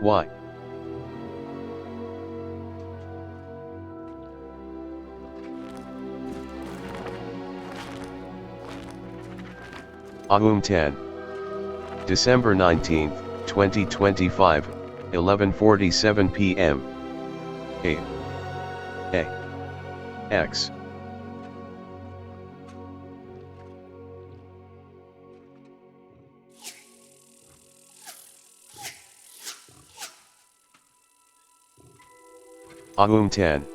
Y. Tan. December 19, 2025, 11:47 p.m. A. X. Tan.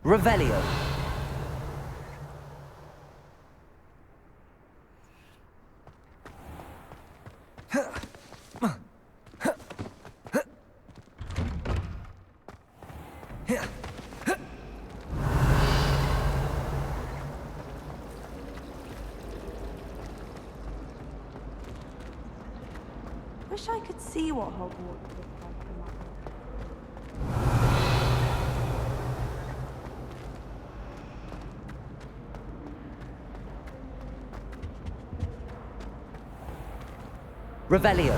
Revelio. Wish I could see what Hogwarts is like from up Revelio.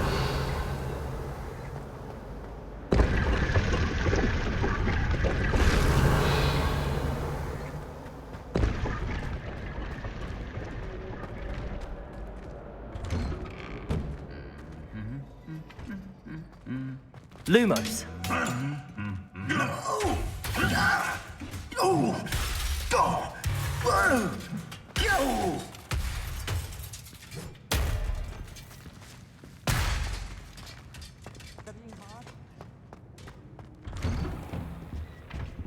Lumos.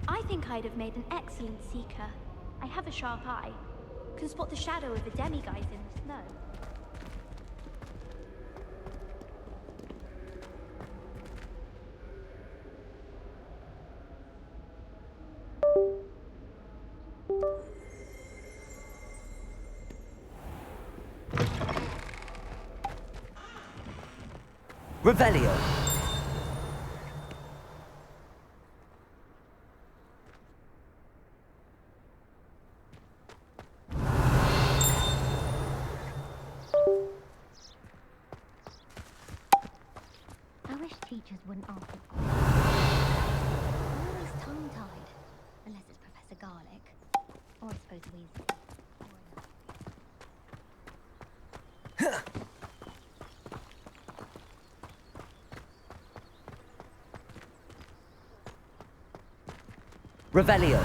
I think I'd have made an excellent seeker. I have a sharp eye. Can spot the shadow of the demiguise in the snow. Revelio. I wish teachers wouldn't ask me questions. I'm always tongue-tied, unless it's Professor Garlic, or I suppose Weasley. Revelio.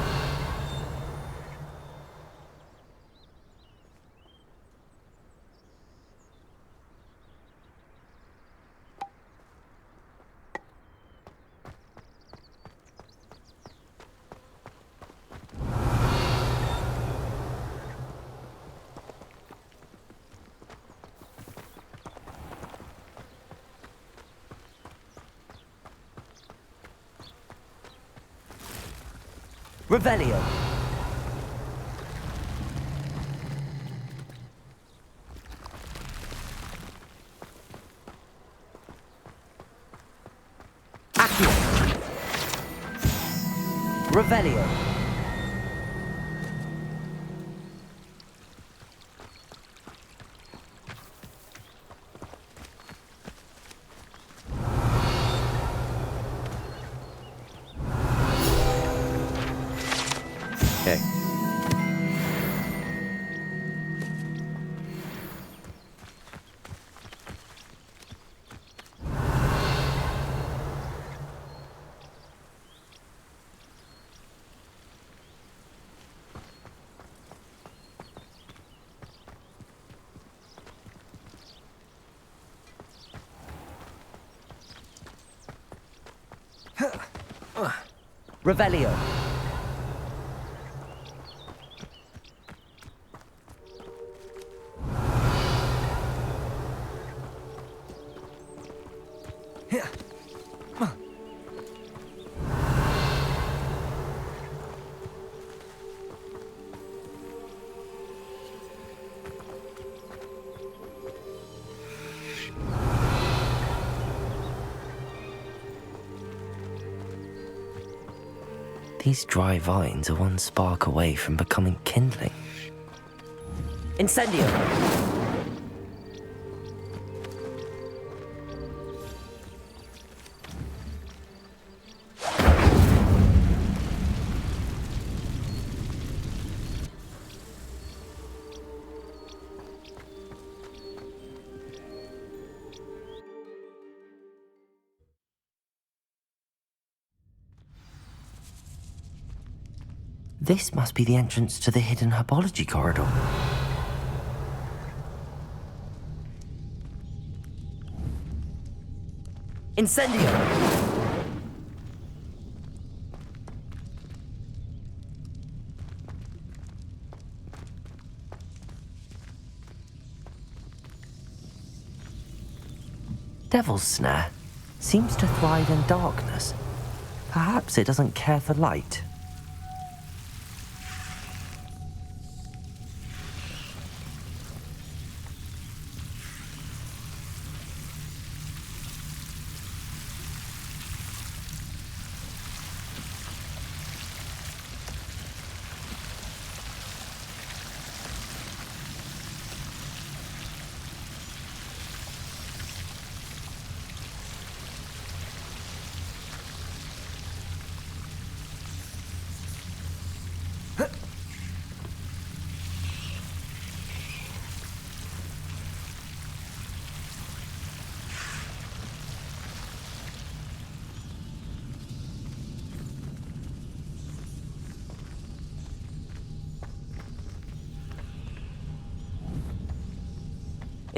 Revelio. Accio. Revelio. A. Revelio. These dry vines are one spark away from becoming kindling. Incendio! This must be the entrance to the hidden herbology corridor. Incendio! Devil's Snare seems to thrive in darkness. Perhaps it doesn't care for light.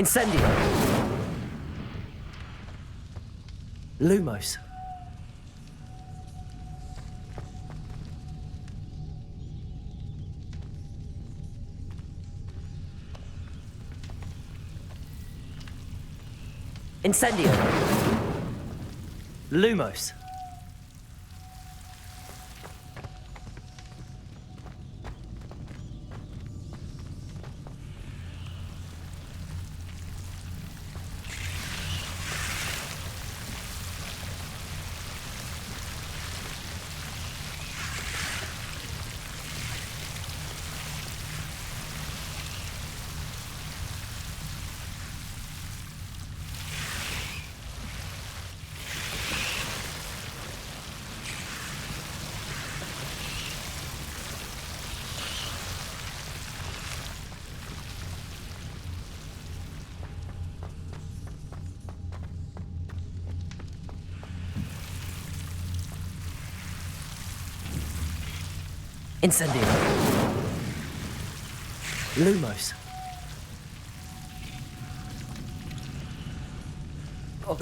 Incendio! Lumos. Incendio! Lumos. Incendio! Lumos. Oh.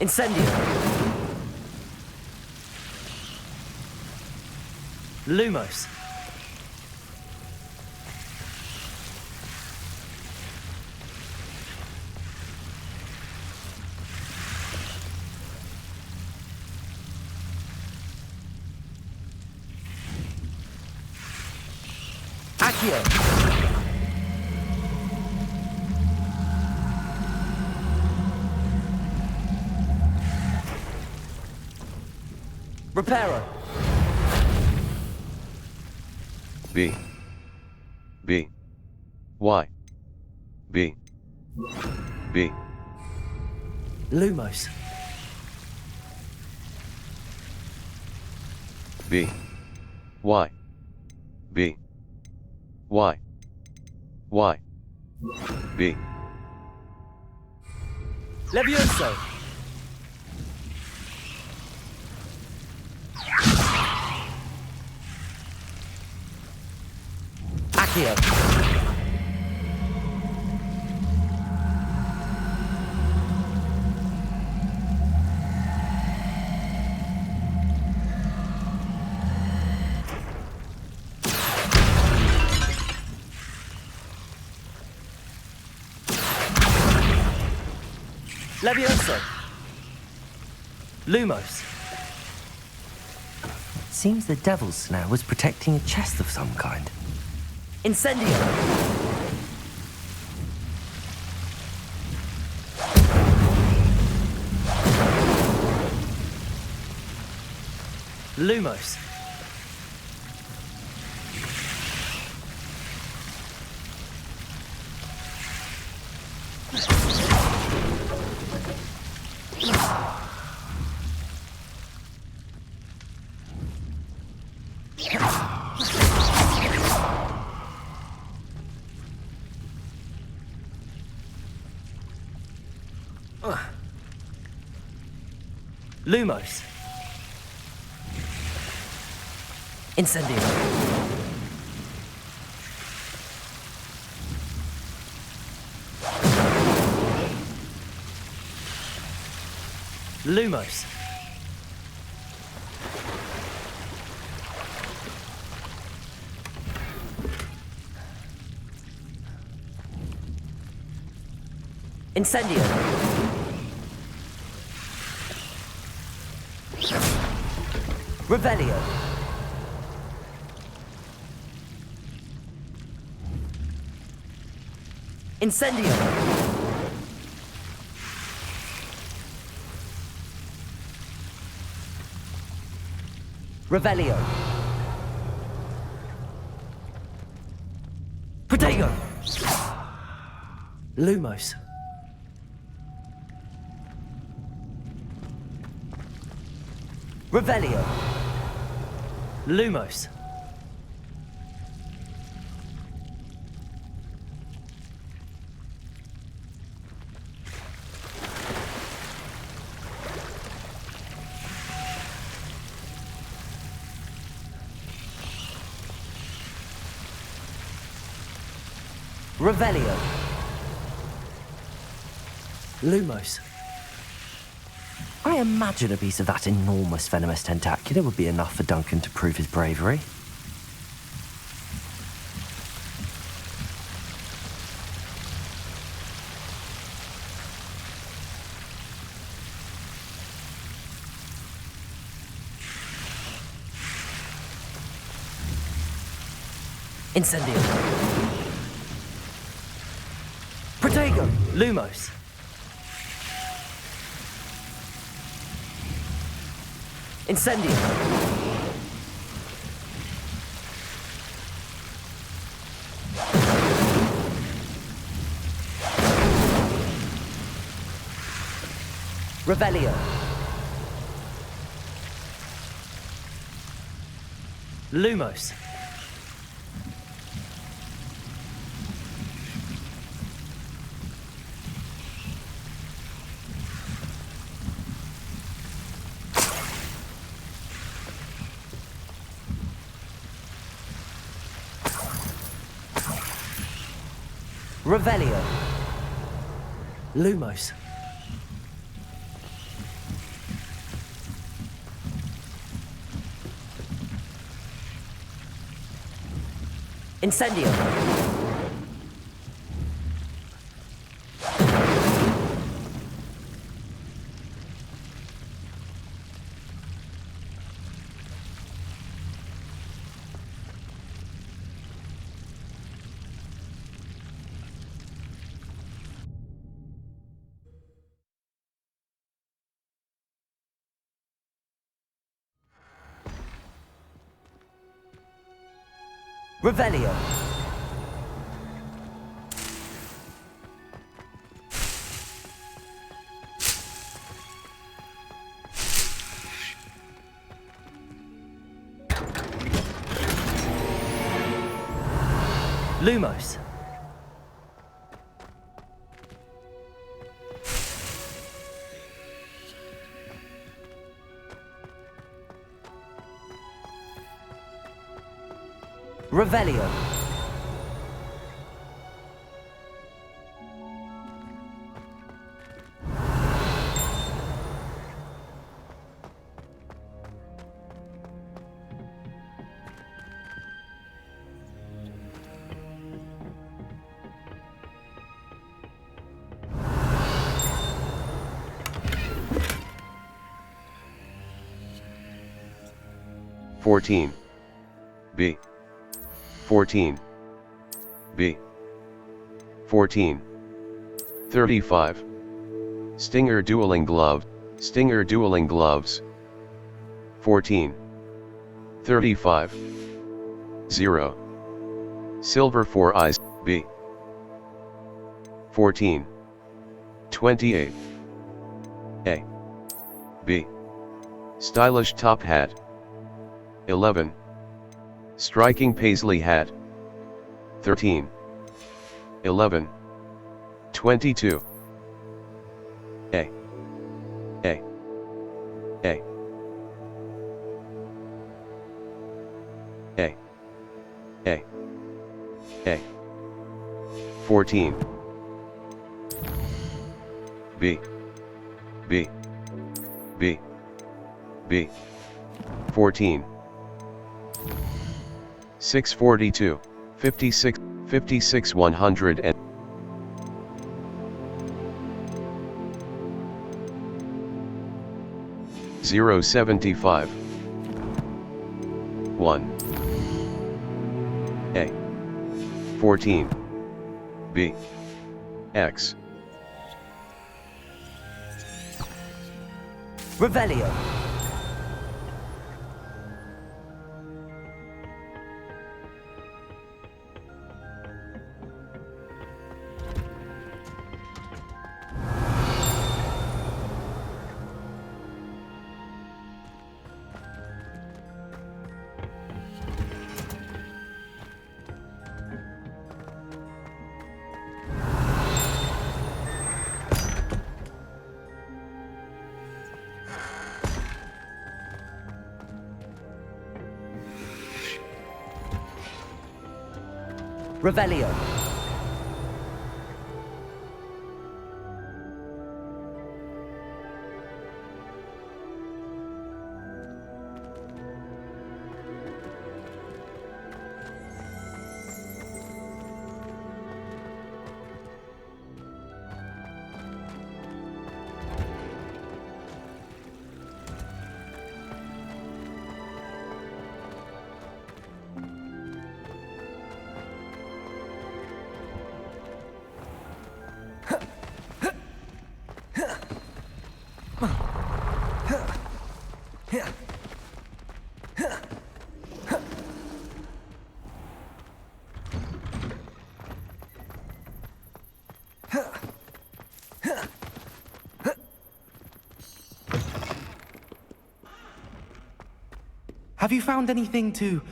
Incendio! Lumos. Accio! Reparo. B. B. Y. B. B. Lumos. B. Y. B. Y. Y. B. Levioso. Accio. Levioso. Lumos. Seems the devil's snare was protecting a chest of some kind. Incendio. Lumos. Lumos. Incendio. Lumos. Incendio. Revelio. Incendio. Revelio. Protego. Lumos. Revelio. Lumos. Revelio. Lumos. I imagine a piece of that enormous venomous tentacula would be enough for Duncan to prove his bravery. Incendio. Protego. Lumos. Incendio. Revelio. Lumos. Revelio. Lumos. Incendio. Revelio. Lumos. Revelio. Fourteen. B. 14. B. 14. 35. Stinger dueling glove, Stinger dueling gloves. 14. 35. 0. Silver 4 eyes, B. 14. 28. A. B. Stylish top hat. 11. Striking paisley hat. 13. 11. 22. A. A. A. A. A. A. 14. B. B. B. B. 14. 642, 56, 56 100 and 075 1 A 14 B X Revelio. Revelio. Have you found anything to,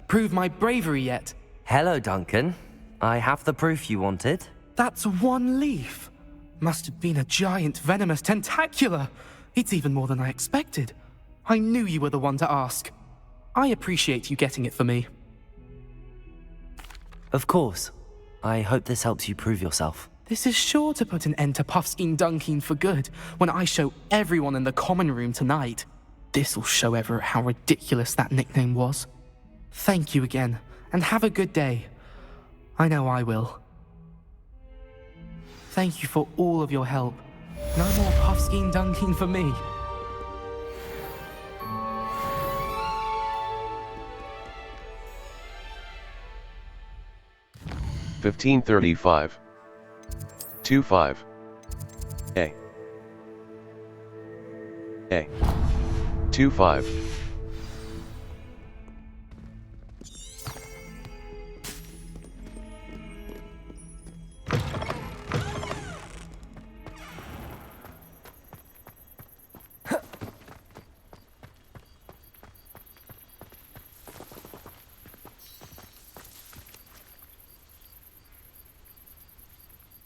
prove my bravery yet? Hello, Duncan. I have the proof you wanted. That's one leaf. Must have been a giant venomous tentacula. It's even more than I expected. I knew you were the one to ask. I appreciate you getting it for me. Of course. I hope this helps you prove yourself. This is sure to put an end to Puffskein Dunkeen for good when I show everyone in the common room tonight. This'll show Everett how ridiculous that nickname was. Thank you again, and have a good day. I know I will. Thank you for all of your help. No more Puffskein Dunkeen for me. $15.35 25 A 25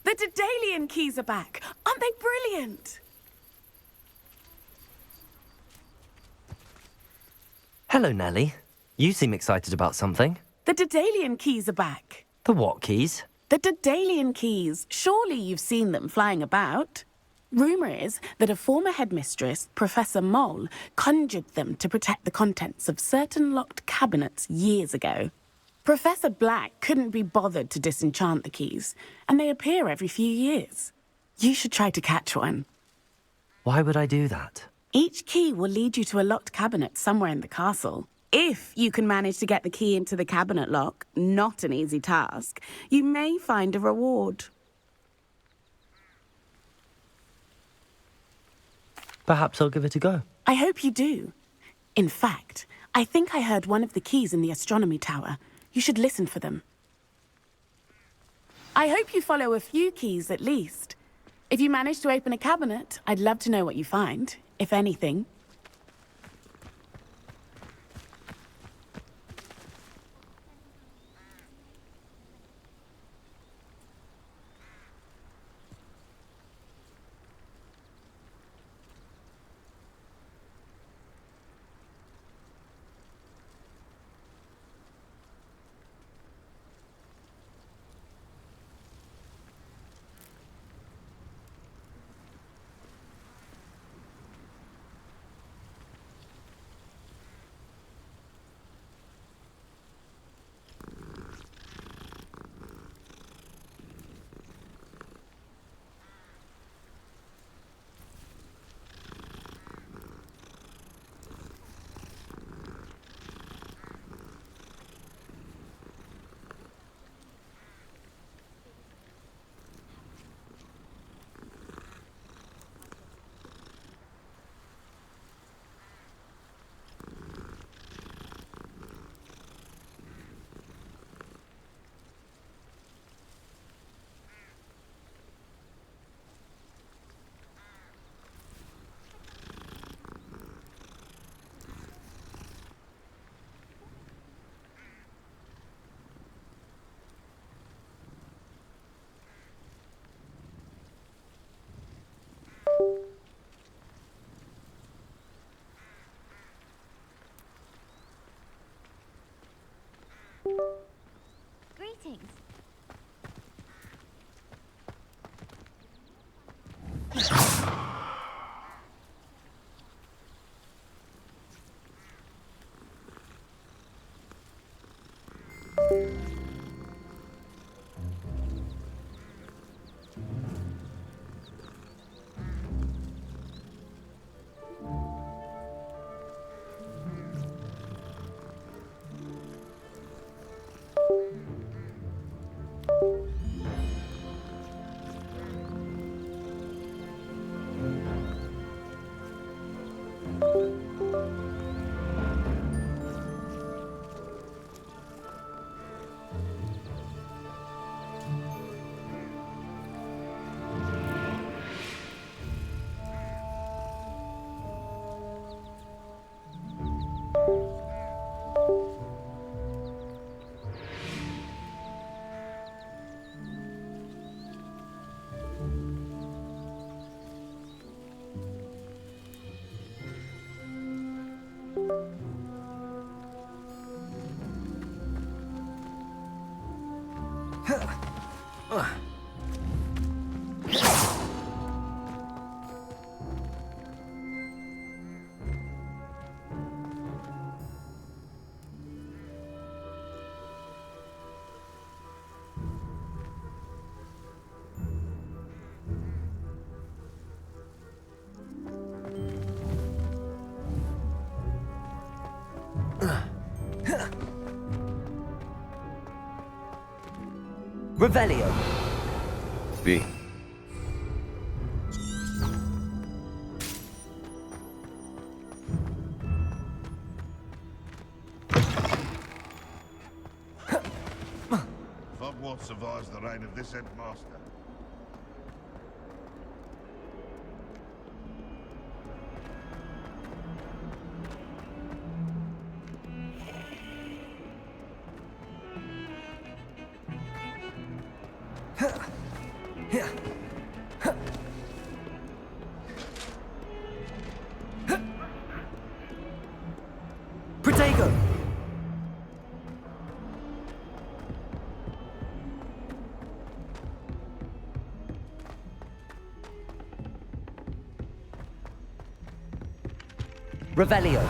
The Daedalian keys are back. Aren't they brilliant? Hello, Nellie. You seem excited about something. The Daedalian keys are back. The what keys? The Daedalian keys. Surely you've seen them flying about. Rumour is that a former headmistress, Professor Moll, conjured them to protect the contents of certain locked cabinets years ago. Professor Black couldn't be bothered to disenchant the keys, and they appear every few years. You should try to catch one. Why would I do that? Each key will lead you to a locked cabinet somewhere in the castle. If you can manage to get the key into the cabinet lock, not an easy task, you may find a reward. Perhaps I'll give it a go. I hope you do. In fact, I think I heard one of the keys in the astronomy tower. You should listen for them. I hope you follow a few keys at least. If you manage to open a cabinet, I'd love to know what you find, if anything. Greetings. Revelio. B. Hogwarts survives the reign of this headmaster. Protego. Revelio.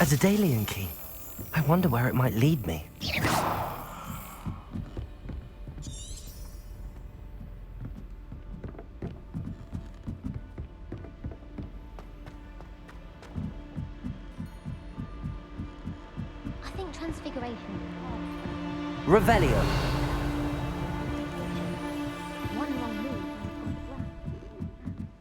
A Daedalian key. I wonder where it might lead me. I think transfiguration. Revelio. One wrong move and it's off the ground.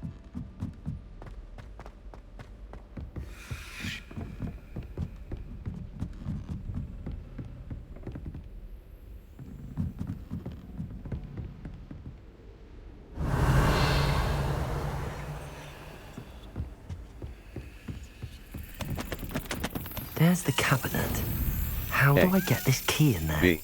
There's the cabinet. How do Hey. I get this key in there? V.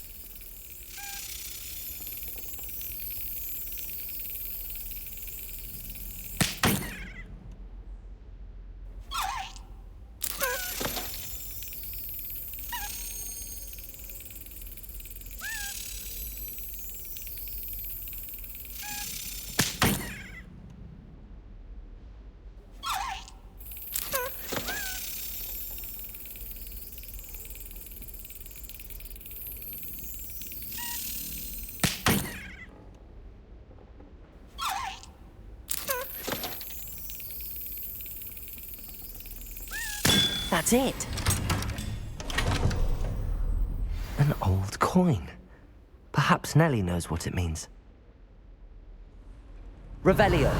That's it. An old coin. Perhaps Nellie knows what it means. Revelio.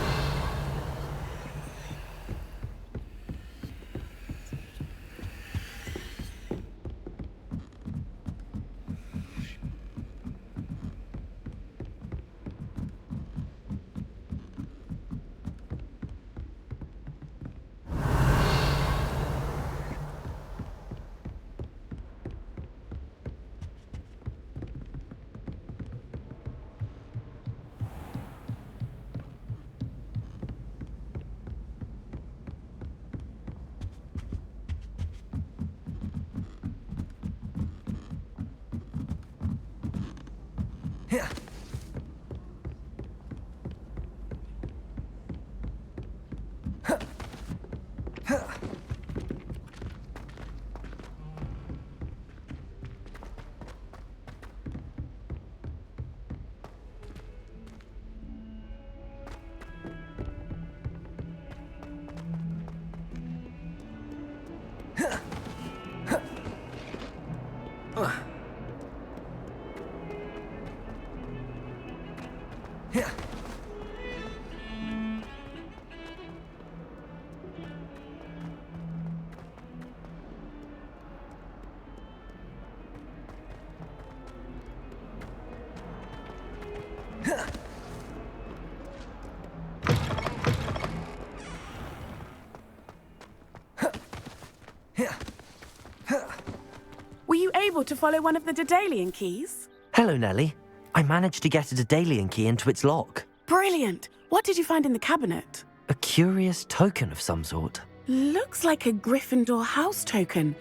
Were you able to follow one of the Daedalian keys? Hello, Nellie. I managed to get a Daedalian key into its lock. Brilliant. What did you find in the cabinet? A curious token of some sort. Looks like a Gryffindor house token.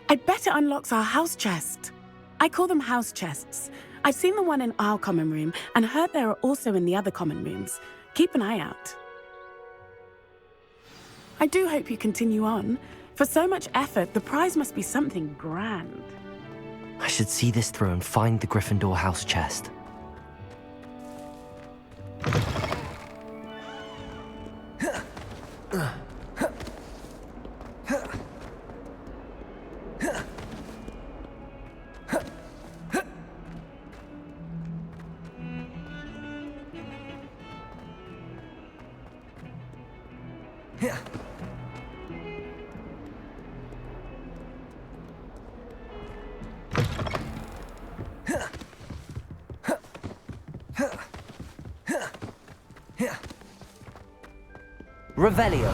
I bet it unlocks our house chest. I call them house chests. I've seen the one in our common room and heard there are also in the other common rooms. Keep an eye out. I do hope you continue on. For so much effort, the prize must be something grand. I should see this through and find the Gryffindor house chest. Revelio.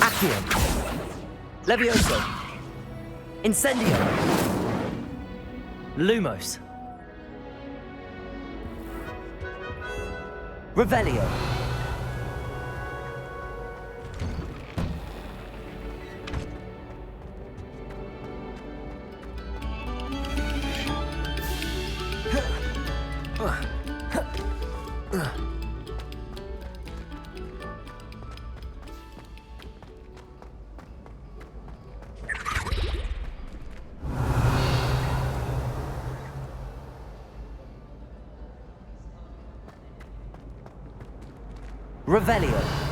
Accio. Levioso. Incendio. Lumos. Revelio. Revelio.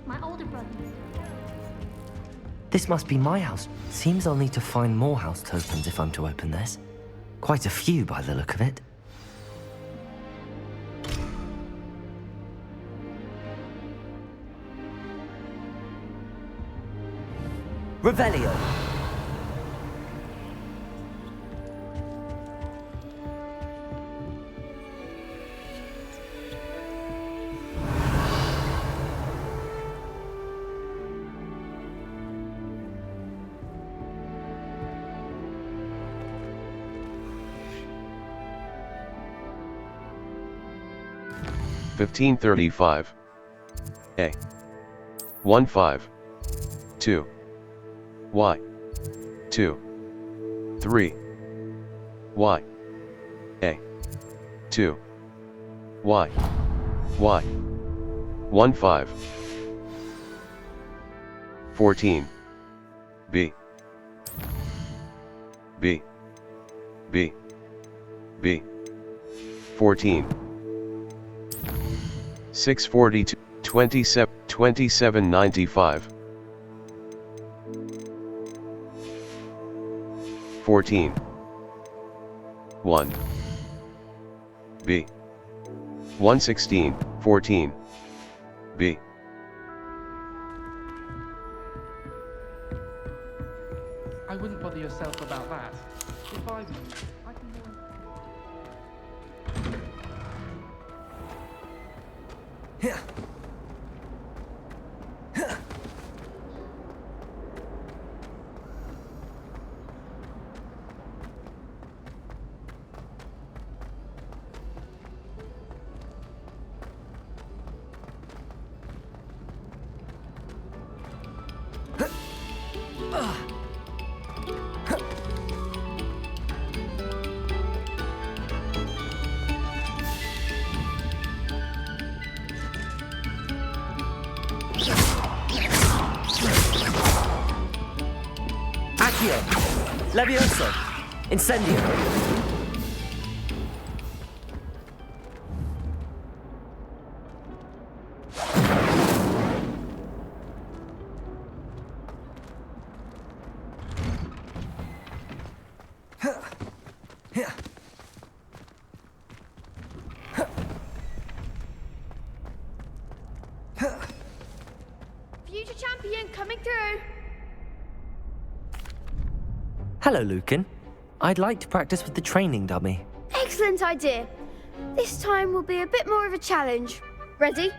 My older brother. This must be my house. Seems I'll need to find more house tokens if I'm to open this. Quite a few by the look of it. Revelio. $15.35. A. 1.5. 2. Y. 2. 3. Y. A. 2. Y. Y. 1.5. 14. B. B. B. B. 14. 642 27.95. 14. 1. B. 116. 14. B. I wouldn't bother yourself about that. If I were you, I can more. Accio. Levioso. Incendio. Future champion coming through. Hello, Lucan. I'd like to practice with the training dummy. Excellent idea. This time will be a bit more of a challenge. Ready?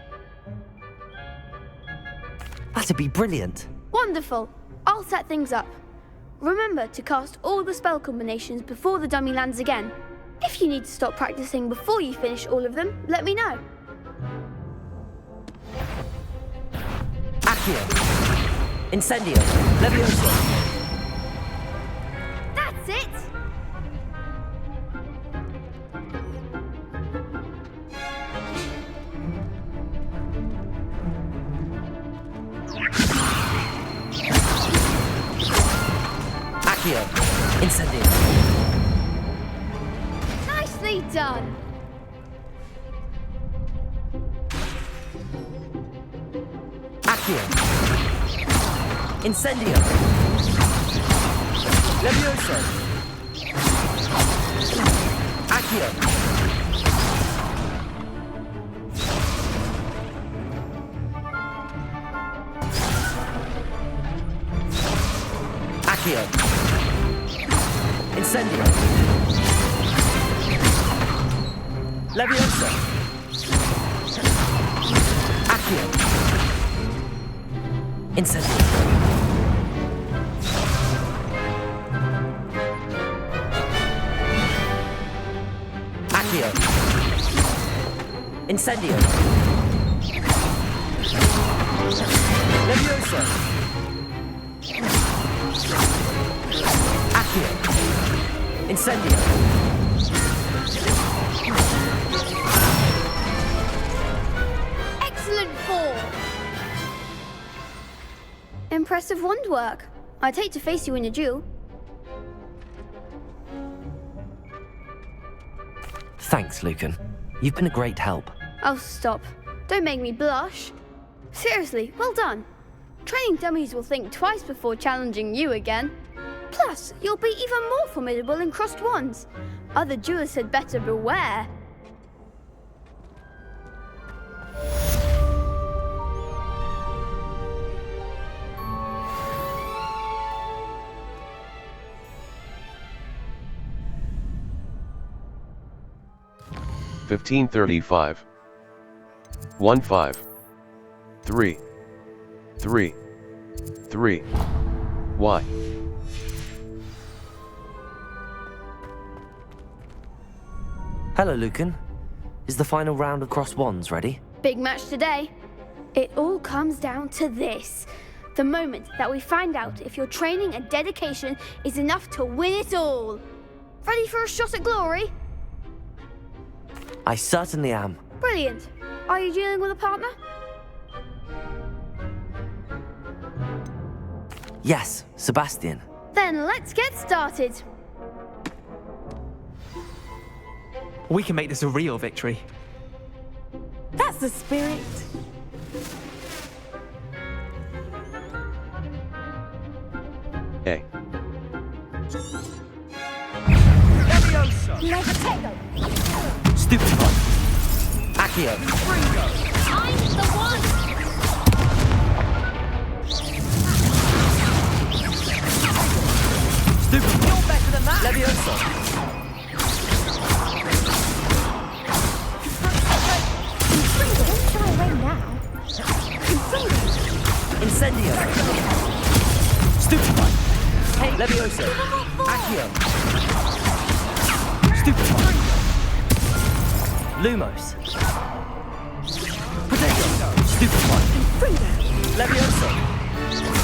That'd be brilliant. Wonderful. I'll set things up. Remember to cast all the spell combinations before the dummy lands again. If you need to stop practicing before you finish all of them, let me know. Accio. Incendio. Levioso. That's it! Accio. Incendio. Nicely done! Accio. Incendio. Levioso. Accio. Accio. Incendio. Levioso. Accio. Incendio. Accio. Incendio. Levioso. Accio. Incendio. Excellent form! Impressive wand work. I'd hate to face you in a duel. Thanks, Lucan. You've been a great help. Oh, stop. Don't make me blush. Seriously, well done. Training dummies will think twice before challenging you again. Plus, you'll be even more formidable in crossed wands. Other duelists had better beware. $15.35 15 3 3 3 Y. Hello, Lucan. Is the final round of cross wands ready? Big match today. It all comes down to this. The moment that we find out if your training and dedication is enough to win it all. Ready for a shot at glory? I certainly am. Brilliant. Are you dealing with a partner? Yes, Sebastian. Then let's get started. We can make this a real victory. That's the spirit. A. Stupefy. Accio. I'm the one! Stupefy. You're better than that. Levioso. Don't shy away now. Incendio. Stupefy. Levioso. Accio. Stupefy. Lumos. Potato. Stupefy. Levioso.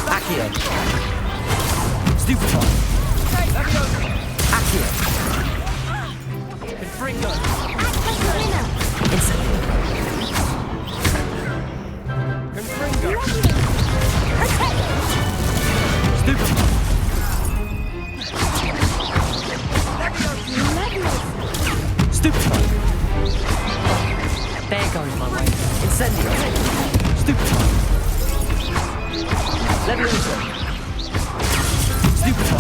Accio. Stupefy. Levioso. Accio. Confringo. Incendio. Confringo. Stupefy. Stupefy. There goes my way. Incendio. Stupefy. Levioso. Stupefy.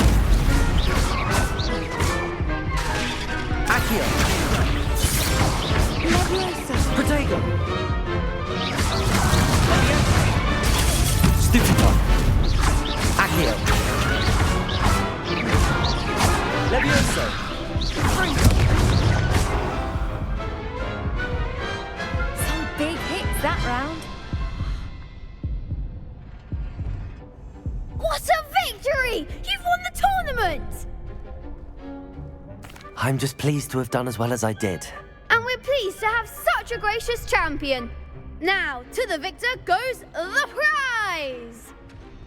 Levioso! Some big hits that round. What a victory! You've won the tournament! I'm just pleased to have done as well as I did. And we're pleased to have such a gracious champion. Now, to the victor goes the prize!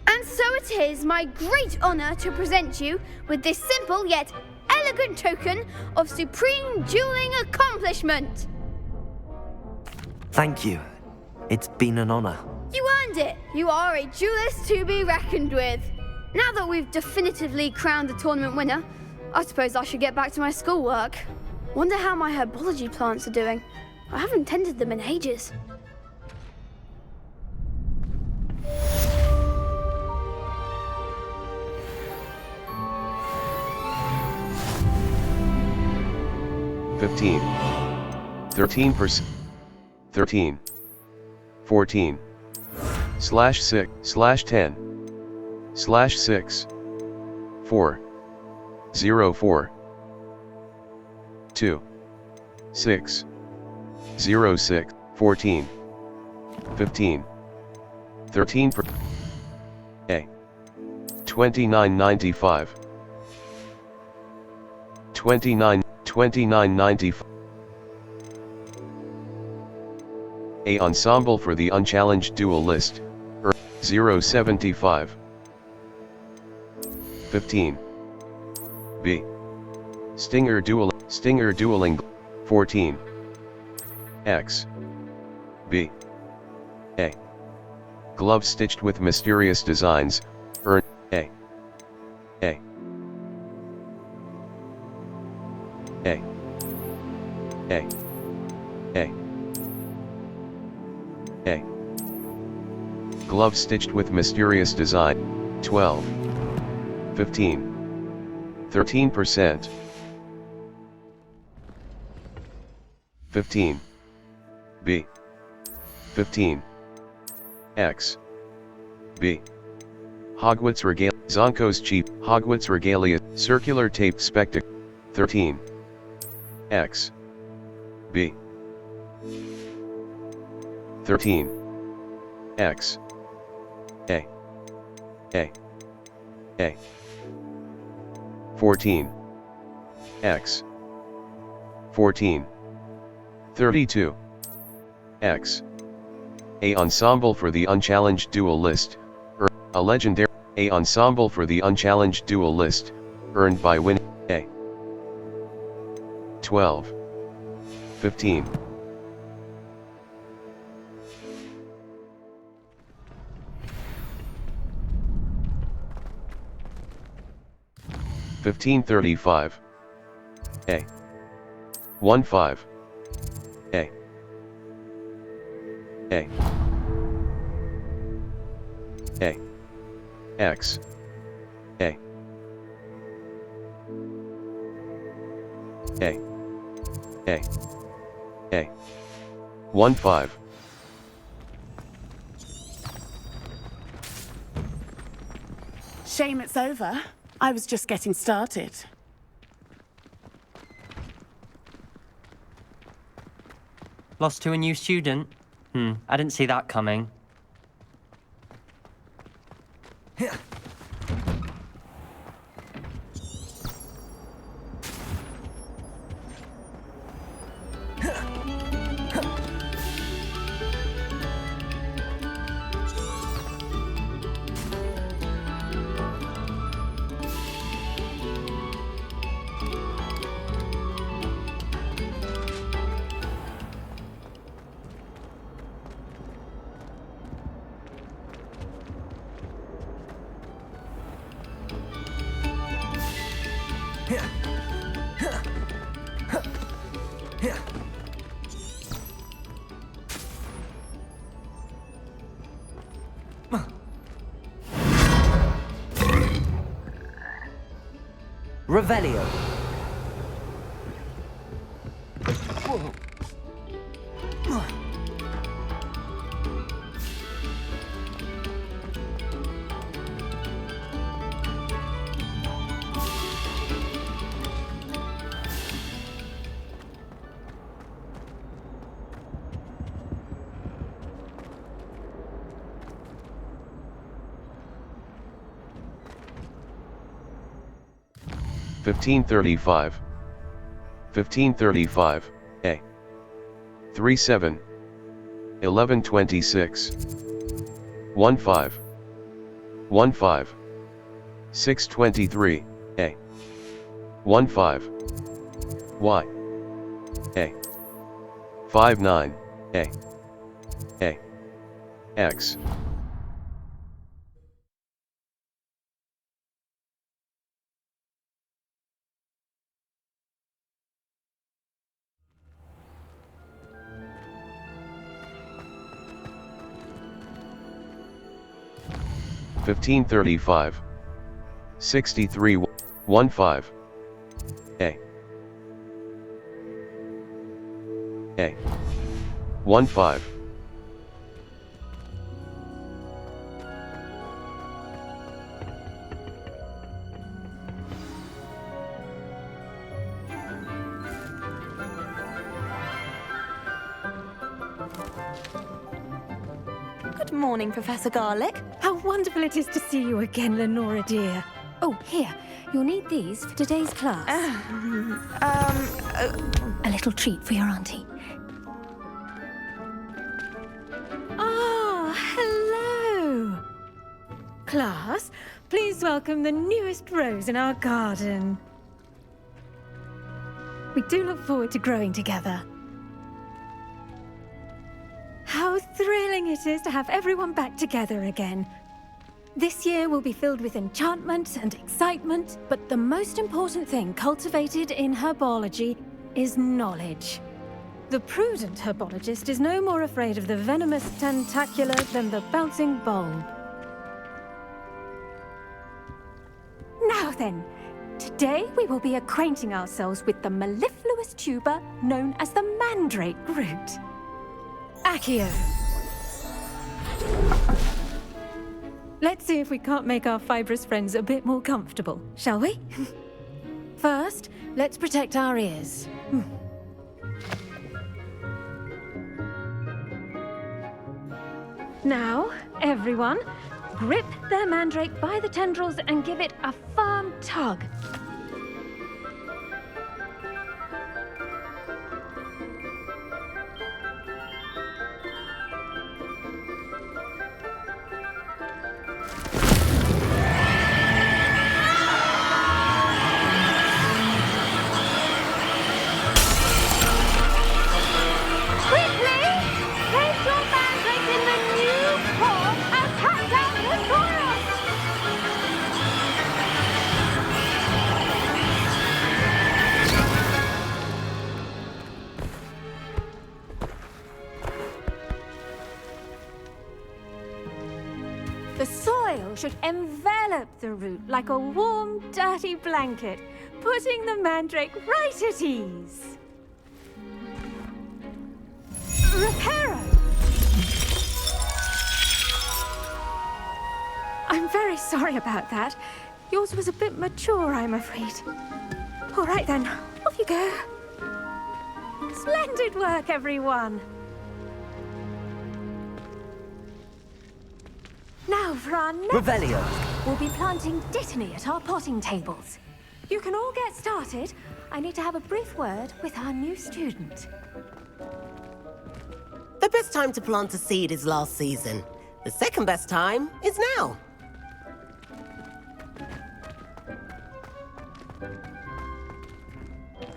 And so it is my great honour to present you with this simple yet elegant token of supreme dueling accomplishment. Thank you. It's been an honor. You earned it. You are a duelist to be reckoned with. Now that we've definitively crowned the tournament winner, I suppose I should get back to my schoolwork. Wonder how my herbology plants are doing. I haven't tended them in ages. $15, 13%, 13, 14, /6, /10, /6, 4, 0, 4, 2, 6, 0, 6, 14, 15, 13 per A 29.95 29.95 A ensemble for the unchallenged duel list 0.75 15 B Stinger dueling 14 X B A Glove stitched with mysterious designs A A A A Glove stitched with mysterious design 12 15 13% 15 B 15 X B Hogwarts Regalia Zonko's cheap Hogwarts Regalia Circular Tape Spectacle 13 X B 13 X A 14 X 14 32 X A ensemble for the unchallenged duel list a legendary A ensemble for the unchallenged duel list earned by winning A 12 15 1535 A 15 A X A 15 Shame it's over. I was just getting started. Lost to a new student? I didn't see that coming. Revelio. 1535. 1535, A. 37. 1126. 15. 15. 623, A. 15. Y. A. 59, A. A. X. Fifteen 35. 63 15. A. A. 15. Good morning, Professor Garlic. How wonderful it is to see you again, Lenora dear. Oh, here. You'll need these for today's class. A little treat for your auntie. Ah, hello. Class, please welcome the newest rose in our garden. We do look forward to growing together. How thrilling it is to have everyone back together again. This year will be filled with enchantment and excitement, but the most important thing cultivated in herbology is knowledge. The prudent herbologist is no more afraid of the venomous tentacula than the bouncing bulb. Now then, today we will be acquainting ourselves with the mellifluous tuber known as the mandrake root. Accio. Let's see if we can't make our fibrous friends a bit more comfortable, shall we? First, let's protect our ears. Now, everyone, grip their mandrake by the tendrils and give it a firm tug. The soil should envelop the root like a warm, dirty blanket, putting the mandrake right at ease. Reparo! I'm very sorry about that. Yours was a bit mature, I'm afraid. All right then, off you go. Splendid work, everyone. Now for our next Revelio. We'll be planting dittany at our potting tables. You can all get started. I need to have a brief word with our new student. The best time to plant a seed is last season. The second best time is now.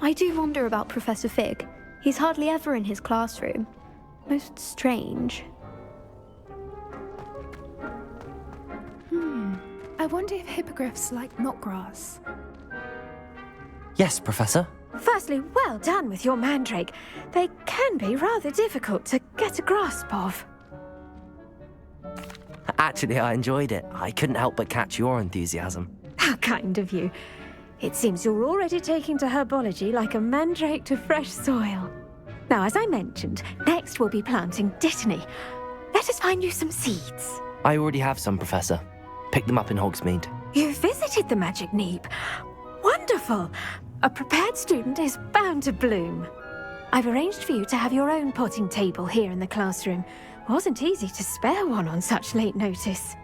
I do wonder about Professor Fig. He's hardly ever in his classroom. Most strange. I wonder if hippogriffs like knotgrass. Yes, Professor. Firstly, well done with your mandrake. They can be rather difficult to get a grasp of. Actually, I enjoyed it. I couldn't help but catch your enthusiasm. How kind of you. It seems you're already taking to herbology like a mandrake to fresh soil. Now, as I mentioned, next we'll be planting dittany. Let us find you some seeds. I already have some, Professor. Picked them up in Hogsmeade. You visited the Magic Neep. Wonderful! A prepared student is bound to bloom. I've arranged for you to have your own potting table here in the classroom. Wasn't easy to spare one on such late notice.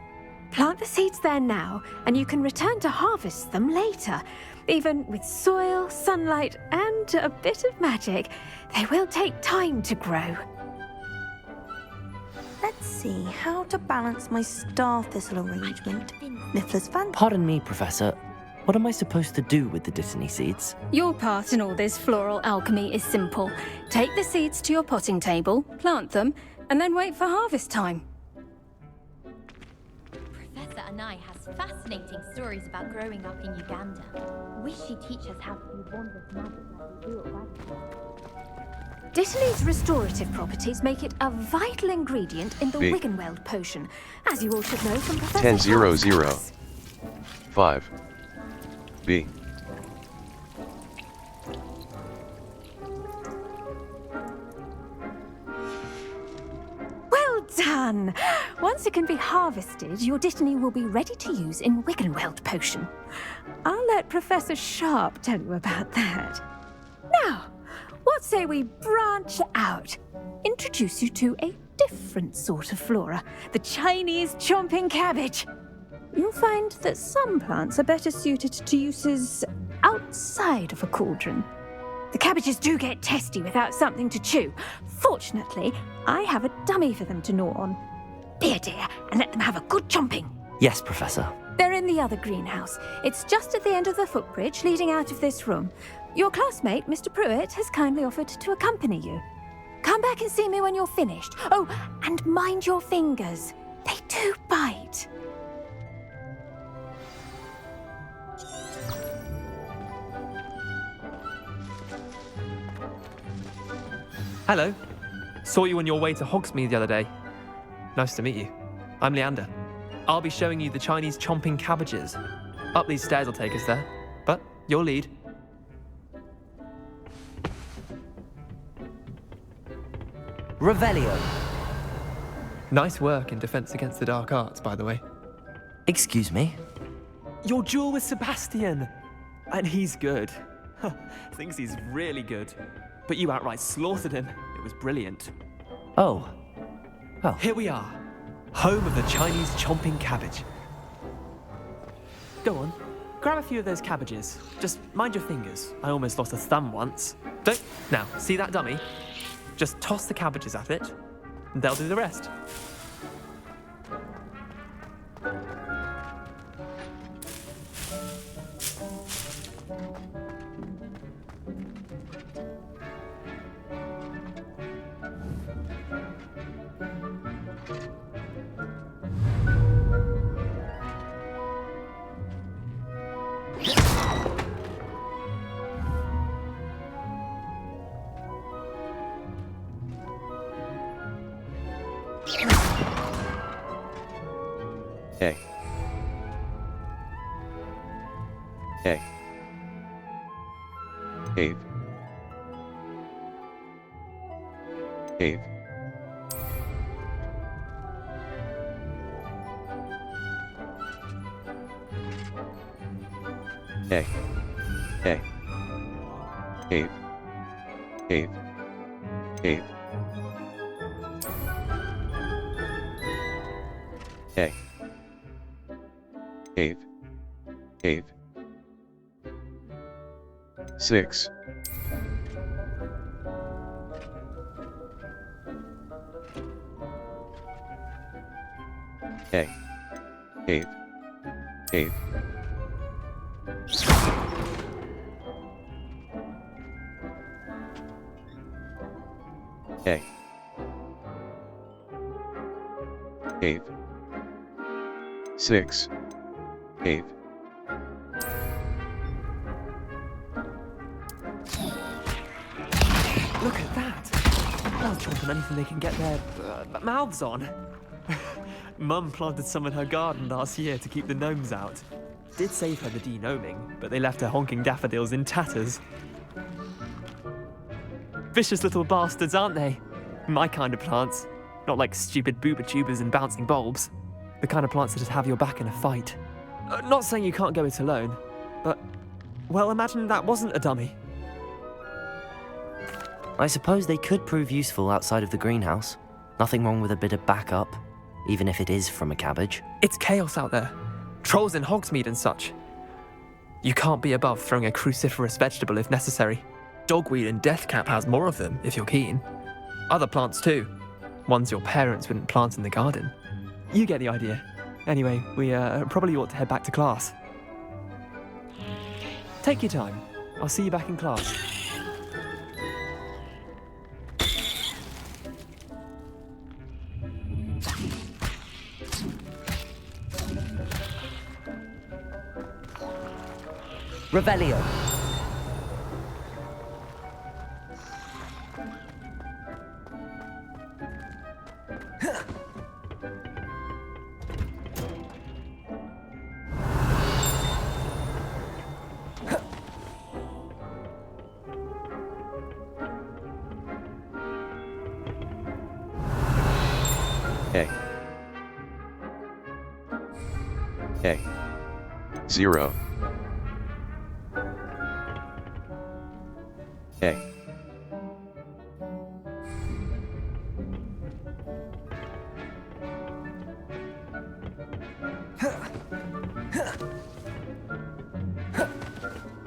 Plant the seeds there now, and you can return to harvest them later. Even with soil, sunlight, and a bit of magic, they will take time to grow. Let's see how to balance my star thistle arrangement. Niffler's fan. Pardon me, Professor. What am I supposed to do with the Dittany seeds? Your part in all this floral alchemy is simple. Take the seeds to your potting table, plant them, and then wait for harvest time. Professor Anai has fascinating stories about growing up in Uganda. Wish she'd teach us how to do wondrous magic like we do at Wagner. Dittany's restorative properties make it a vital ingredient in the B. Wiggenweld potion, as you all should know from Professor 10-0-0. 5. B. Well done! Once it can be harvested, your Dittany will be ready to use in Wiggenweld potion. I'll let Professor Sharp tell you about that. Now, what say we branch out? Introduce you to a different sort of flora, the Chinese chomping cabbage. You'll find that some plants are better suited to uses outside of a cauldron. The cabbages do get testy without something to chew. Fortunately, I have a dummy for them to gnaw on. Be a dear and let them have a good chomping. Yes, Professor. They're in the other greenhouse. It's just at the end of the footbridge leading out of this room. Your classmate, Mr. Pruitt, has kindly offered to accompany you. Come back and see me when you're finished. Oh, and mind your fingers. They do bite. Hello. Saw you on your way to Hogsmeade the other day. Nice to meet you. I'm Leander. I'll be showing you the Chinese chomping cabbages. Up these stairs will take us there, but your lead. Revelio. Nice work in Defense Against the Dark Arts, by the way. Excuse me? Your duel with Sebastian! And he's good. Thinks he's really good. But you outright slaughtered him. It was brilliant. Oh. Oh. Here we are. Home of the Chinese chomping cabbage. Go on. Grab a few of those cabbages. Just mind your fingers. I almost lost a thumb once. Don't. Now, see that dummy? Just toss the cabbages at it, and they'll do the rest. A. A. Eighth. Eighth. A. A. Eighth. Eighth. Eighth. A. Eighth. Eighth. 6. A. Eighth. Eighth. A. Eighth. 6. Eighth. Look at that! They'll chomp on anything they can get their mouths on. Mum planted some in her garden last year to keep the gnomes out. Did save her the denoming, but they left her honking daffodils in tatters. Vicious little bastards, aren't they? My kind of plants. Not like stupid booba tubers and bouncing bulbs. The kind of plants that just have your back in a fight. Not saying you can't go it alone, but, well, imagine that wasn't a dummy. I suppose they could prove useful outside of the greenhouse. Nothing wrong with a bit of backup. even if it is from a cabbage. It's chaos out there. Trolls in Hogsmeade and such. You can't be above throwing a cruciferous vegetable if necessary. Dogweed and deathcap has more of them, if you're keen. Other plants too. Ones your parents wouldn't plant in the garden. You get the idea. Anyway, we probably ought to head back to class. Take your time. I'll see you back in class. Revelio. A. 0. A.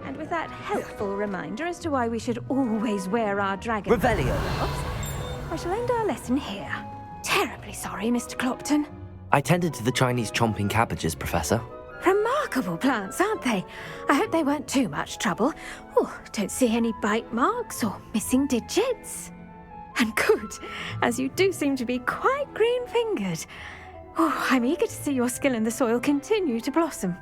And with that helpful reminder as to why we should always wear our dragon... Revelio. I shall end our lesson here. Terribly sorry, Mr. Clopton. I tended to the Chinese chomping cabbages, Professor. Remarkable plants, aren't they? I hope they weren't too much trouble. Oh, don't see any bite marks or missing digits. And good, as you do seem to be quite green-fingered. Oh, I'm eager to see your skill in the soil continue to blossom.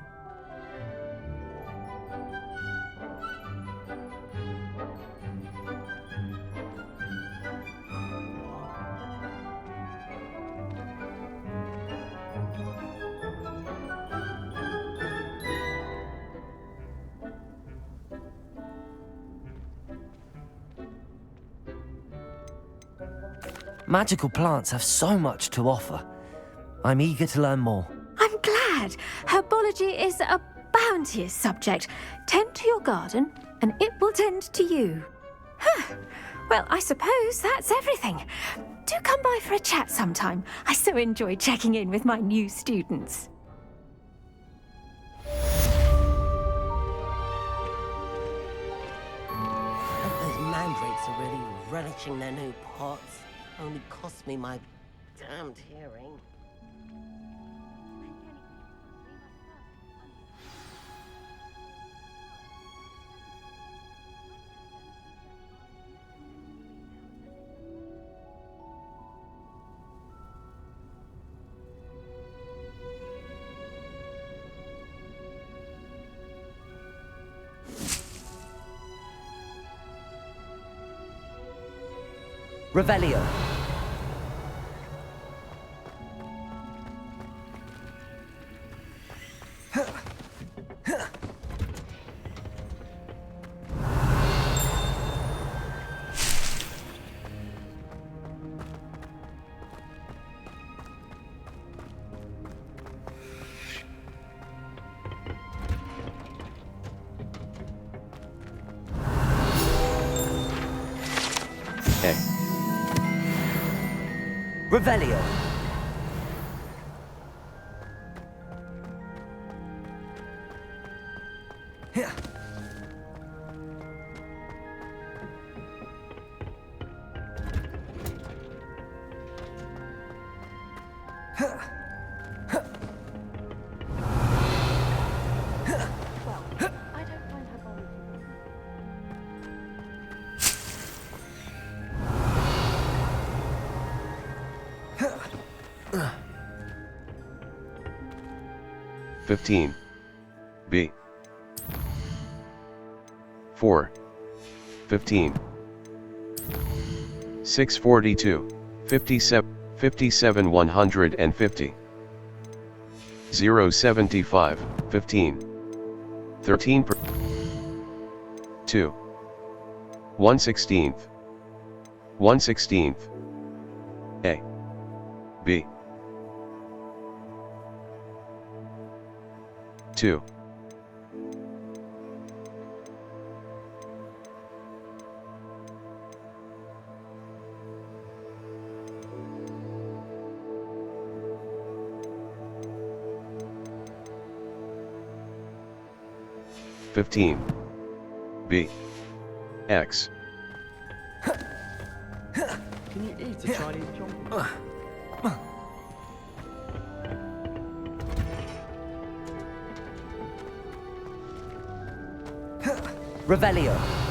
Magical plants have so much to offer. I'm eager to learn more. I'm glad. Herbology is a bounteous subject. Tend to your garden, and it will tend to you. Huh. Well, I suppose that's everything. Do come by for a chat sometime. I so enjoy checking in with my new students. Those mandrakes are really relishing their new pots. Only cost me my damned hearing. Revelio. A. Revelio. I don't find her body. 15. B. 4. 15. 642. 57 150. 075. 15. 13 per 2. 1/16. 1/16. A. B. 2. 15. B. X. Can you eat a Chinese chocolate? Revelio.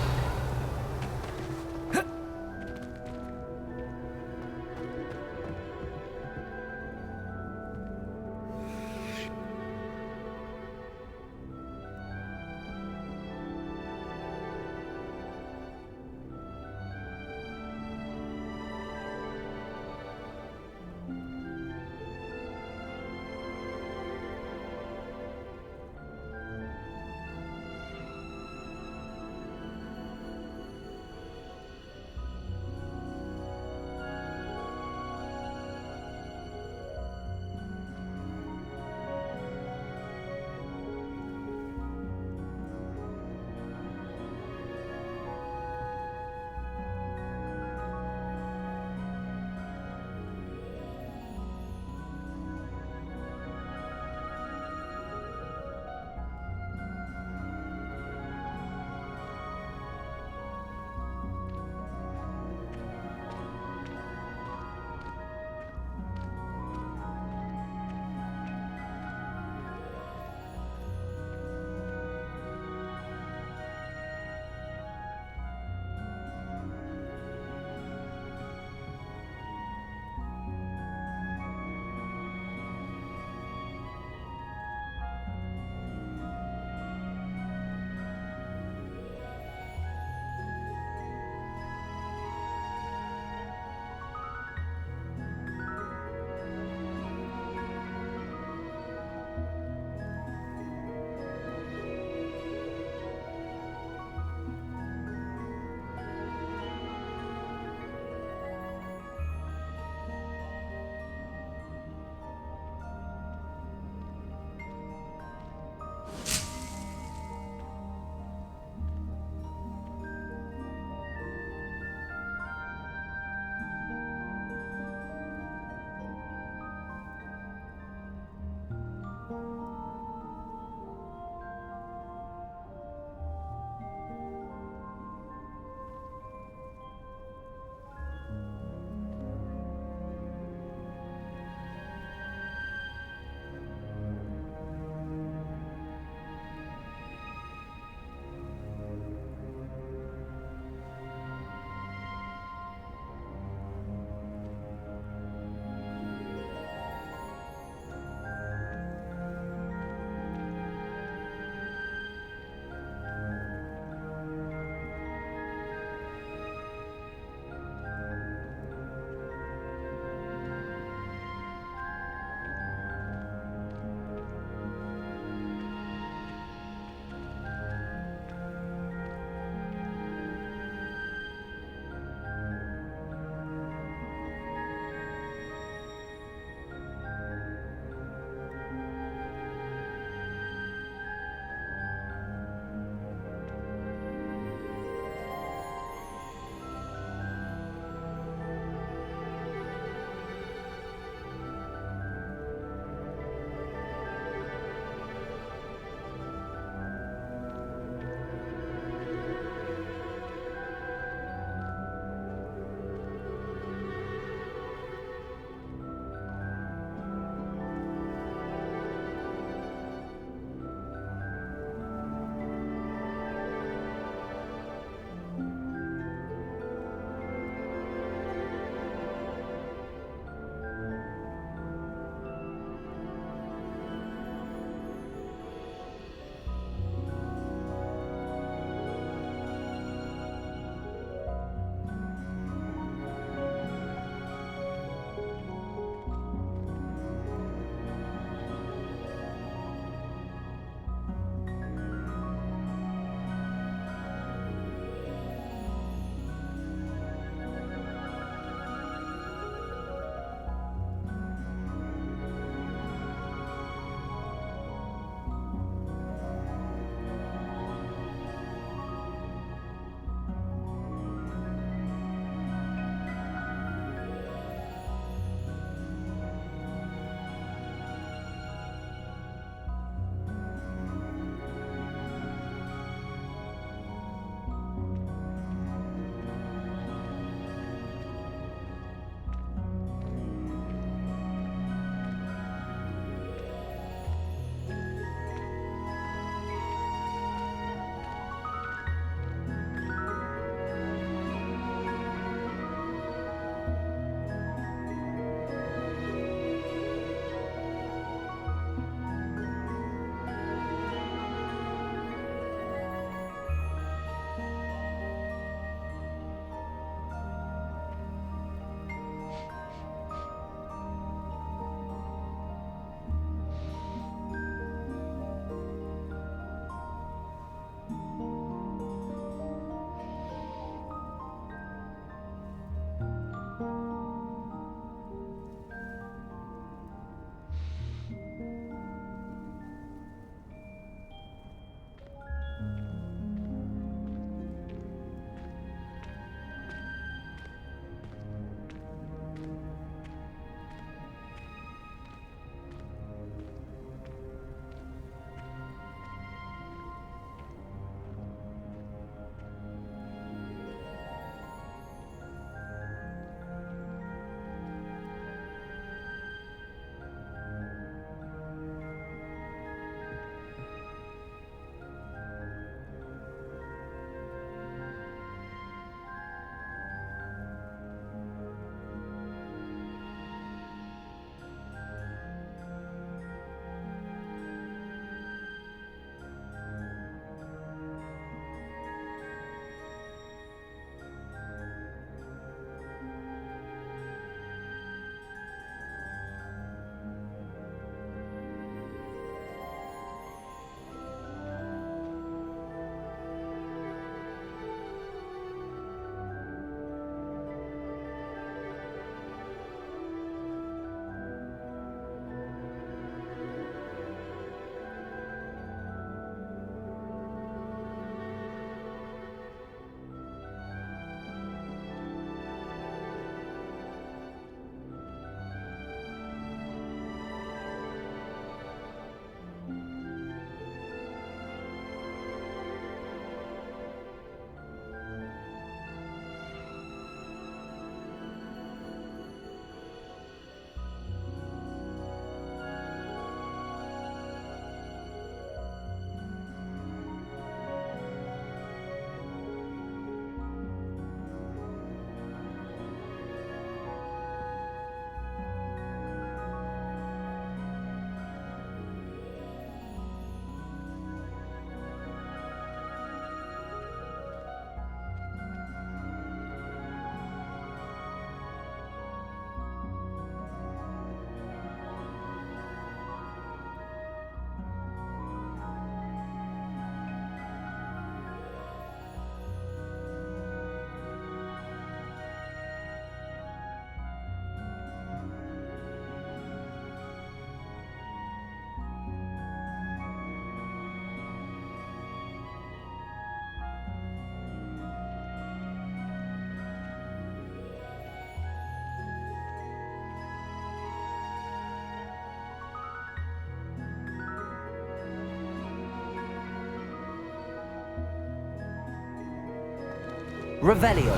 Revelio.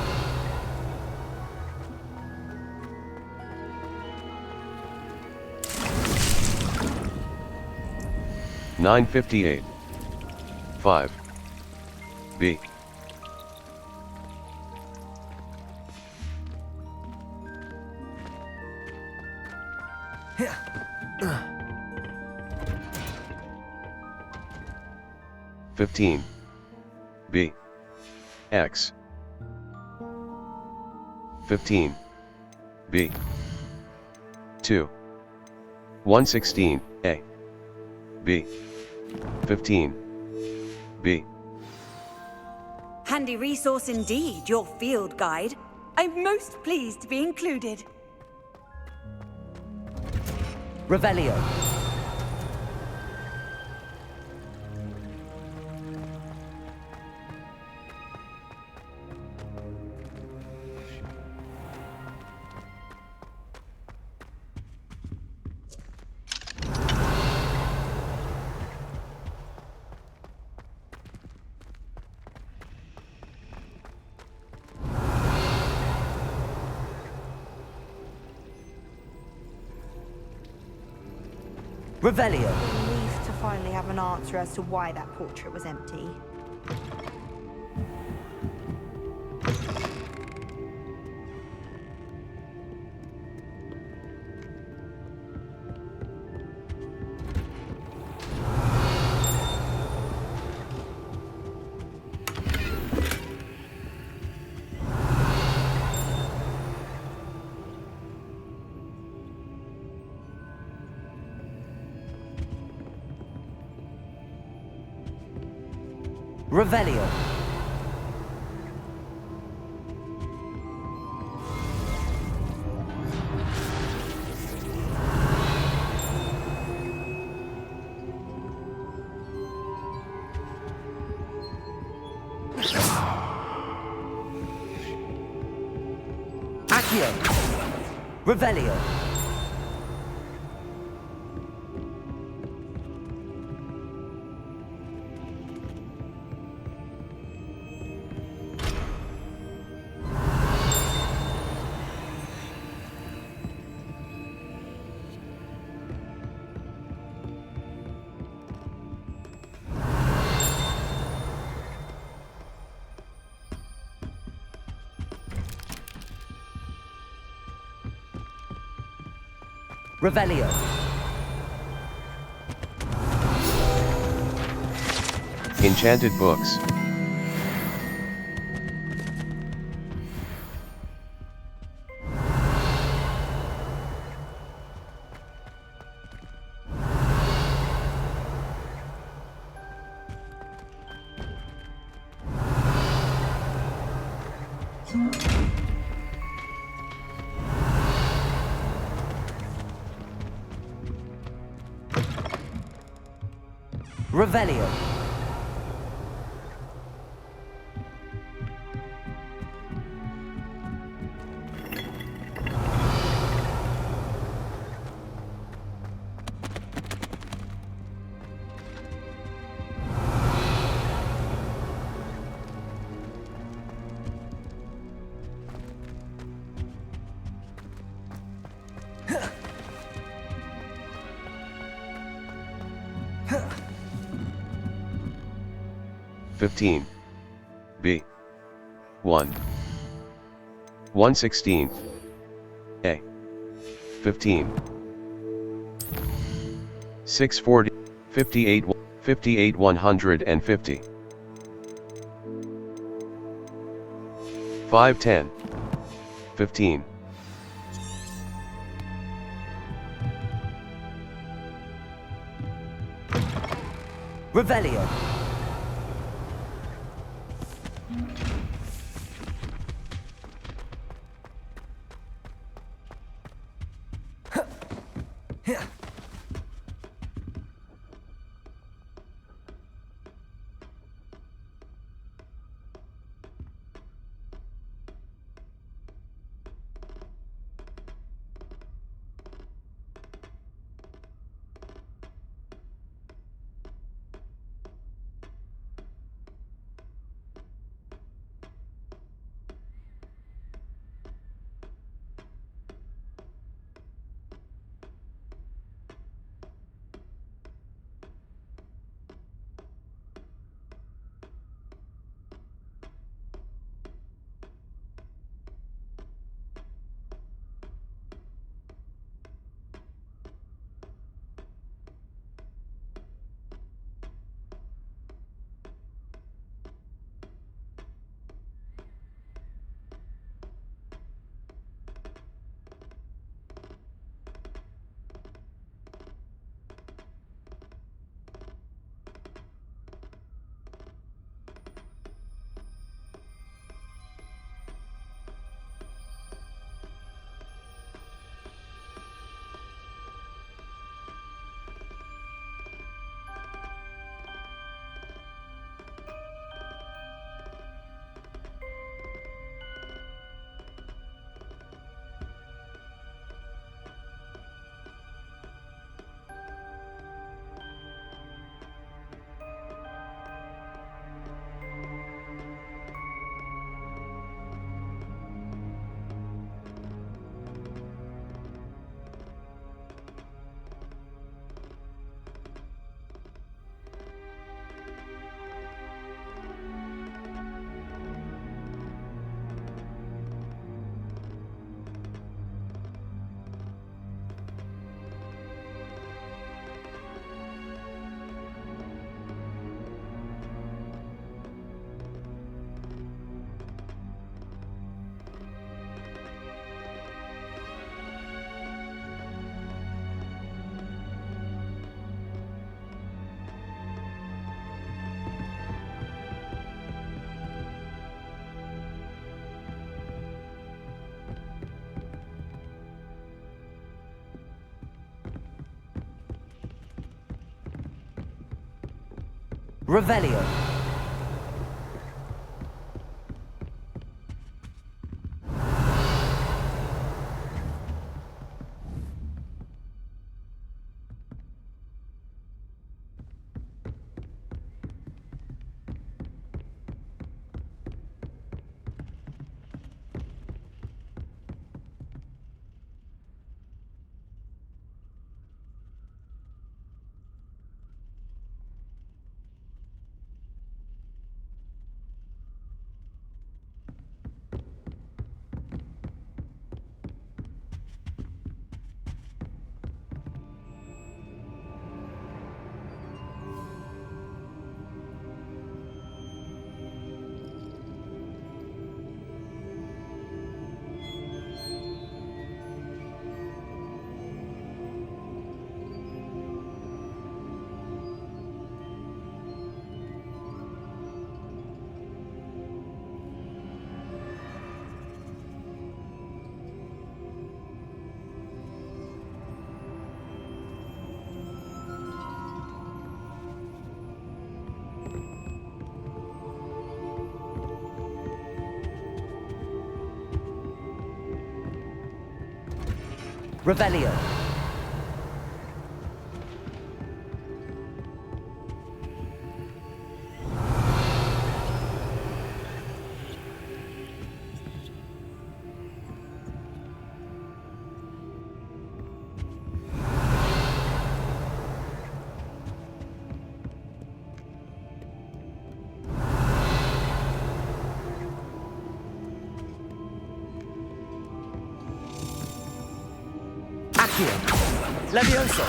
$9.58. 5. B. $15. B. X. 15. B. 2. 116. A. B. 15. B. Handy resource indeed, your field guide. I'm most pleased to be included. Revelio. Revelio. Relieved to finally have an answer as to why that portrait was empty. Revelio. Accio. Revelio. Revelio. Enchanted books. Revelio. $15. B. 1. 116. A. 15. 640. 58. 58 150. 510. 15. Revelio. Revelio. Revelio. Accio. Levioso.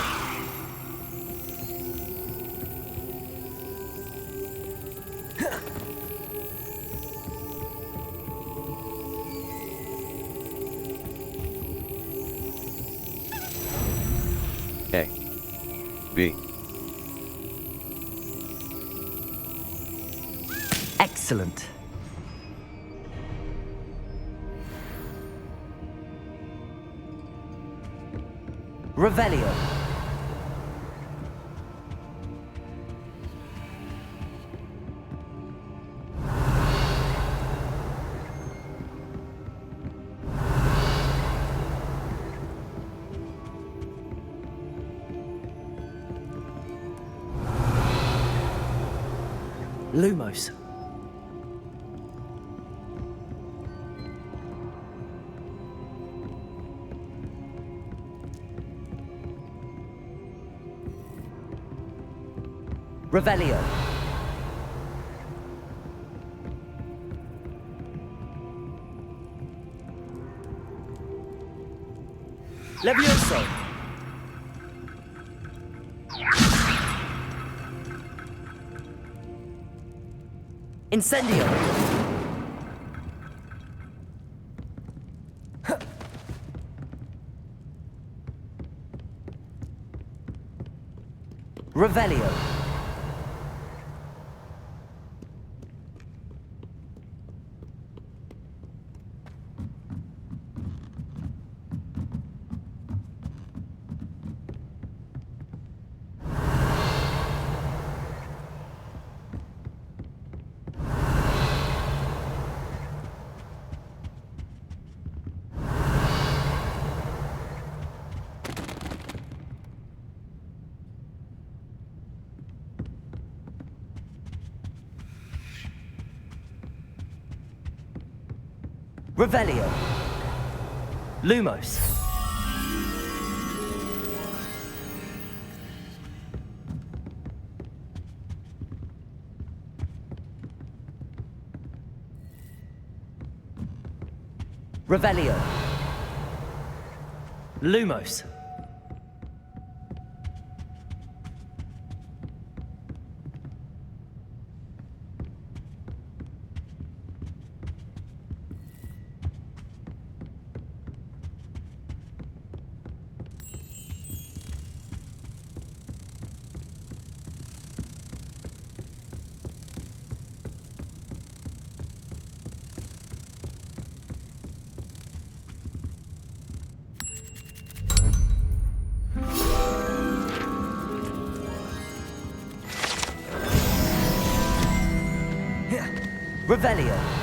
A. B. Excellent. Revelio. Lumos. Revelio. Levioso. Incendio. Revelio. Revelio. Lumos. Revelio. Lumos. Revelio.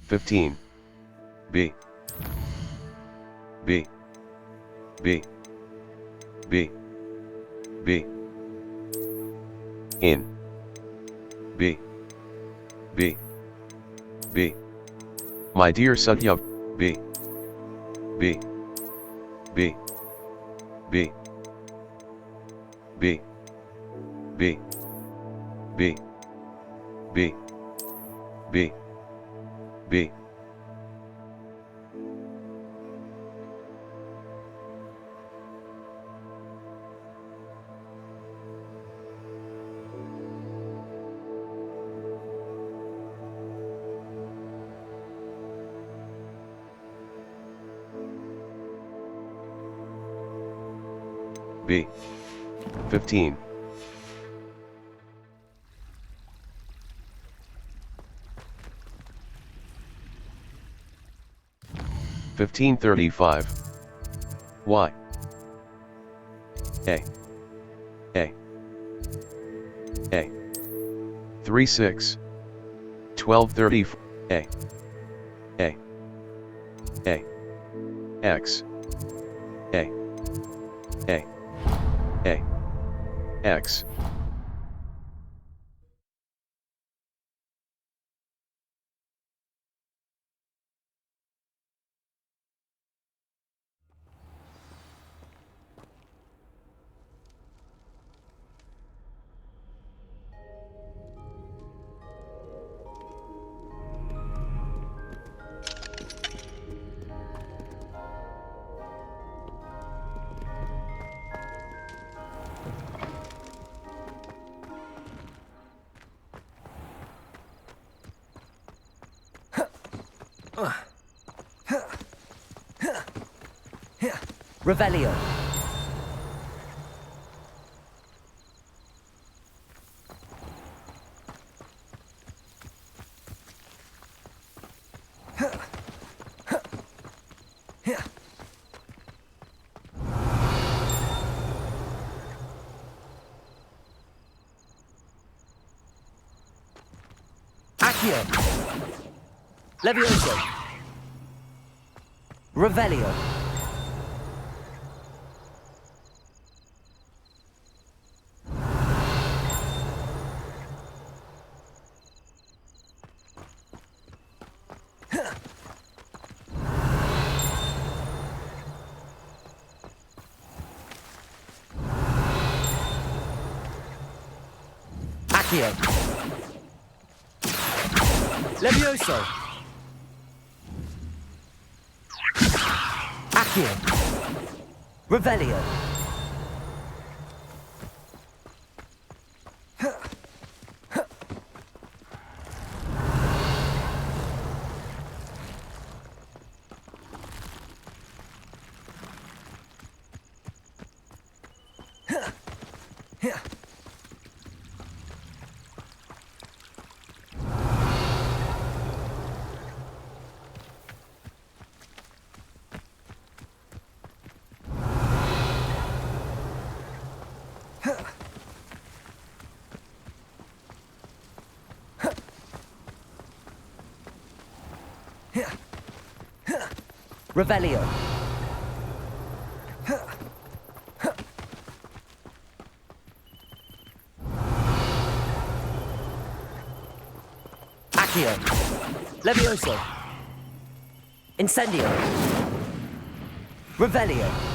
$15. B. B. B. B. B. In. B. B. B. My dear Sudya. B. B. B. B. B. B. B. B. B. B. B. 15. $15.35. Y. A. 36. 12.30. A. X. A. X. Revelio. Accio. Levioso. Revelio. Accio. Levioso. Accio. Revelio. Revelio. Accio. Levioso. Incendio. Revelio.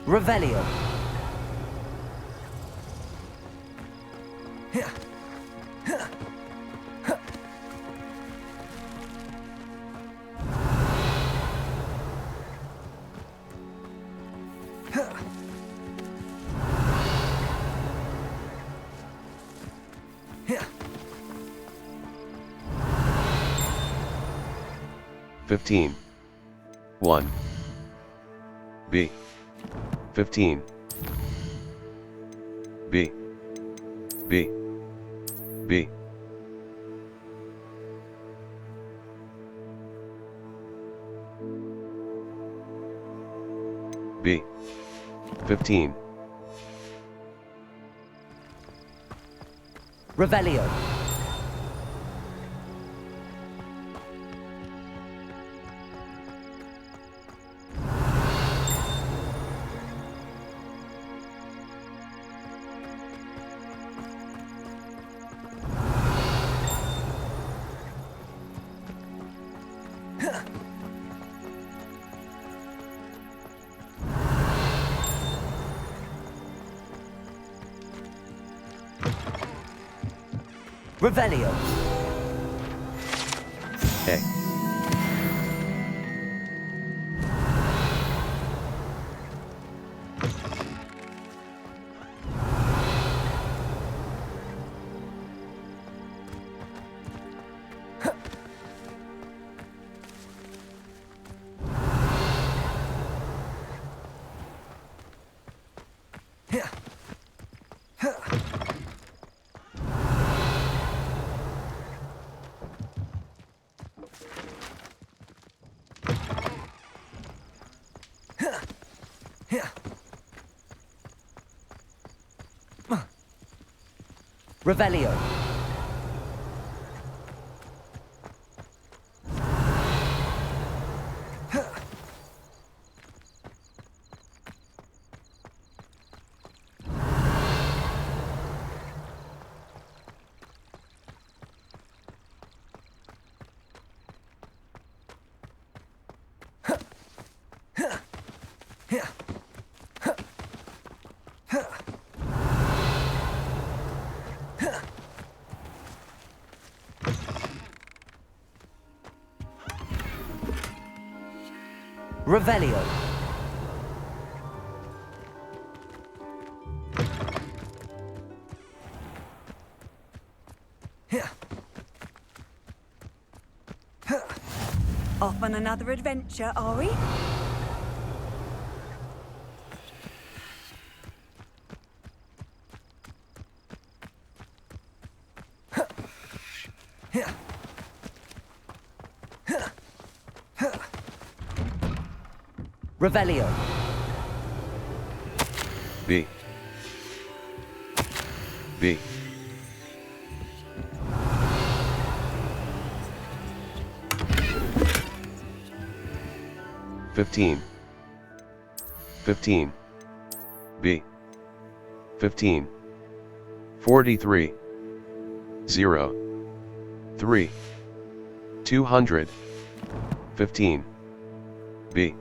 Revelio. $15. 1. B. 15. B. B. B. B. 15. Revelio. Revelio. A. Revelio. Revelio. Off on another adventure, are we? Revelio. B. B. $15. 15. B. 15. 43. 0. 3. 200. 15. B.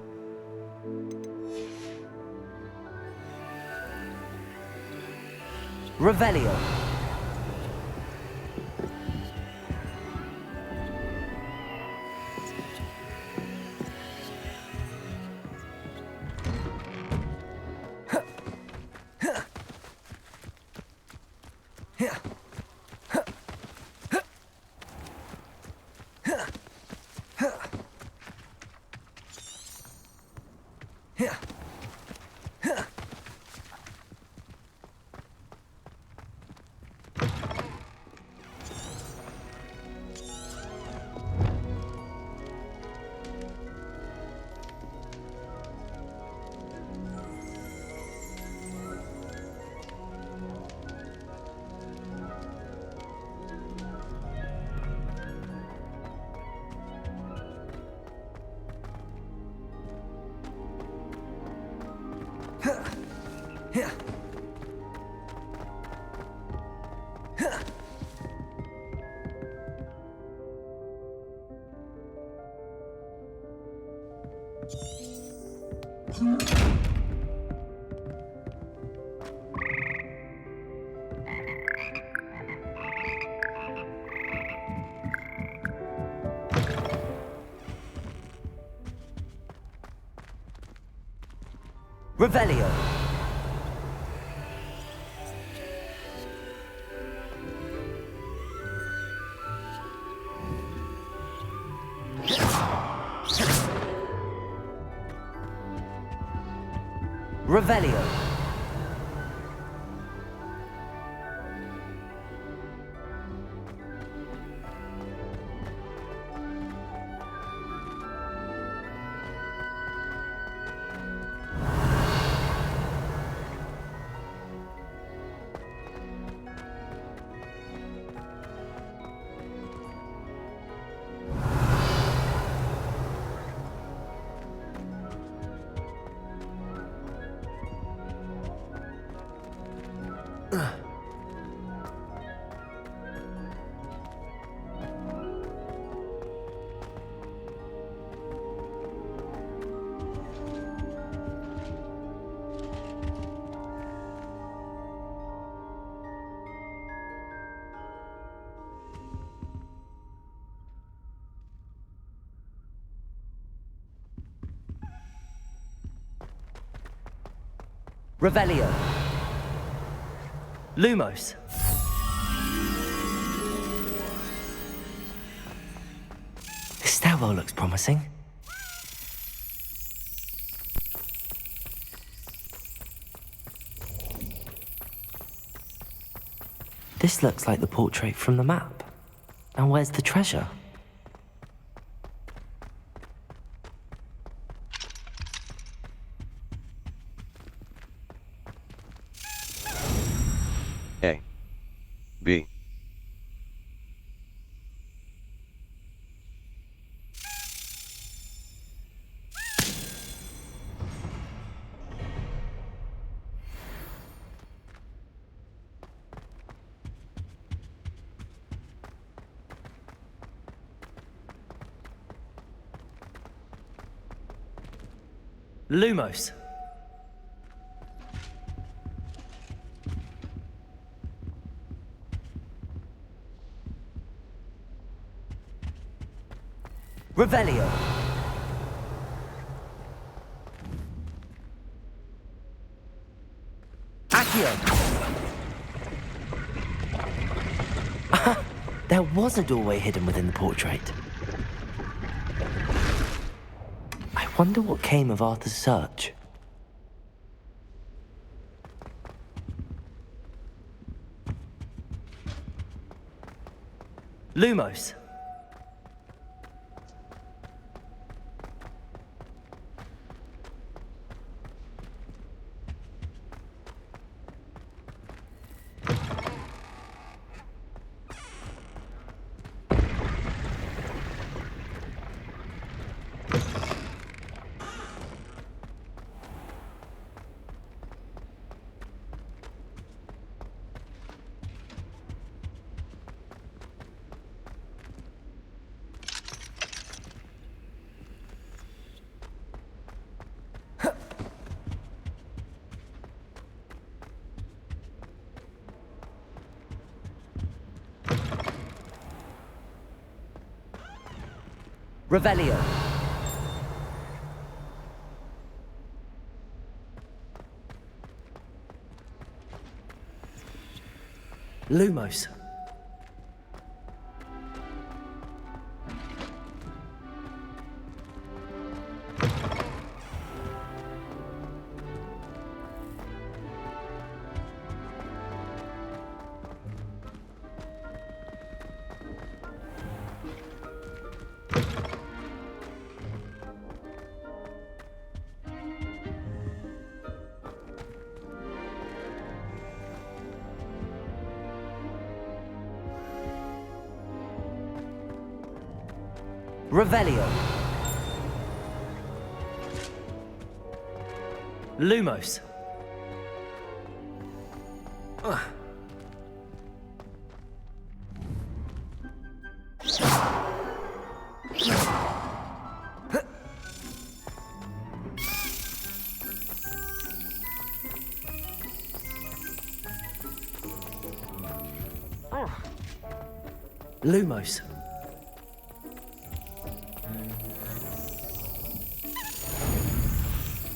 Revelio. Revelio. Revelio. Revelio. Lumos. This stairwell looks promising. This looks like the portrait from the map. Now where's the treasure? A. B. Lumos. Revelio. Accio. There was a doorway hidden within the portrait. I wonder what came of Arthur's search. Lumos. Revelio. Lumos. Revelio. Lumos. Lumos.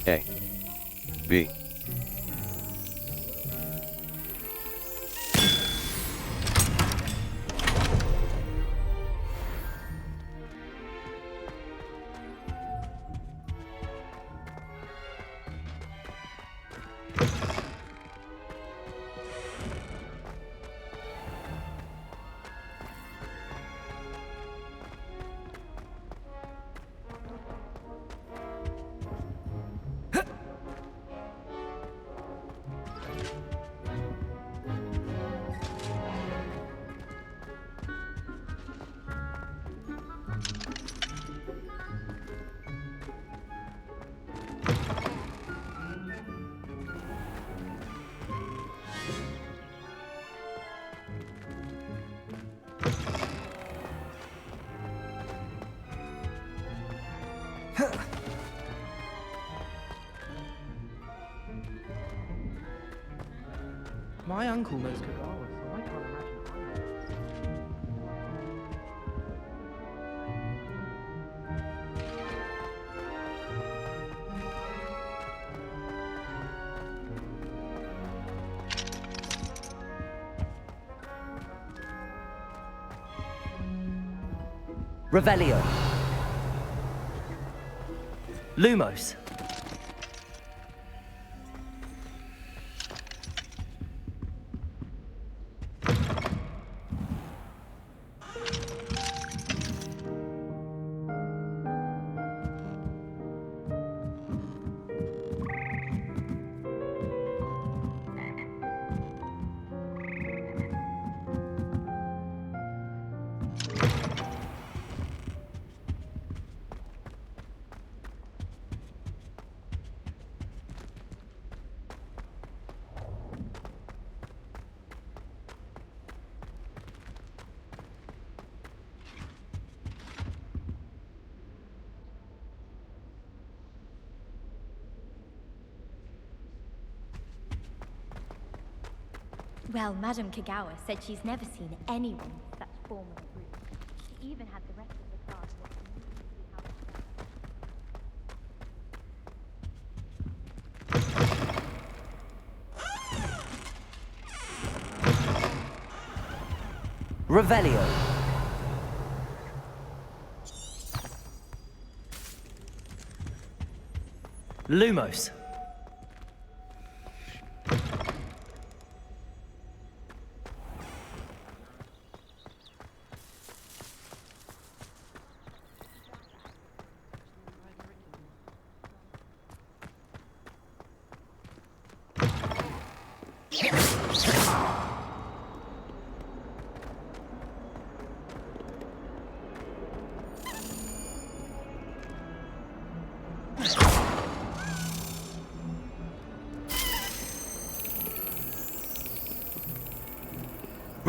A. be. My uncle knows Kagawa, so I can't imagine Revelio. Lumos. Well, Madame Kagawa said she's never seen anyone with such form of fruit. She even had the rest of the class look Revelio. Lumos.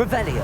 Revelio.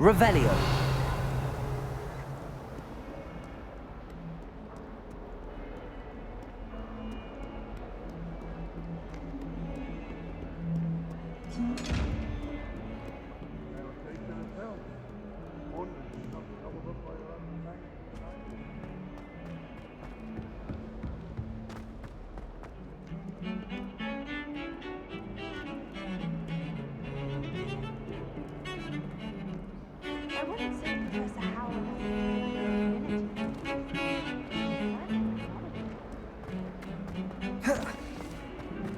Revelio.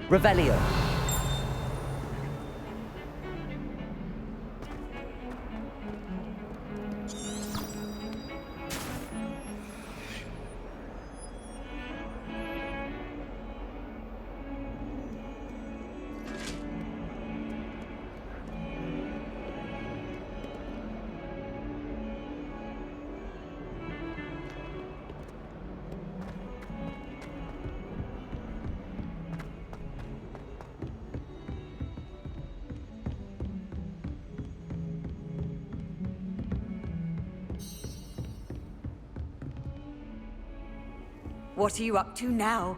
Revelio. What are you up to now?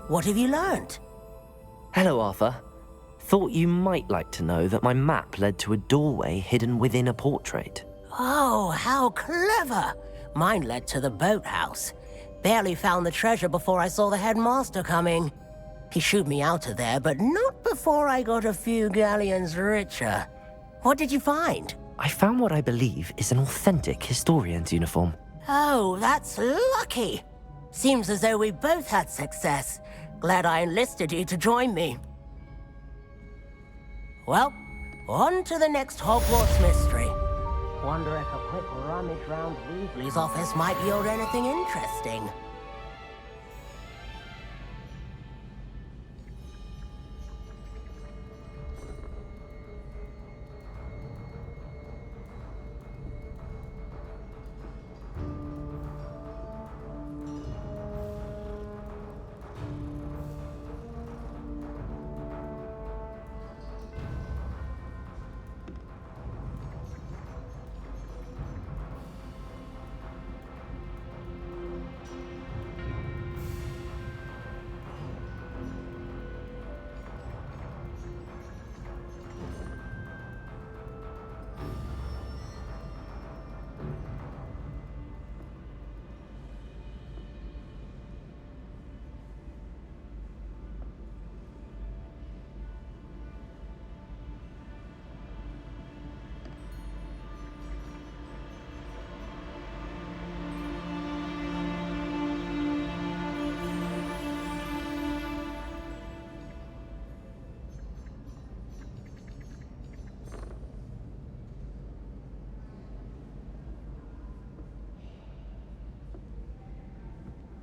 What have you learnt? Hello, Arthur. Thought you might like to know that my map led to a doorway hidden within a portrait. Oh, how clever! Mine led to the boathouse. Barely found the treasure before I saw the headmaster coming. He shooed me out of there, but not before I got a few galleons richer. What did you find? I found what I believe is an authentic historian's uniform. Oh, that's lucky. Seems as though we both had success. Glad I enlisted you to join me. Well, on to the next Hogwarts mystery. Wonder if a quick rummage round Weasley's office might yield anything interesting.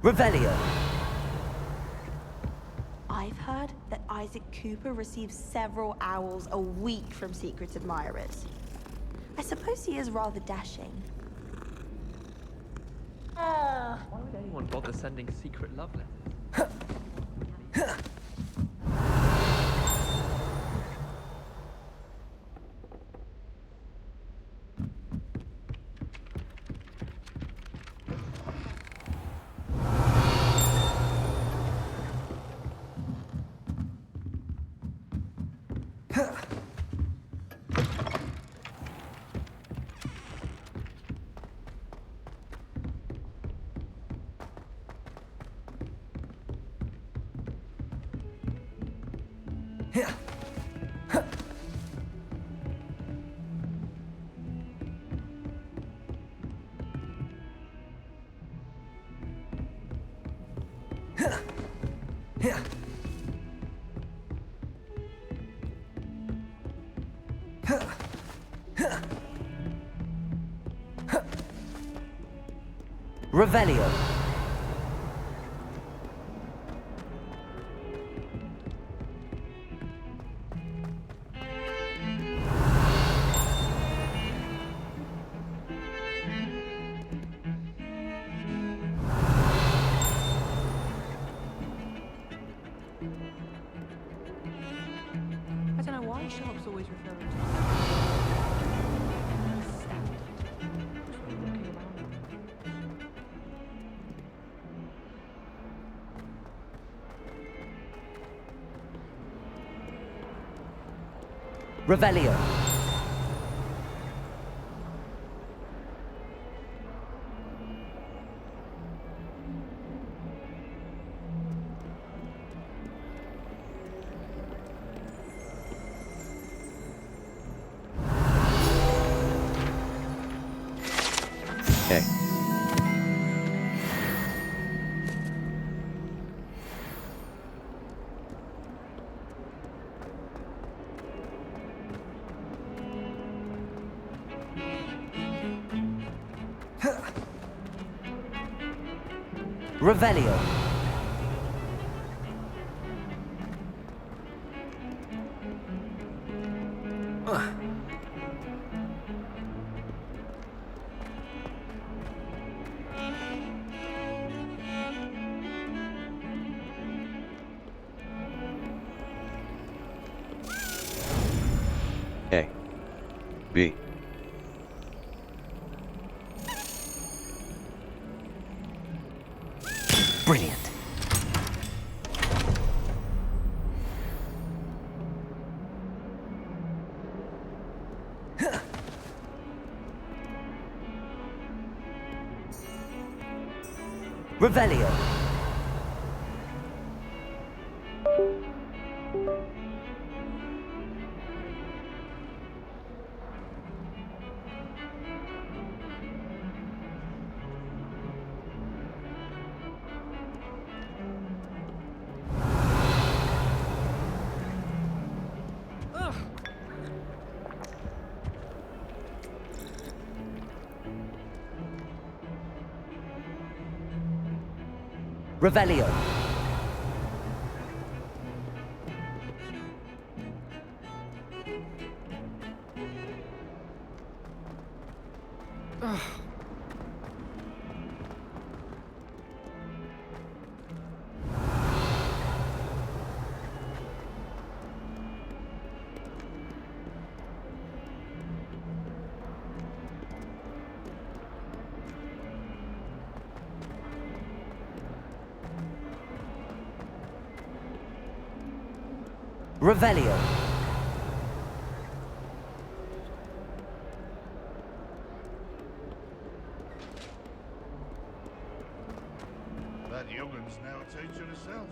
Revelio. I've heard that Isaac Cooper receives several owls a week from secret admirers. I suppose he is rather dashing. Why would anyone bother sending secret love letters? Revelio. I don't know why Sharp's always referring to Revelio. Hey. Revelio. B. Brilliant. Revelio. Revelio. Revelio. That youngun's now a teacher herself.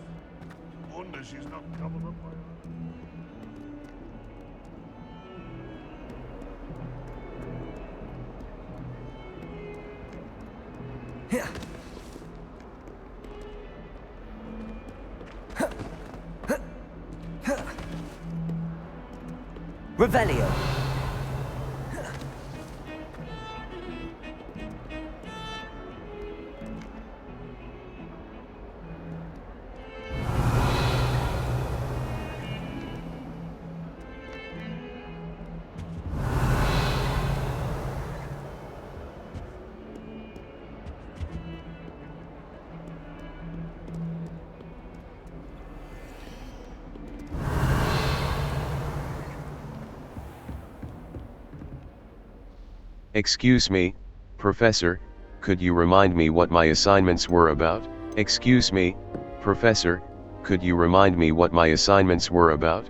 Wonder she's not gobbled up by her. Revelio. Excuse me, Professor, could you remind me what my assignments were about? Excuse me, Professor, could you remind me what my assignments were about?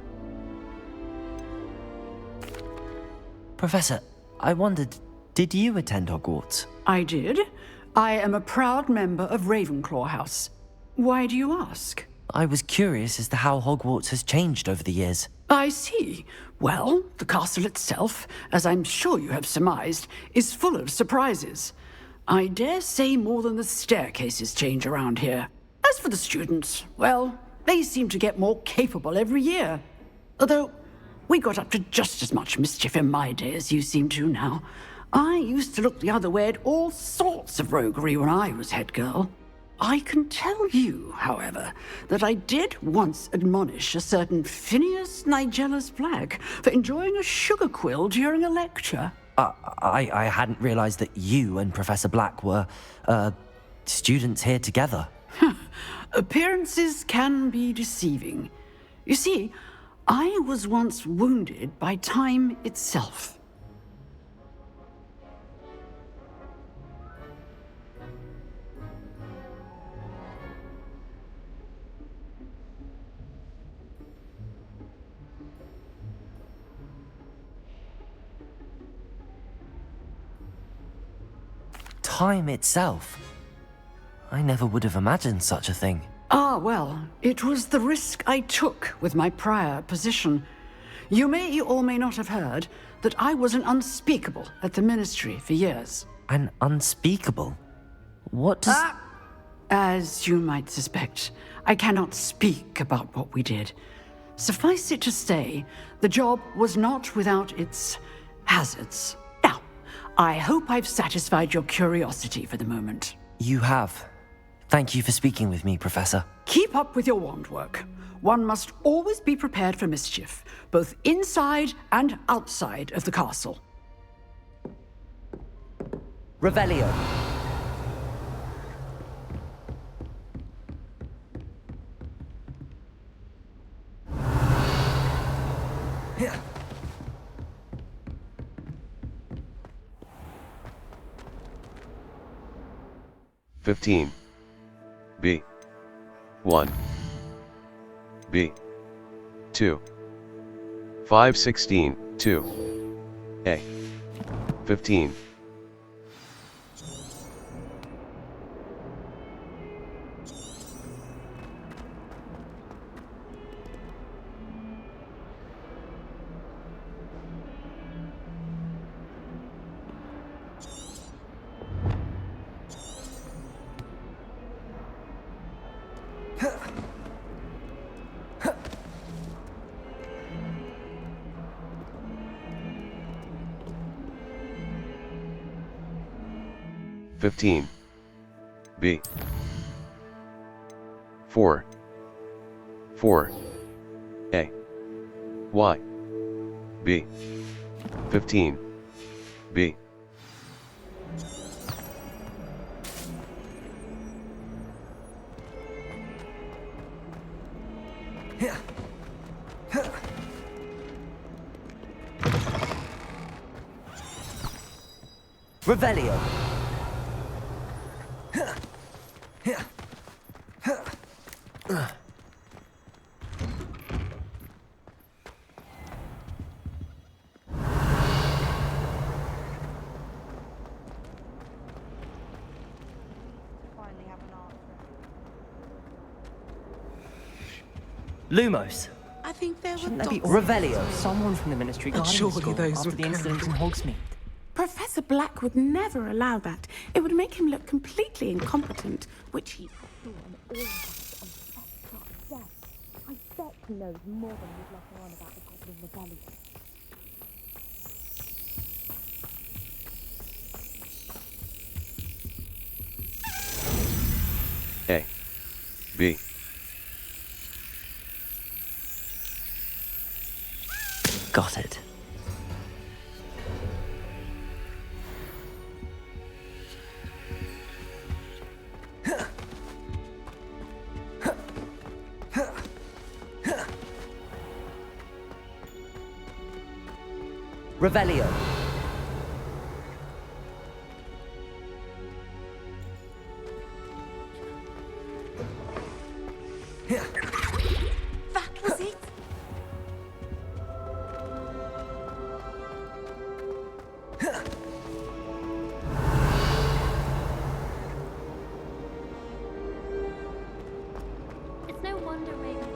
Professor, I wondered, did you attend Hogwarts? I did. I am a proud member of Ravenclaw House. Why do you ask? I was curious as to how Hogwarts has changed over the years. I see. Well, the castle itself, as I'm sure you have surmised, is full of surprises. I dare say more than the staircases change around here. As for the students, well, they seem to get more capable every year. Although, we got up to just as much mischief in my day as you seem to now. I used to look the other way at all sorts of roguery when I was head girl. I can tell you, however, that I did once admonish a certain Phineas Nigellus Black for enjoying a sugar quill during a lecture. I hadn't realized that you and Professor Black were, students here together. Appearances can be deceiving. You see, I was once wounded by time itself. Time itself? I never would have imagined such a thing. Ah, well, it was the risk I took with my prior position. You may or may not have heard that I was an unspeakable at the Ministry for years. An unspeakable? What does... As you might suspect, I cannot speak about what we did. Suffice it to say, the job was not without its hazards. Now, I hope I've satisfied your curiosity for the moment. You have. Thank you for speaking with me, Professor. Keep up with your wand work. One must always be prepared for mischief, both inside and outside of the castle. Revelio. 15. B. 1. B. 2. 5 16, 2. A. 15. Fifteen. B. 4. 4. A. Y. B. 15. B. Revelio. Lumos. I think there Shouldn't were there be dots. Revelio? Someone from the Ministry But Guardian surely School those after were the incident in Hogsmeade. Professor Black would never allow that. It would make him look completely incompetent, which he... I bet he knows more than we'd let her on about the Goblin Rebellion. A. B. Got it. Revelio. That was it? It's no wonder Raven...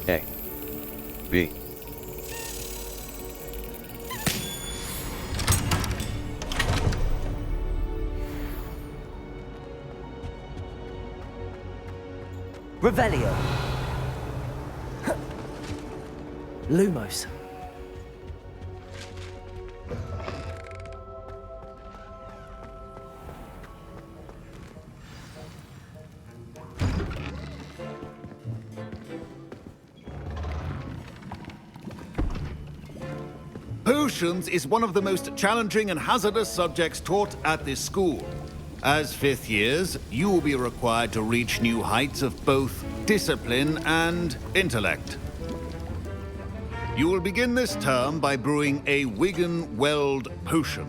A. B. Revelio. Lumos. Potions is one of the most challenging and hazardous subjects taught at this school. As fifth years, you will be required to reach new heights of both discipline and intellect. You will begin this term by brewing a Wigan Weld potion.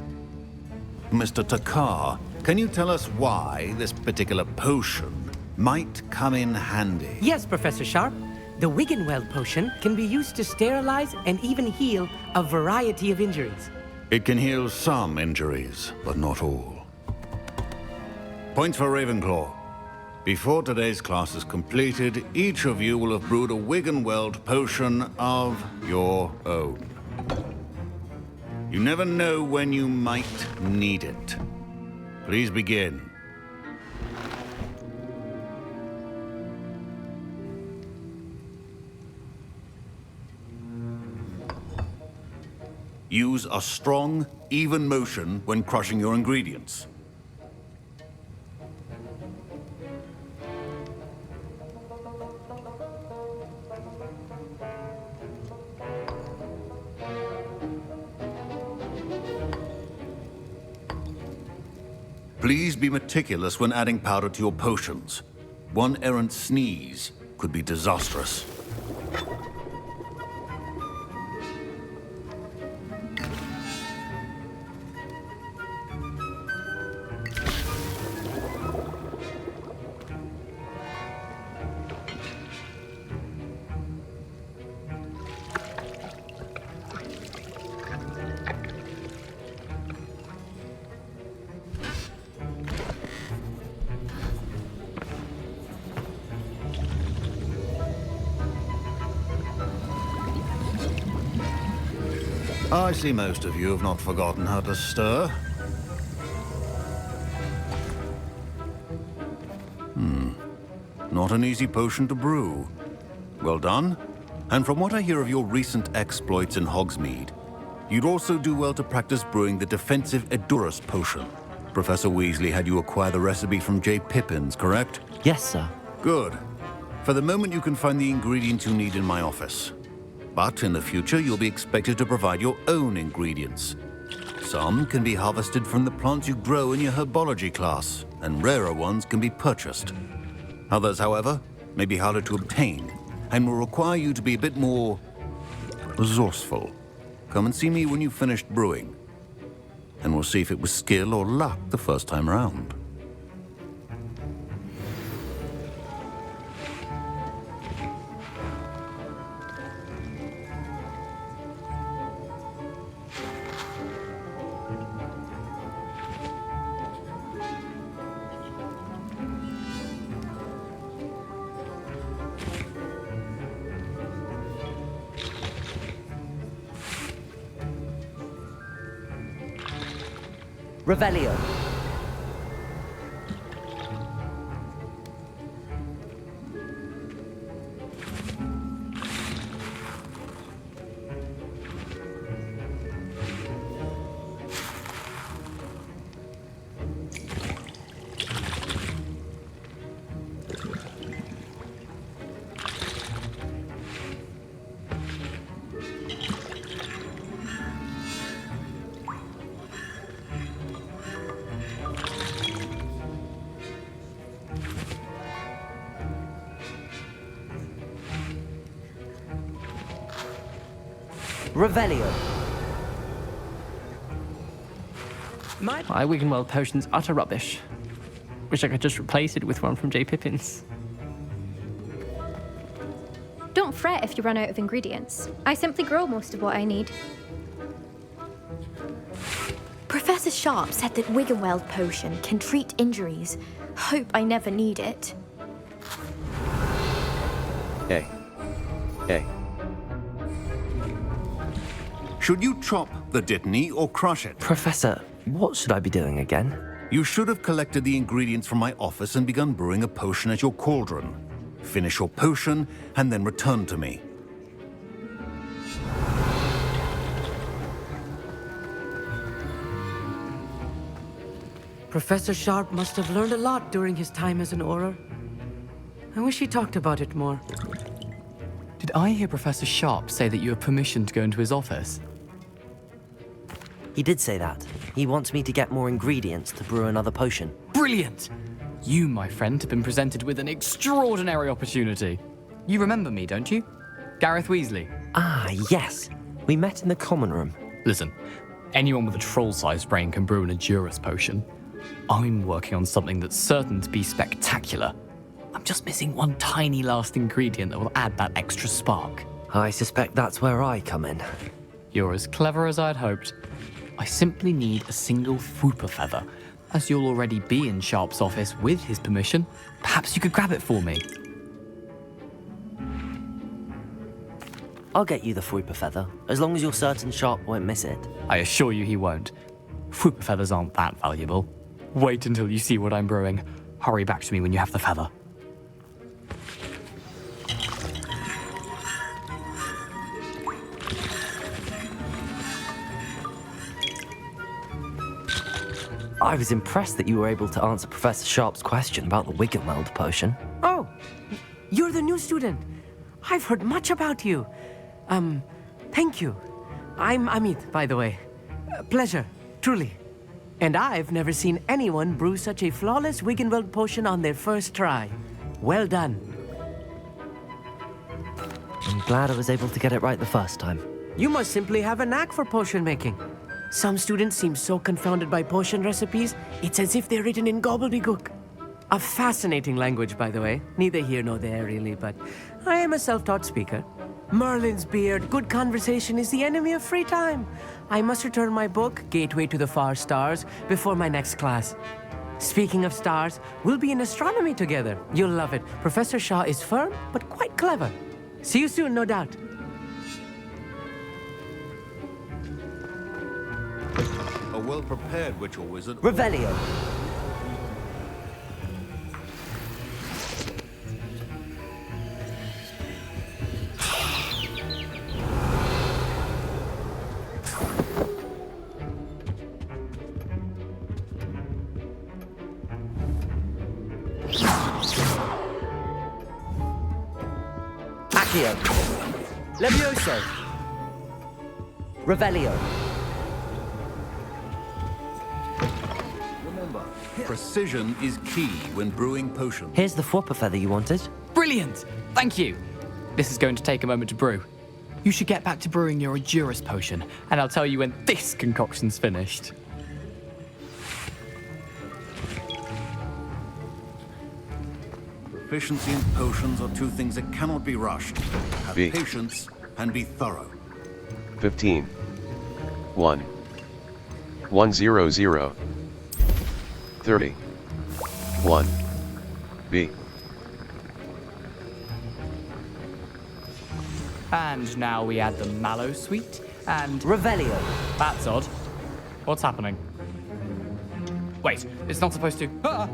Mr. Takar, can you tell us why this particular potion might come in handy? Yes, Professor Sharp. The Wiggenweld potion can be used to sterilize and even heal a variety of injuries. It can heal some injuries, but not all. Points for Ravenclaw. Before today's class is completed, each of you will have brewed a Wiggenweld potion of your own. You never know when you might need it. Please begin. Use a strong, even motion when crushing your ingredients. Please be meticulous when adding powder to your potions. One errant sneeze could be disastrous. I see most of you have not forgotten how to stir. Not an easy potion to brew. Well done. And from what I hear of your recent exploits in Hogsmeade, you'd also do well to practice brewing the defensive Edurus potion. Professor Weasley had you acquire the recipe from J. Pippin's, correct? Yes, sir. Good. For the moment, you can find the ingredients you need in my office. But in the future, you'll be expected to provide your own ingredients. Some can be harvested from the plants you grow in your herbology class, and rarer ones can be purchased. Others, however, may be harder to obtain, and will require you to be a bit more resourceful. Come and see me when you've finished brewing, and we'll see if it was skill or luck the first time around. Revelio. Revelio. My Wiggenweld potion's utter rubbish. Wish I could just replace it with one from J. Pippin's. Don't fret if you run out of ingredients. I simply grow most of what I need. Professor Sharp said that Wiggenweld potion can treat injuries. Hope I never need it. Hey. Hey. Should you chop the Dittany or crush it? Professor, what should I be doing again? You should have collected the ingredients from my office and begun brewing a potion at your cauldron. Finish your potion and then return to me. Professor Sharp must have learned a lot during his time as an Auror. I wish he talked about it more. Did I hear Professor Sharp say that you have permission to go into his office? He did say that. He wants me to get more ingredients to brew another potion. Brilliant! You, my friend, have been presented with an extraordinary opportunity. You remember me, don't you? Gareth Weasley. Ah, yes. We met in the common room. Listen, anyone with a troll-sized brain can brew an Edurus potion. I'm working on something that's certain to be spectacular. I'm just missing one tiny last ingredient that will add that extra spark. I suspect that's where I come in. You're as clever as I'd hoped. I simply need a single Fwooper feather. As you'll already be in Sharp's office with his permission, perhaps you could grab it for me. I'll get you the Fwooper feather, as long as you're certain Sharp won't miss it. I assure you he won't. Fwooper feathers aren't that valuable. Wait until you see what I'm brewing. Hurry back to me when you have the feather. I was impressed that you were able to answer Professor Sharp's question about the Wiggenweld potion. Oh, you're the new student. I've heard much about you. Thank you. I'm Amit, by the way. Pleasure, truly. And I've never seen anyone brew such a flawless Wiggenweld potion on their first try. Well done. I'm glad I was able to get it right the first time. You must simply have a knack for potion making. Some students seem so confounded by potion recipes, it's as if they're written in gobbledygook. A fascinating language, by the way. Neither here nor there, really, but I am a self-taught speaker. Merlin's beard, good conversation is the enemy of free time. I must return my book, Gateway to the Far Stars, before my next class. Speaking of stars, we'll be in astronomy together. You'll love it. Professor Shaw is firm, but quite clever. See you soon, no doubt. A well-prepared witch or wizard... Revelio. Accio. Levioso. Revelio. Remember, precision is key when brewing potions. Here's the Fwopper feather you wanted. Brilliant! Thank you. This is going to take a moment to brew. You should get back to brewing your Adurus potion, and I'll tell you when this concoction's finished. Proficiency and potions are two things that cannot be rushed. Have B. patience and be thorough. 15. 1. 100. 30. 1. B. And now we add the mallow sweet and... Revelio. That's odd. What's happening? Wait, it's not supposed to... Ah!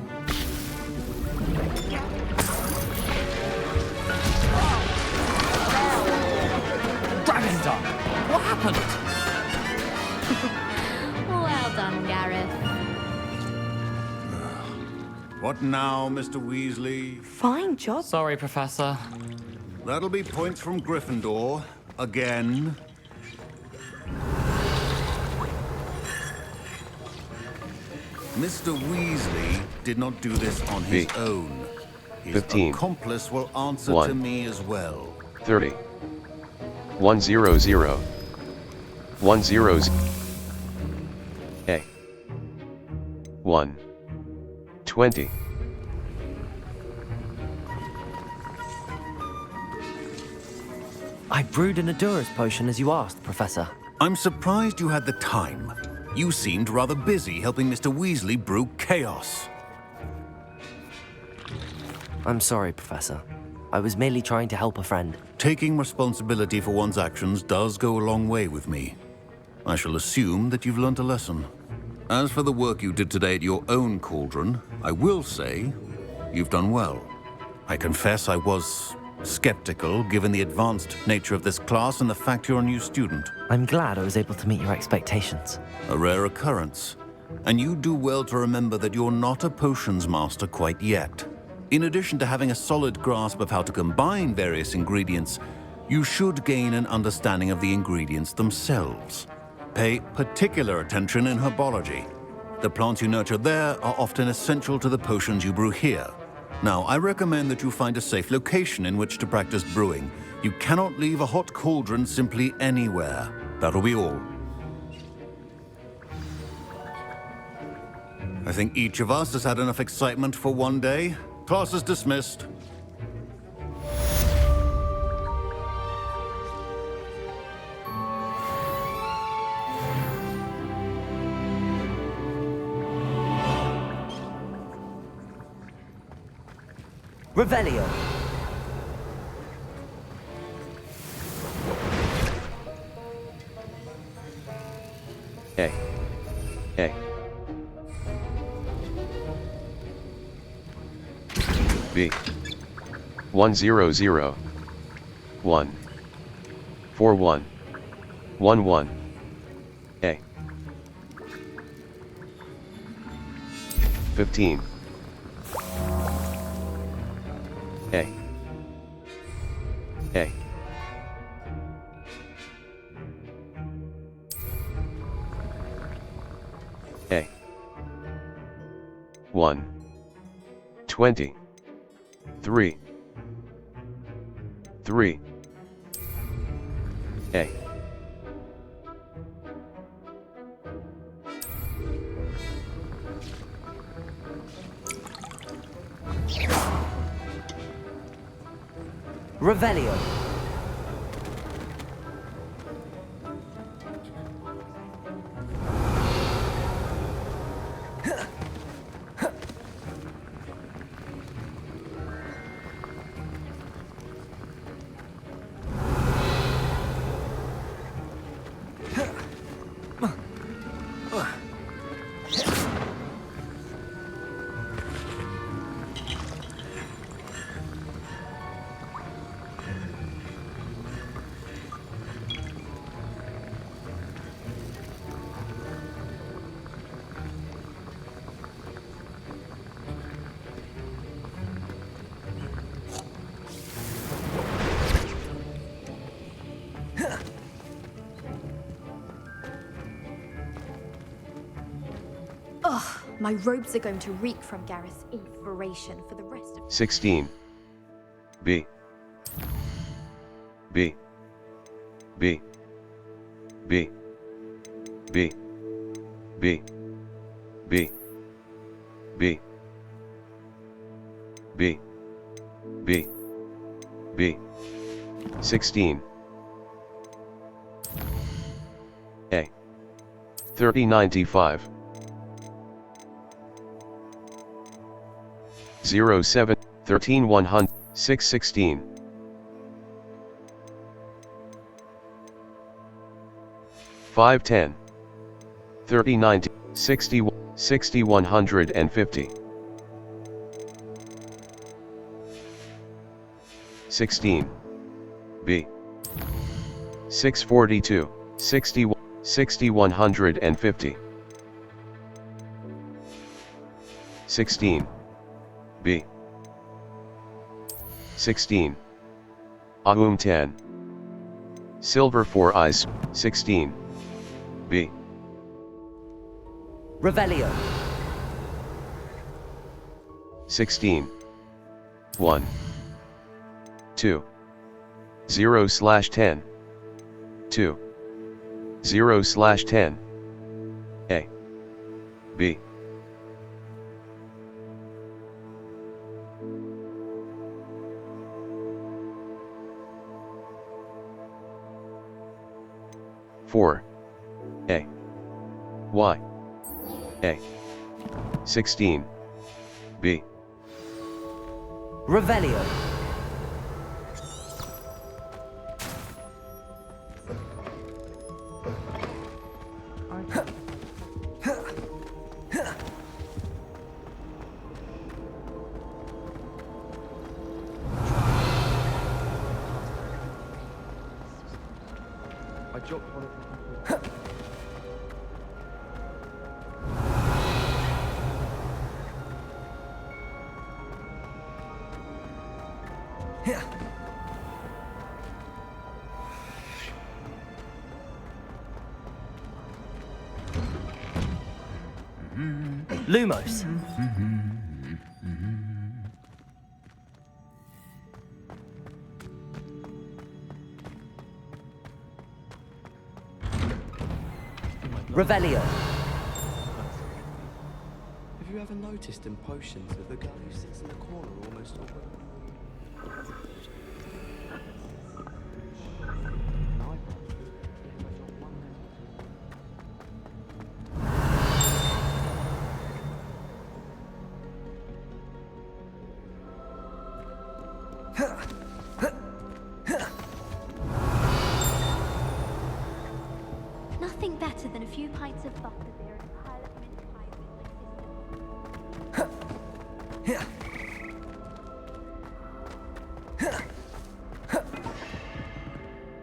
Dragon Dog! What happened? Well done, Gareth. What now, Mr. Weasley? Fine job. Sorry, Professor. That'll be points from Gryffindor. Again. Mr. Weasley did not do this on his own. His 15. accomplice will answer 1. to me as well. 30. 100. 10. A. 1. 20. I brewed an Adurus potion as you asked, Professor. I'm surprised you had the time. You seemed rather busy helping Mr. Weasley brew chaos. I'm sorry, Professor. I was merely trying to help a friend. Taking responsibility for one's actions does go a long way with me. I shall assume that you've learnt a lesson. As for the work you did today at your own cauldron, I will say you've done well. I confess I was skeptical given the advanced nature of this class and the fact you're a new student. I'm glad I was able to meet your expectations. A rare occurrence. And you do well to remember that you're not a potions master quite yet. In addition to having a solid grasp of how to combine various ingredients, you should gain an understanding of the ingredients themselves. Pay particular attention in herbology. The plants you nurture there are often essential to the potions you brew here. Now, I recommend that you find a safe location in which to practice brewing. You cannot leave a hot cauldron simply anywhere. That'll be all. I think each of us has had enough excitement for one day. Class is dismissed. Revelio. A. A. B. 100. 1. 41. 11. A. 15. A. A. A. 1. 20. 3. 3. A. Revelio. Ugh, my robes are going to reek from Gareth's inspiration for the rest of 16. B. B. B. B. B. B. B. B. B. B. B. 16. A. 3095. 07, 13 100, 616. 510. 39, 60, 60 150. 16. B. 642, 60, 60 150. 16. B. 16. Aum 10. Silver 4 eyes, 16. B. Revelio. 16. 1. 2. 0/10. 2. 0/10. A. B. Four. A. Y. A. 16. B. Revelio. I dropped one of them. Lumos. Revelio. Have you ever noticed in potions that the girl who sits in the corner almost always... Nothing better than a few pints of butter beer and a pile of mince pies with my sister.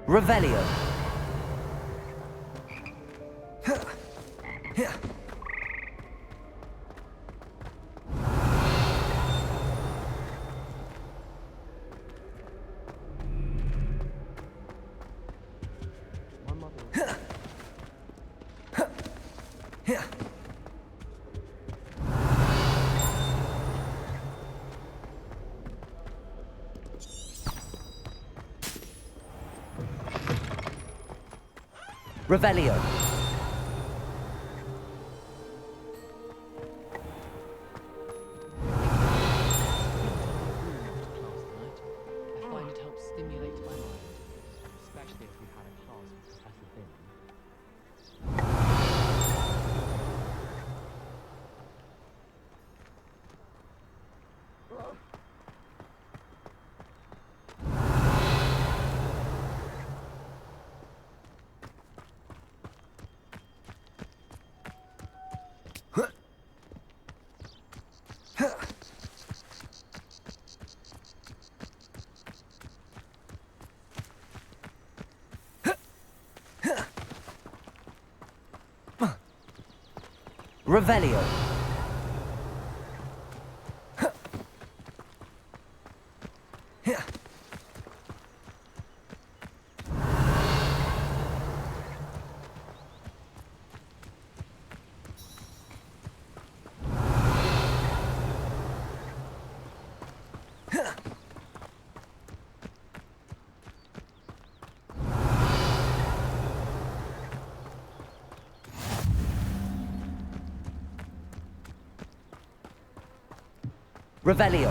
Revelio. Revelio. I find it helps stimulate my mind, especially if we've had a class with Professor Bin. Revelio. Revelio.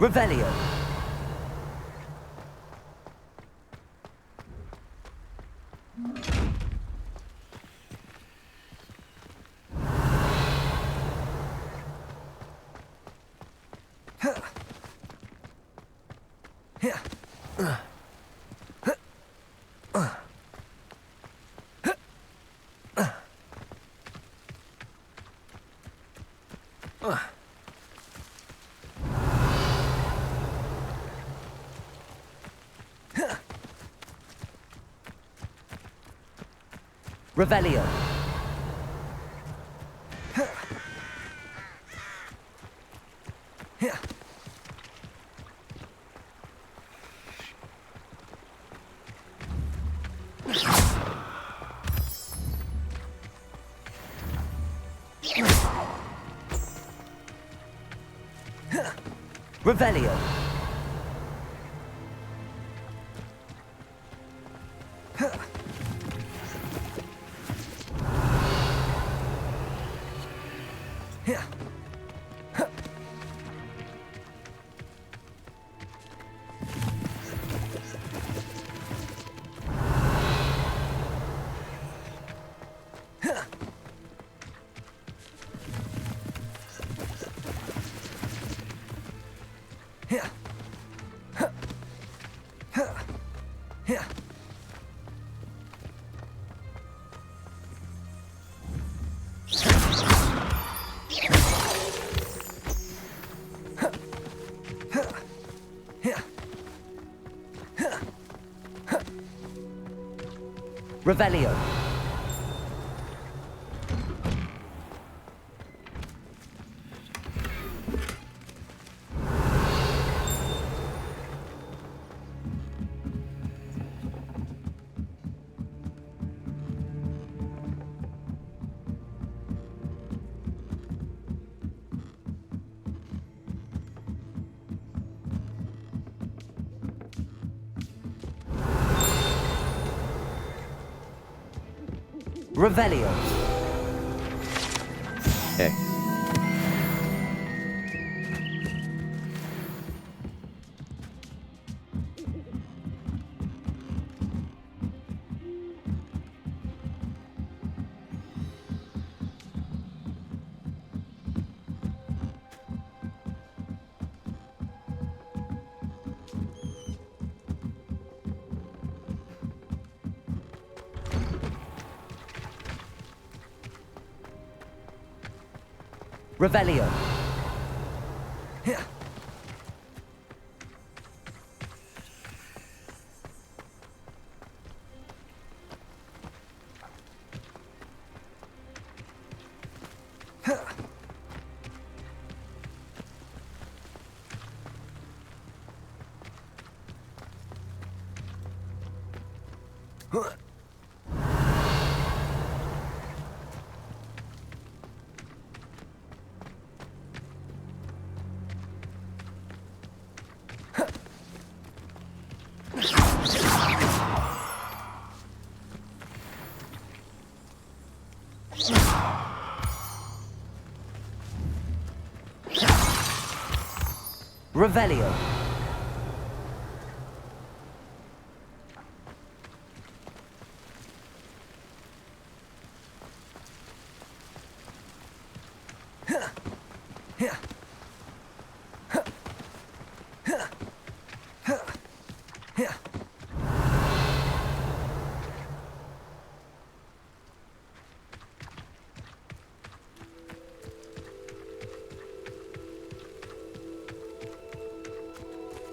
Revelio. Revelio. Revelio. Revelio. Revelio. Hey. Revelio. Revelio.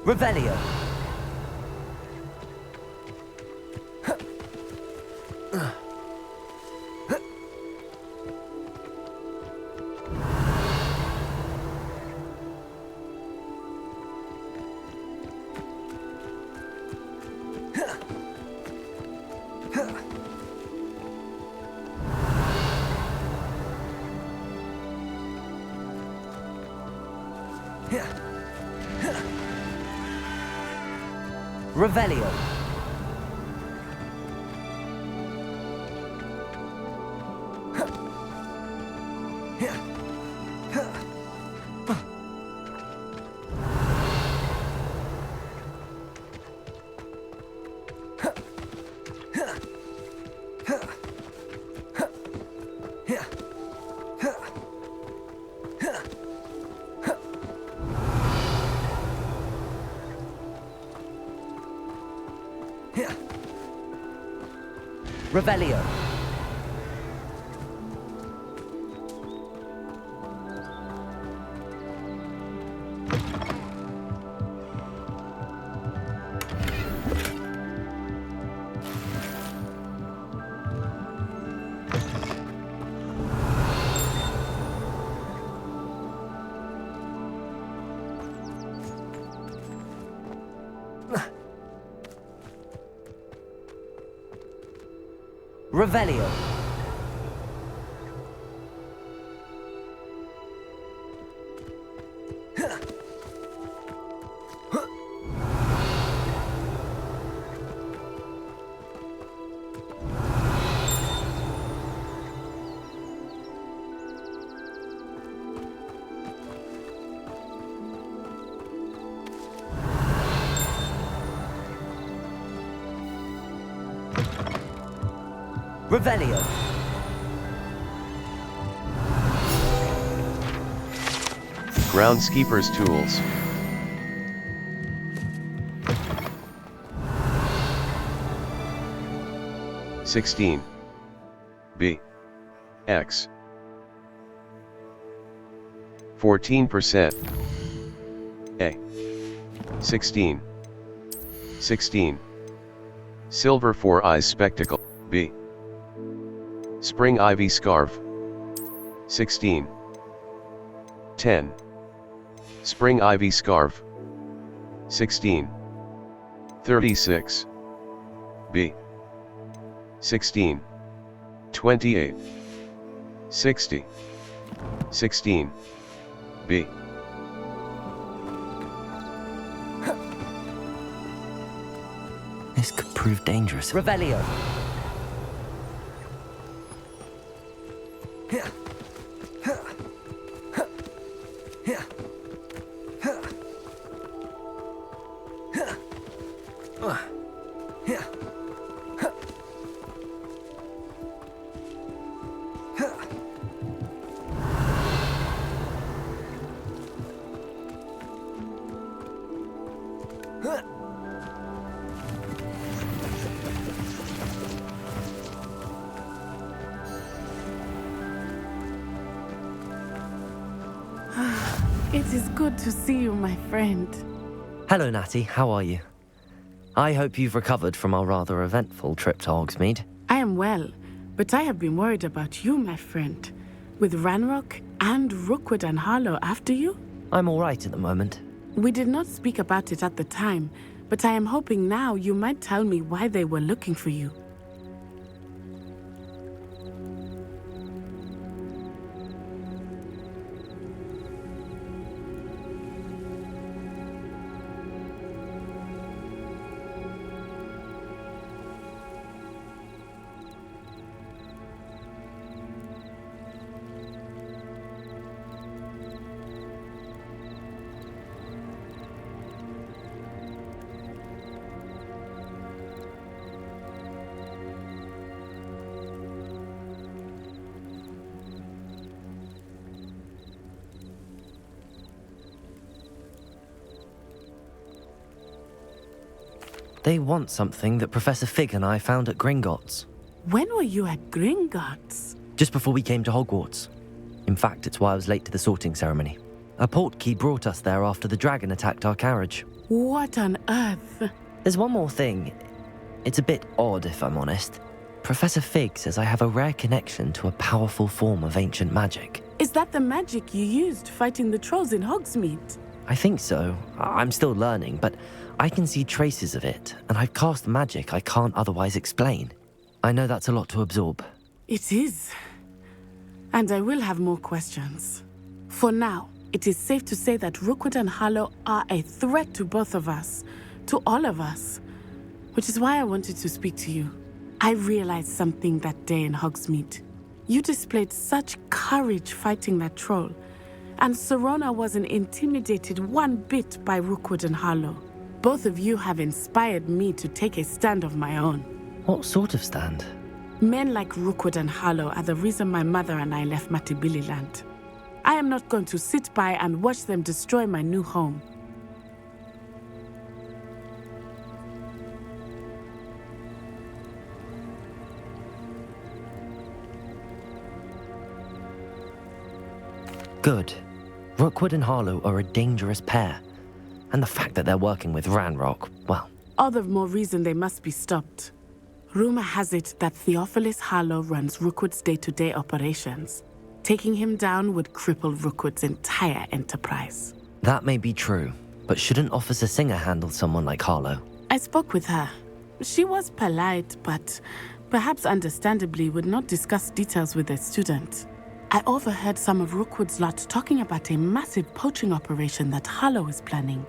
Revelio. Revelio. Revelio. Revelio. Revelio. Groundskeeper's tools. $16. B. X. 14%. A. 16. 16. Silver 4 eyes spectacle. B. Spring ivy scarf. 16. 10. Spring ivy scarf. 16. 36. B. 16. 28. 60. 16. B. This could prove dangerous. Revelio. It is good to see you, my friend. Hello, Natty. How are you? I hope you've recovered from our rather eventful trip to Hogsmeade. I am well, but I have been worried about you, my friend. With Ranrock and Rookwood and Harlow after you? I'm all right at the moment. We did not speak about it at the time, but I am hoping now you might tell me why they were looking for you. They want something that Professor Fig and I found at Gringotts. When were you at Gringotts? Just before we came to Hogwarts. In fact, it's why I was late to the sorting ceremony. A portkey brought us there after the dragon attacked our carriage. What on earth? There's one more thing. It's a bit odd, if I'm honest. Professor Fig says I have a rare connection to a powerful form of ancient magic. Is that the magic you used fighting the trolls in Hogsmeade? I think so. I'm still learning, but I can see traces of it, and I've cast magic I can't otherwise explain. I know that's a lot to absorb. It is. And I will have more questions. For now, it is safe to say that Rookwood and Harlow are a threat to both of us, to all of us, which is why I wanted to speak to you. I realized something that day in Hogsmeade. You displayed such courage fighting that troll, and Serona wasn't intimidated one bit by Rookwood and Harlow. Both of you have inspired me to take a stand of my own. What sort of stand? Men like Rookwood and Harlow are the reason my mother and I left Matabeleland. I am not going to sit by and watch them destroy my new home. Good. Rookwood and Harlow are a dangerous pair. And the fact that they're working with Ranrock, well... All the more reason they must be stopped. Rumor has it that Theophilus Harlow runs Rookwood's day-to-day operations. Taking him down would cripple Rookwood's entire enterprise. That may be true, but shouldn't Officer Singer handle someone like Harlow? I spoke with her. She was polite, but perhaps understandably would not discuss details with a student. I overheard some of Rookwood's lot talking about a massive poaching operation that Harlow is planning.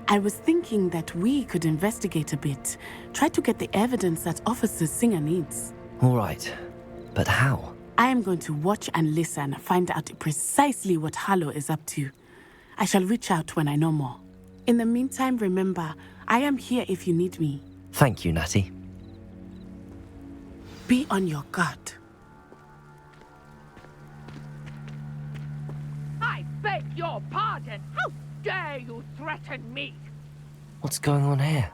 I was thinking that we could investigate a bit, try to get the evidence that Officer Singer needs. All right, but how? I am going to watch and listen, find out precisely what Harlow is up to. I shall reach out when I know more. In the meantime, remember, I am here if you need me. Thank you, Natty. Be on your guard. I beg your pardon. How dare you threaten me? What's going on here?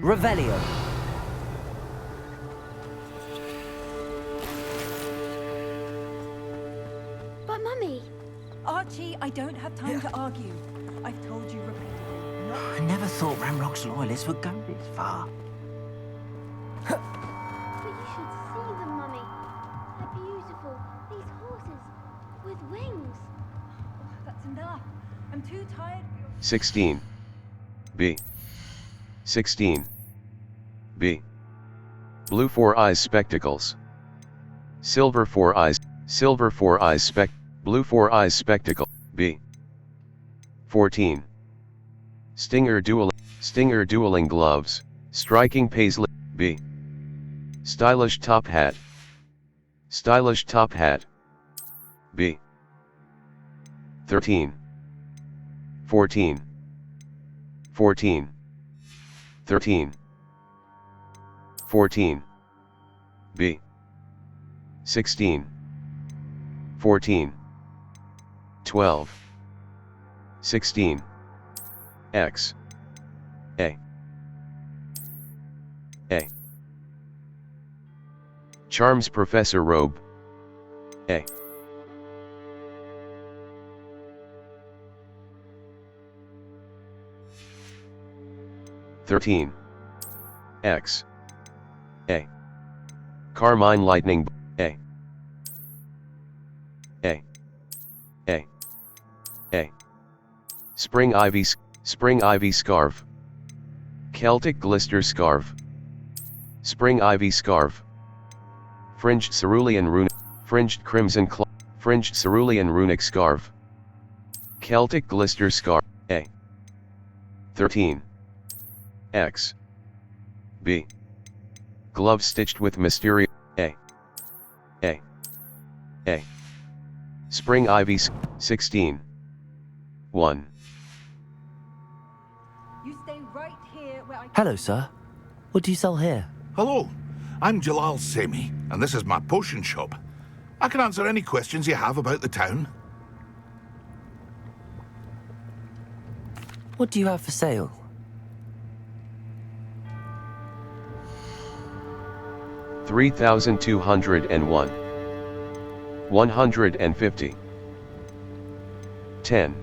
Revelio. But Mummy! Archie, I don't have time to argue. I've told you repeatedly. I never thought Ramrock's loyalists would go this far. But you should see them, Mummy. They're beautiful. These horses with wings. That's enough. I'm too tired for your... 16. B. 16. B. Blue 4 eyes spectacles. Silver 4 eyes. Silver 4 eyes Blue 4 eyes spectacle. B. 14. Stinger dueling gloves. Striking paisley. B. Stylish top hat. Stylish top hat. B. 13. 14. 14. 13. 14. B. 16. 14. 12. 16. X. A. A. Charms Professor Robe. A. (13) X. A. Carmine Lightning. A. A. A. A. Spring Ivy Scarf. Celtic Glister Scarf. Spring Ivy Scarf. Fringed Cerulean Runic. Fringed Cerulean Runic Scarf. Celtic Glister Scarf. A. 13. X. B. Glove stitched with mysterious. A. A. A. Spring Ivy 16. 1. You stay right here where I... Hello, sir. What do you sell here? Hello, I'm Jalal Semi, and this is my potion shop. I can answer any questions you have about the town. What do you have for sale? $3,201. 150. 10.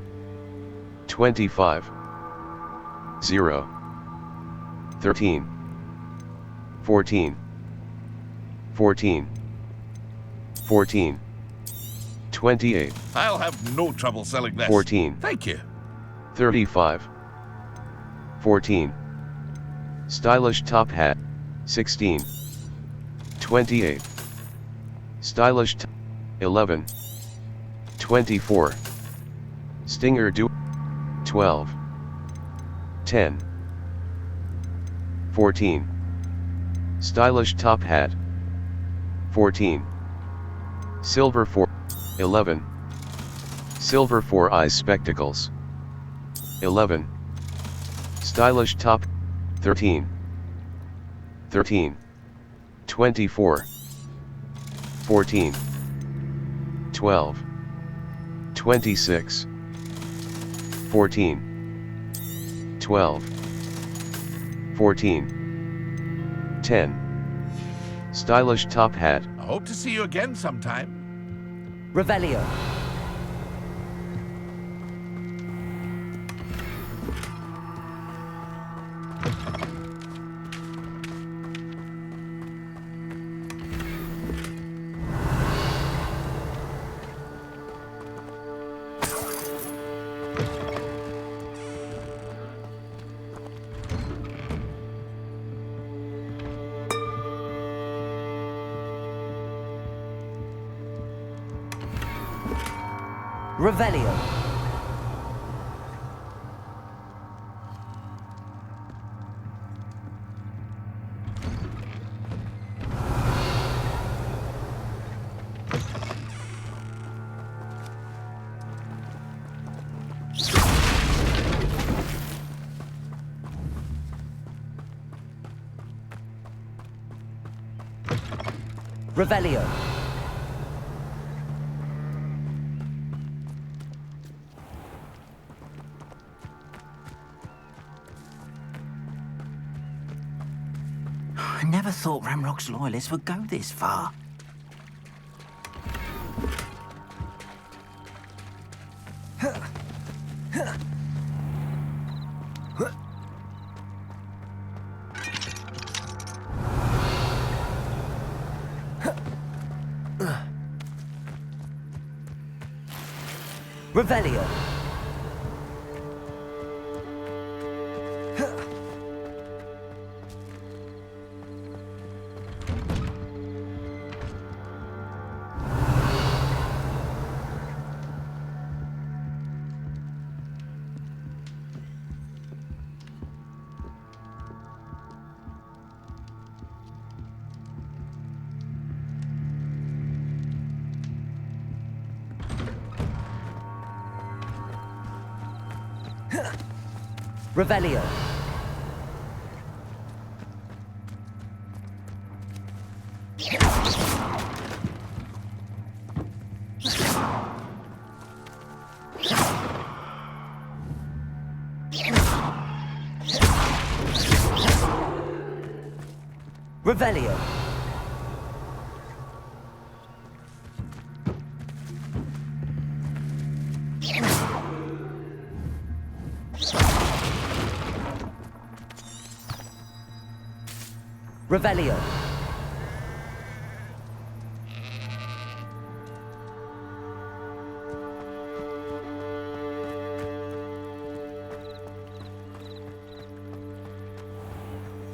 25. 0. 13. 14. 14. 14. 28. I'll have no trouble selling this. 14. Thank you. 35. 14. Stylish top hat. 16. 28. Stylish 11. 24. Stinger 12. 10. 14. Stylish top hat. 14. Silver 4. 11. Silver 4 eyes spectacles. 11. Stylish top. 13. 13. 24. 14. 12. 26. 14. 12. 14. 10. Stylish top hat. I hope to see you again sometime. Revelio. Revelio. Revelio. I never thought Ramrock's loyalists would go this far. Revelio. Revelio. Revelio. Revelio.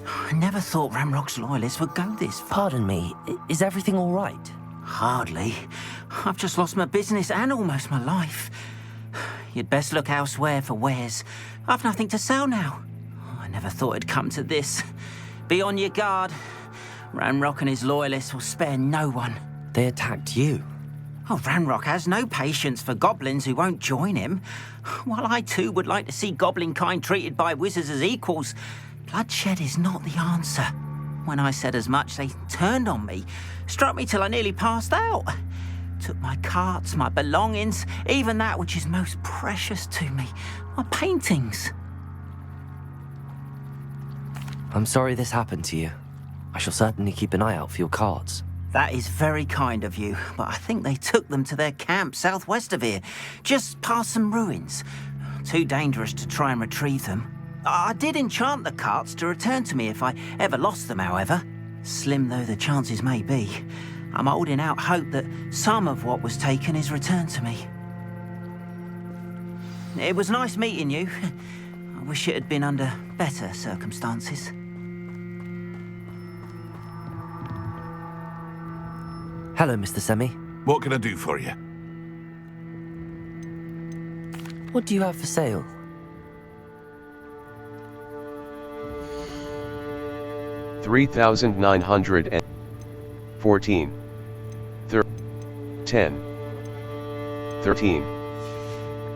I never thought Ramrock's loyalists would go this far. Pardon me, is everything all right? Hardly. I've just lost my business and almost my life. You'd best look elsewhere for wares. I've nothing to sell now. I never thought it'd come to this. Be on your guard. Ramrock and his loyalists will spare no one. They attacked you. Oh, Ramrock has no patience for goblins who won't join him. While I too would like to see goblin kind treated by wizards as equals, bloodshed is not the answer. When I said as much, they turned on me, struck me till I nearly passed out. Took my carts, my belongings, even that which is most precious to me, my paintings. I'm sorry this happened to you. I shall certainly keep an eye out for your cards. That is very kind of you, but I think they took them to their camp southwest of here, just past some ruins. Too dangerous to try and retrieve them. I did enchant the carts to return to me if I ever lost them, however. Slim though the chances may be, I'm holding out hope that some of what was taken is returned to me. It was nice meeting you. I wish it had been under better circumstances. Hello, Mr. Semi. What can I do for you? What do you have for sale? $3,914. 10. 13.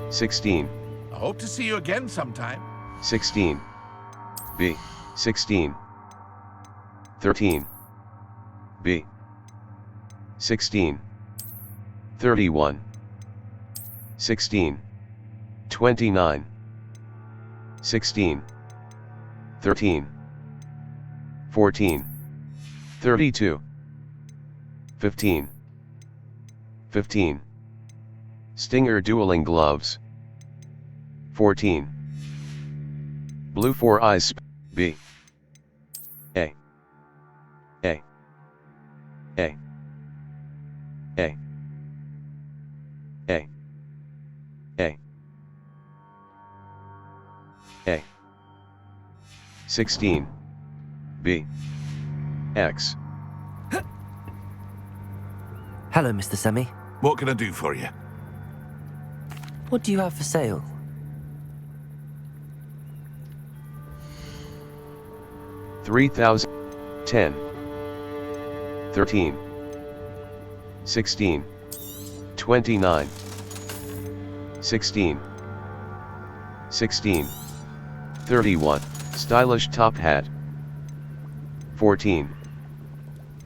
16. I hope to see you again sometime. 16. B. 16. 13. B. 16. 31. 16. 29. 16. 13. 14. 32. 15. 15. Stinger dueling gloves. 14. Blue 4 eyes. B. A. A. A. A. A. A. A. 16. B. X. Hello, Mr. Semi. What can I do for you? What do you have for sale? $3,000. 10. 13. 16. 29. 16. 16. 31. Stylish top hat. 14.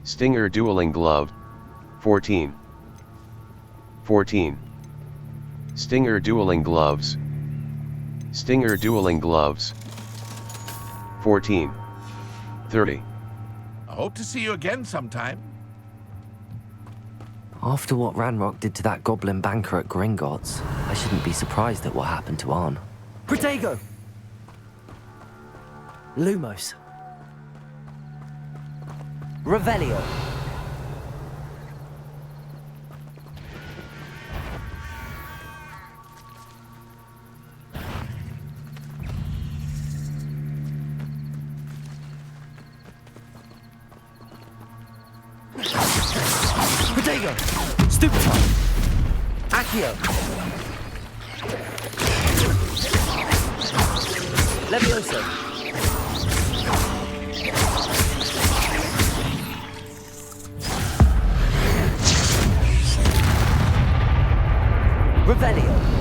Stinger dueling glove. 14. 14. Stinger dueling gloves. Stinger dueling gloves. 14. 30. I hope to see you again sometime. After what Ranrock did to that goblin banker at Gringotts, I shouldn't be surprised at what happened to Arn. Protego! Lumos. Revelio. Protego! Stupefy! Accio! Levioso! Revelio!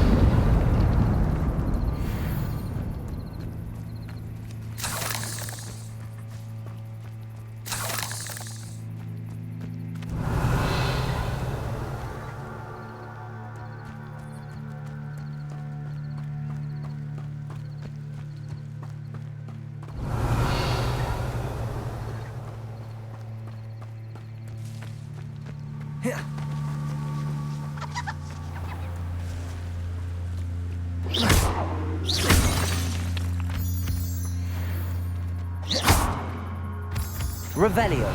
Revelio.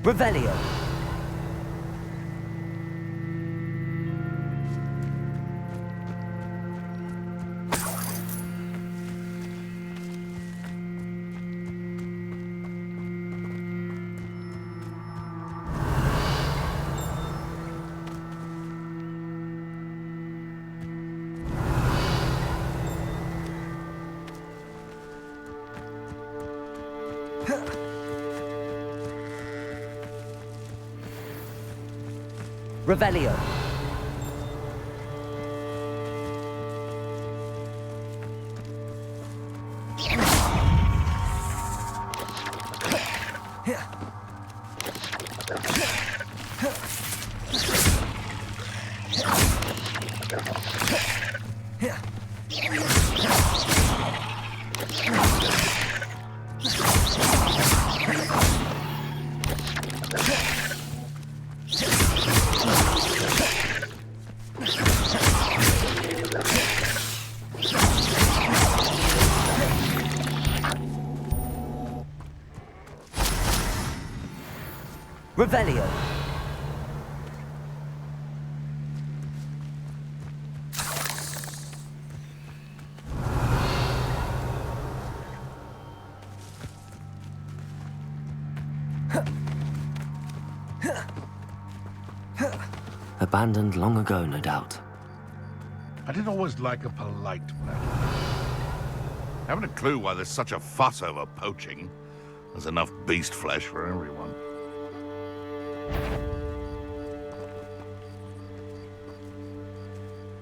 Revelio. Revelio. Revelio. Abandoned long ago, no doubt. I did always like a polite man. Haven't a clue why there's such a fuss over poaching. There's enough beast flesh for everyone.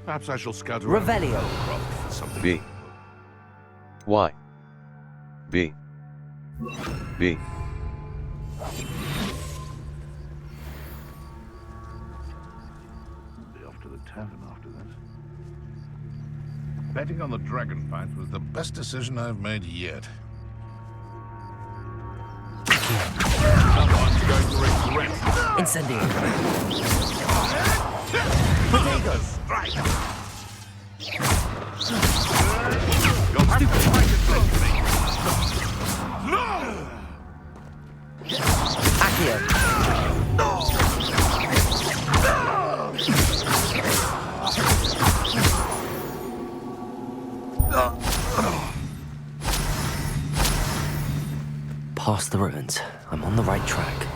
Perhaps I shall scout around Revelio. for something. B. Y. B. B. Be off to the tavern after this. Betting on the dragon fight was the best decision I've made yet. Someone's going to regret. Incendio. Potatoes! Strike! You'll have to fight it like me. Accio. Past the ruins. I'm on the right track.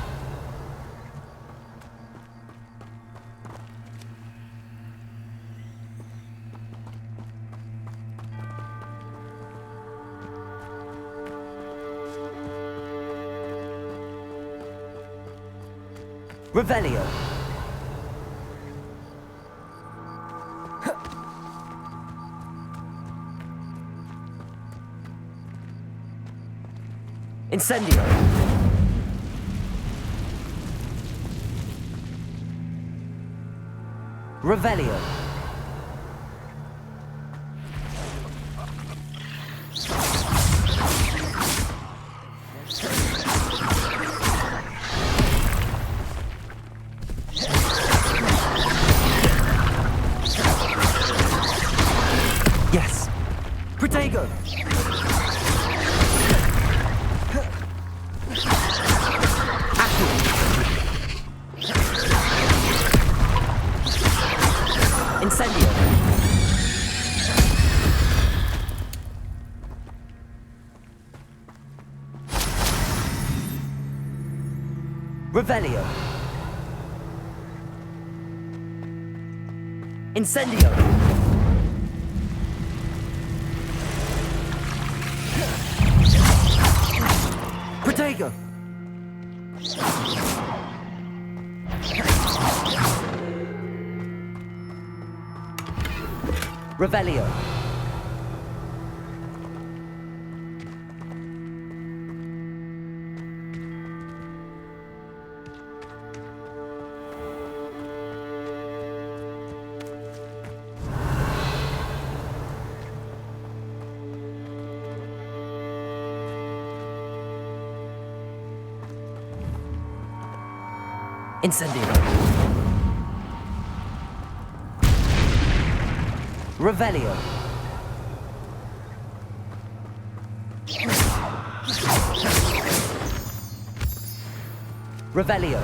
Revelio. Incendio. Revelio. Yes. Protego. Incendio. Revelio. Incendio. Protego. Revelio. Incendio. Revelio. Revelio.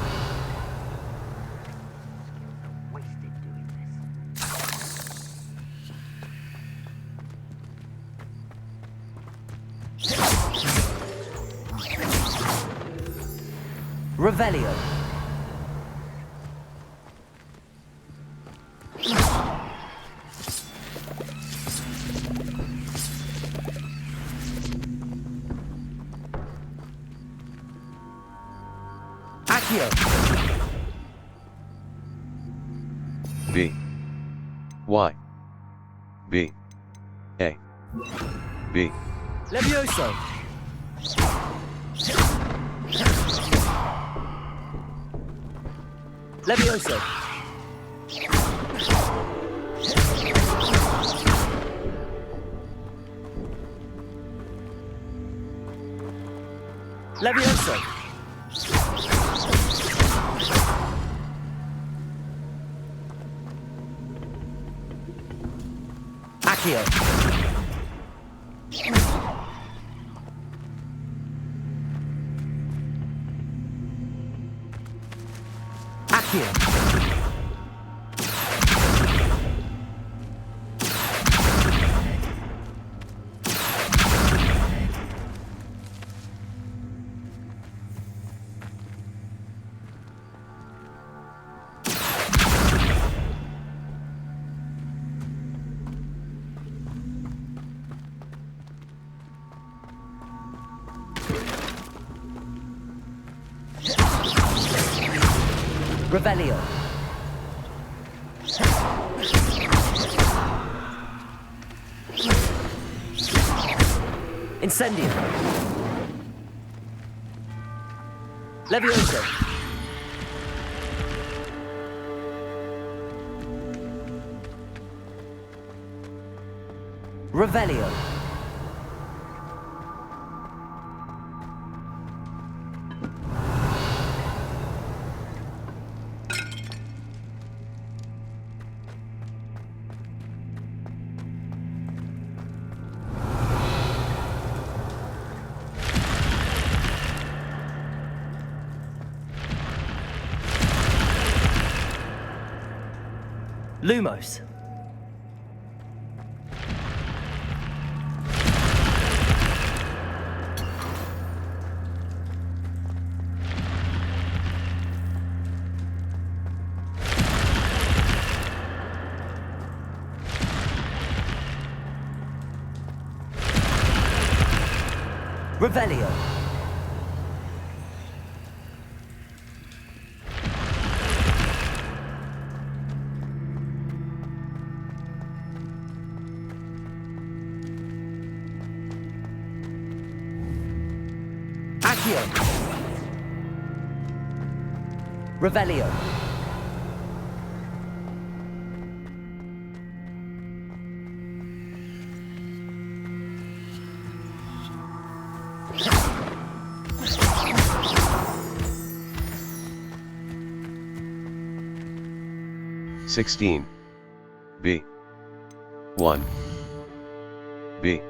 Revelio. Accio. B. Y. B. A. B. Levioso. Levioso. Levioso. Accio. Accio. Revelio. Incendio. Levioso. Revelio. Lumos. Revelio. Accio. Revelio. $16. B. 1. B.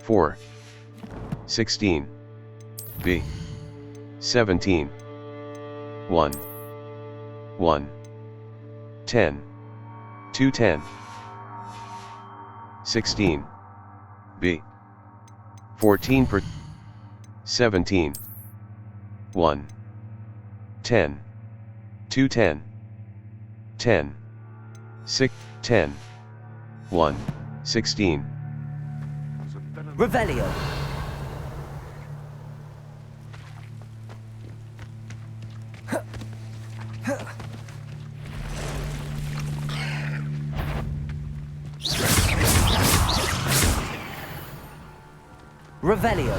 4. 16. B. 17. 1. 1. 10. 210. 16. B. 14 per 17. 1. 10. 210. 10. 6. 10. 1. 16. Revelio. Revelio.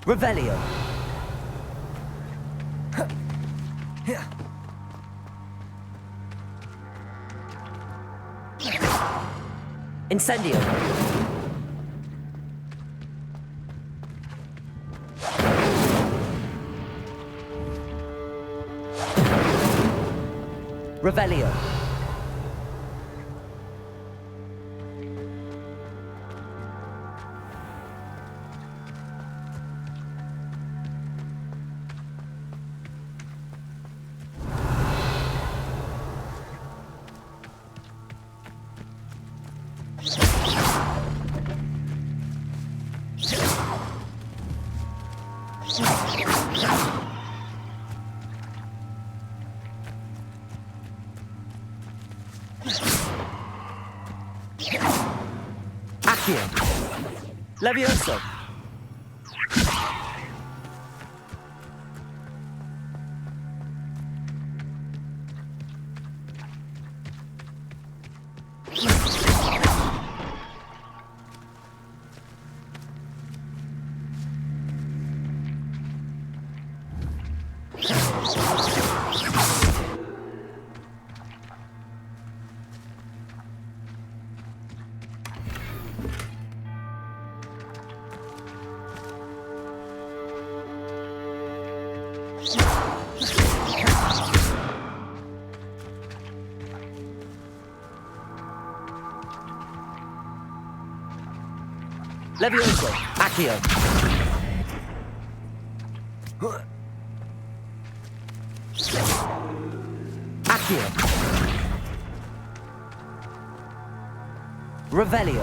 Revelio. Incendio. Revelio. Accio. Levioso. Levioso. Accio. Accio. Revelio.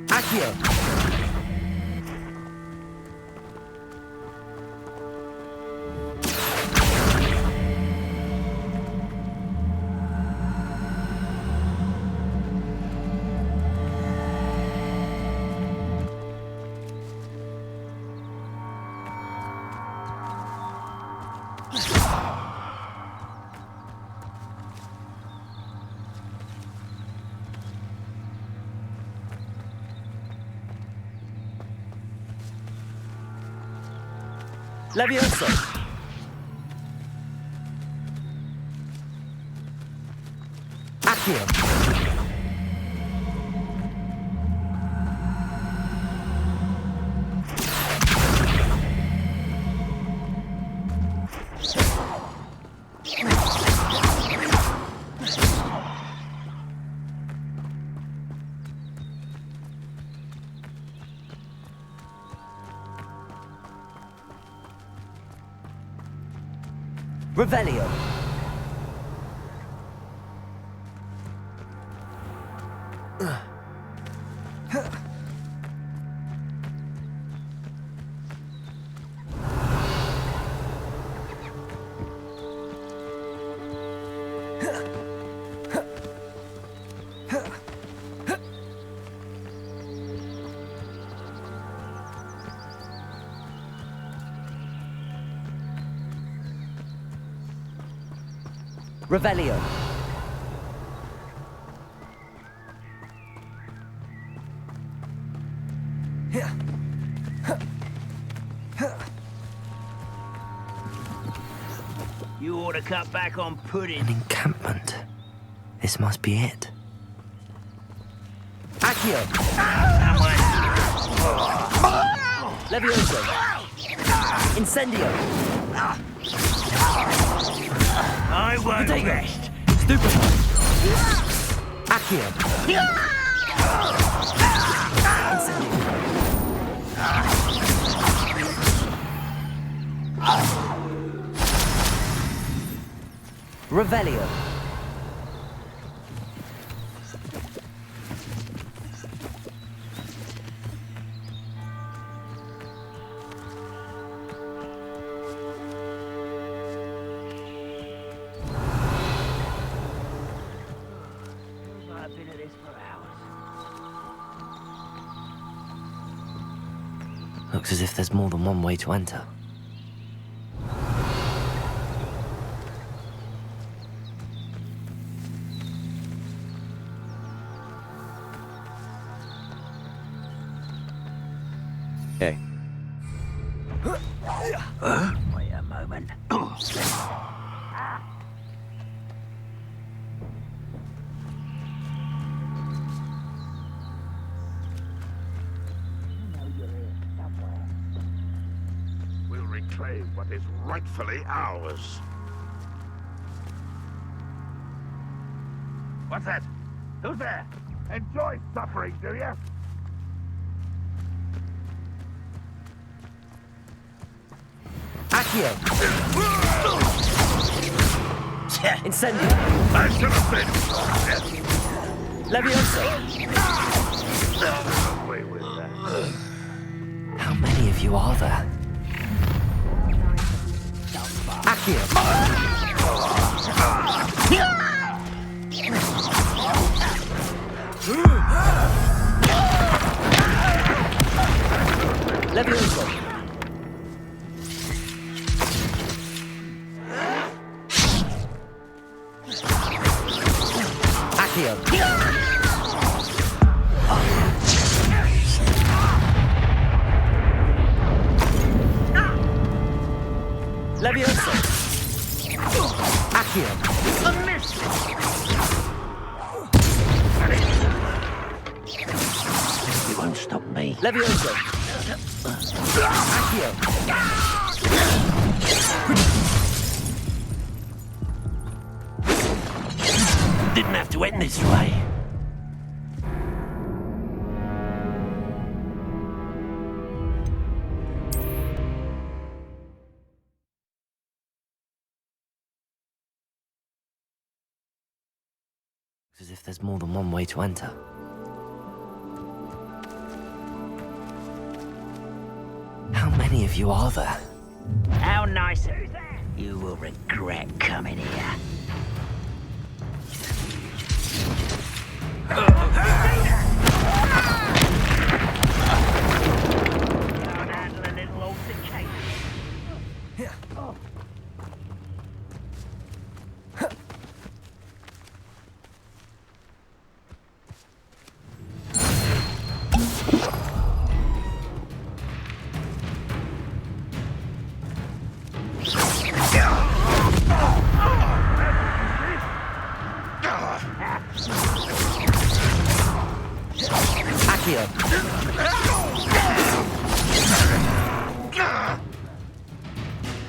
Accio. Levioso. Accio. Revelio. Revelio. You ought to cut back on pudding. An encampment. This must be it. Accio. Levioso. Incendio. I won't Potato. rest. Stupid. Accio. Revelio. I've been at this for hours. Looks as if there's more than one way to enter. Hey. Wait a moment. We'll reclaim what is rightfully ours. What's that? Who's there? Enjoy suffering, do you? Accio. Incendio. I should have been. Levioso. Away with that. How many of you are there? Accio. Levioso. Accio. Levioso. Accio. A miss. You won't stop me. Levioso. Accio. Didn't have to end this way. As if there's more than one way to enter. How many of you are there? How nice. You will regret coming here. Can't handle a little altercation.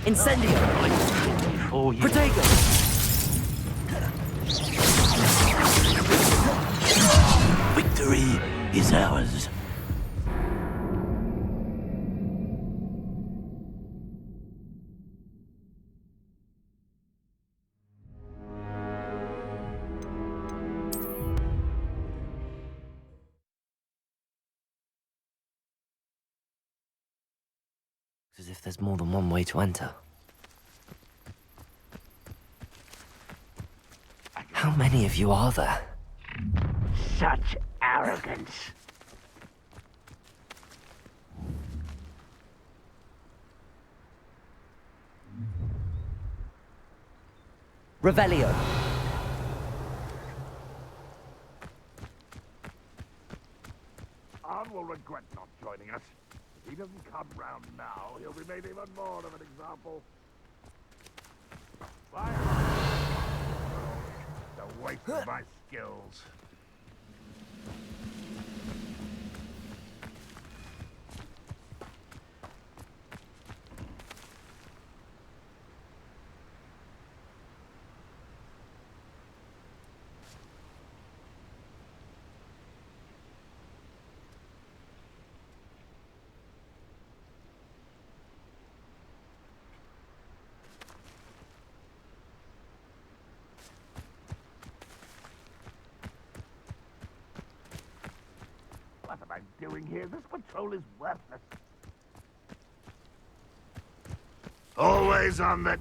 Incendio! Protego! Victory is ours. As if there's more than one way to enter. How many of you are there? Such arrogance. Revelio. Arn will regret not joining us. If he doesn't come round now, he'll be made even more of an example. Fire! The waste of my skills. What am I doing here? This patrol is worthless. Always on the...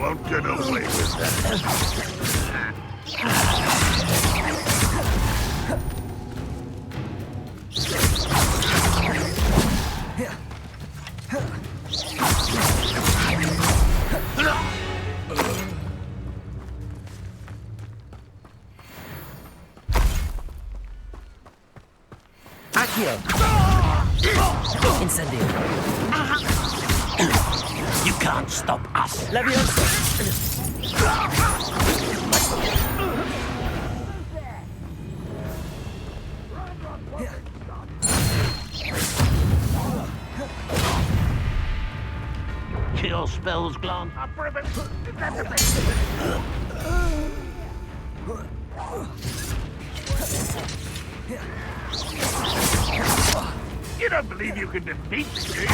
Won't get away with that. Incendio. You can't stop us. Leviosa. Kill spells glance. You don't believe you can defeat me, do you?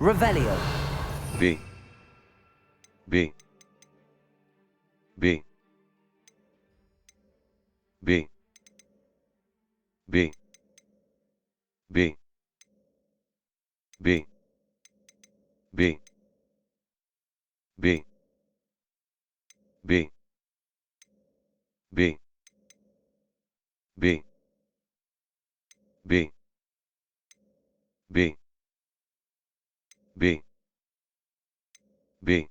Revelio. B. B. B. B. B. B. B. B. B. B. B. B. B. B. B. B.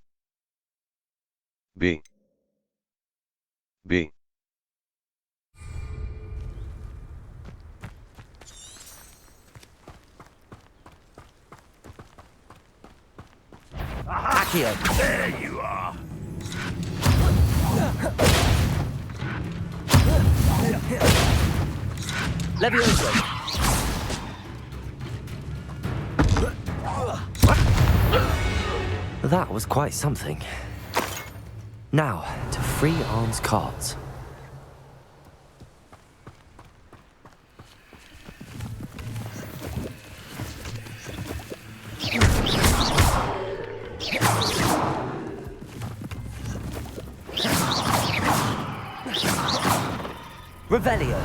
B. B. Accio. There you are. Leviosa. That was quite something. Now, to free Arn's cards. Revelio.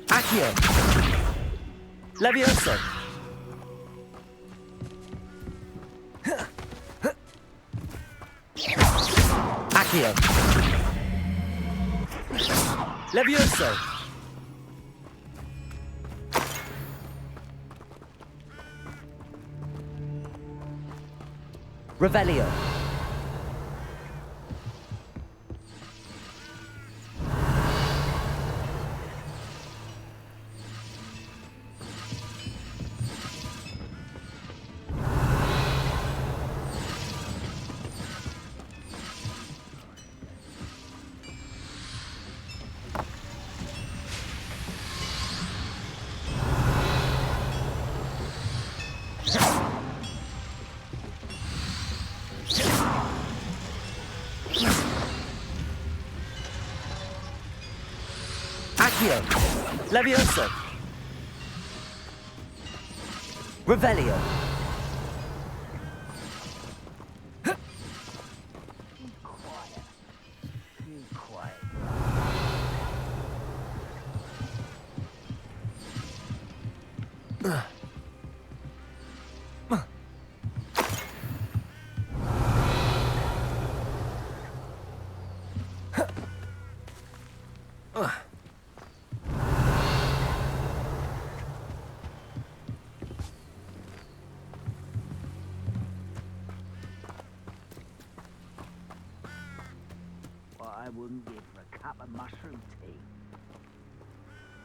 Accio. Levioso. Accio. Levioso. Revelio. Accio. Levioso. Revelio. What I wouldn't give for a cup of mushroom tea.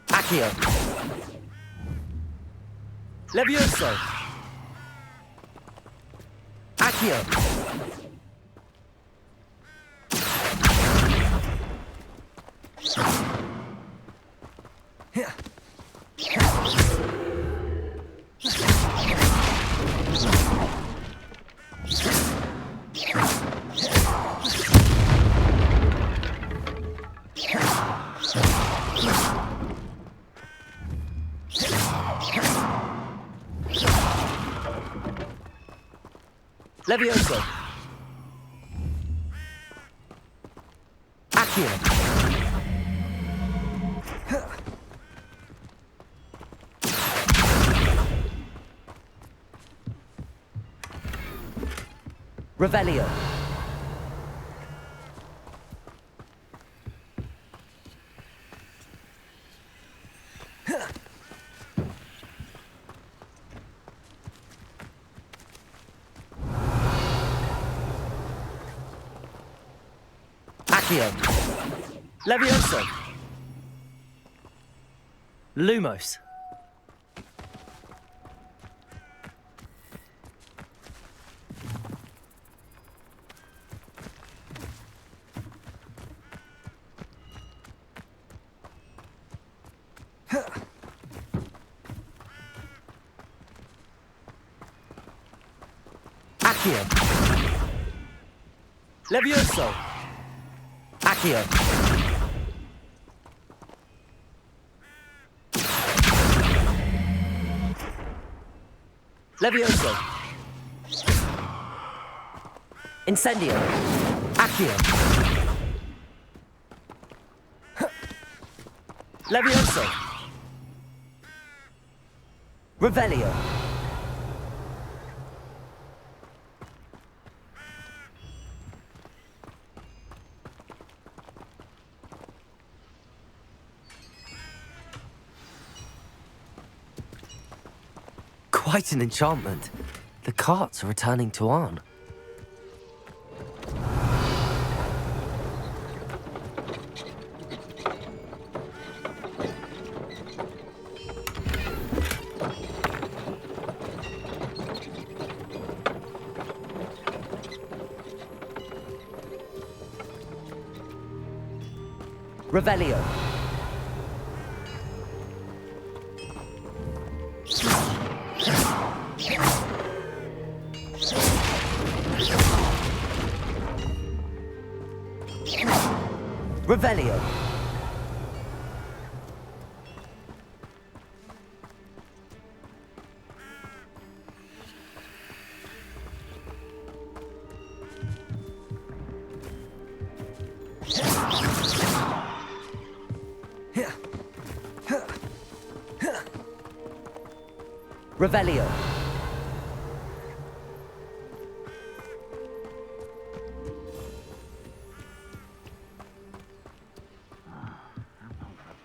Accio. Levioso. Accio. Levioso. Accio. Revelio. Accio. Levioso. Lumos. Accio. Levioso. Accio. Levioso. Incendio. Accio. Levioso. Revelio. Quite an enchantment. The carts are returning to Arn. Revelio. Revelio. Revelio.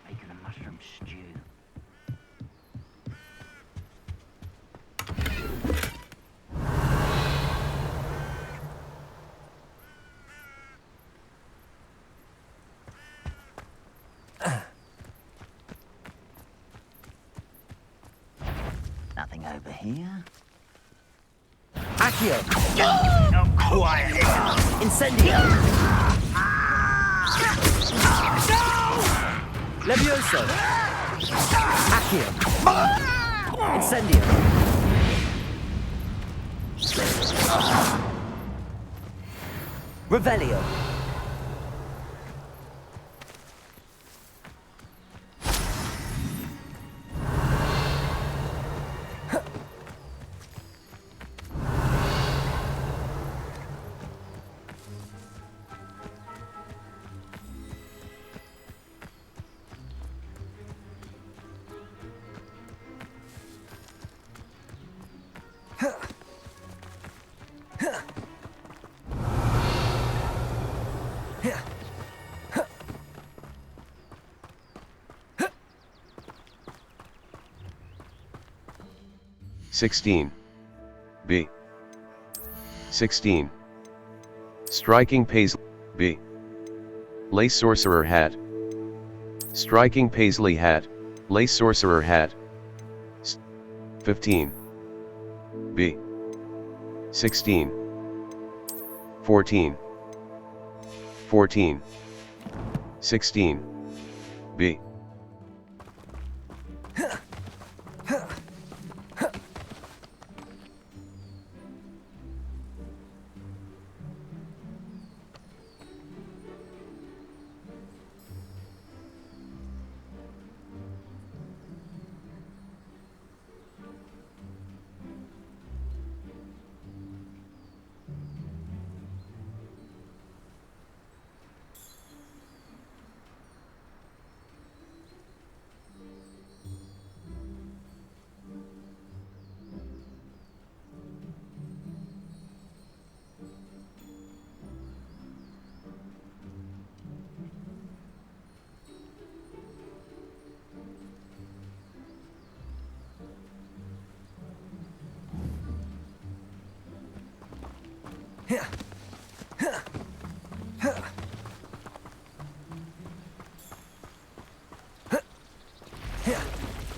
Bacon and mushroom stew. Nothing over here. Accio. Oh, quiet. Incendio. Levioso. Accio. Incendio. Revelio. $16. B. 16. Striking Paisley. B. Lace Sorcerer Hat. Striking Paisley Hat, Lace Sorcerer Hat. 15. B. 16. 14. 14. 16. B.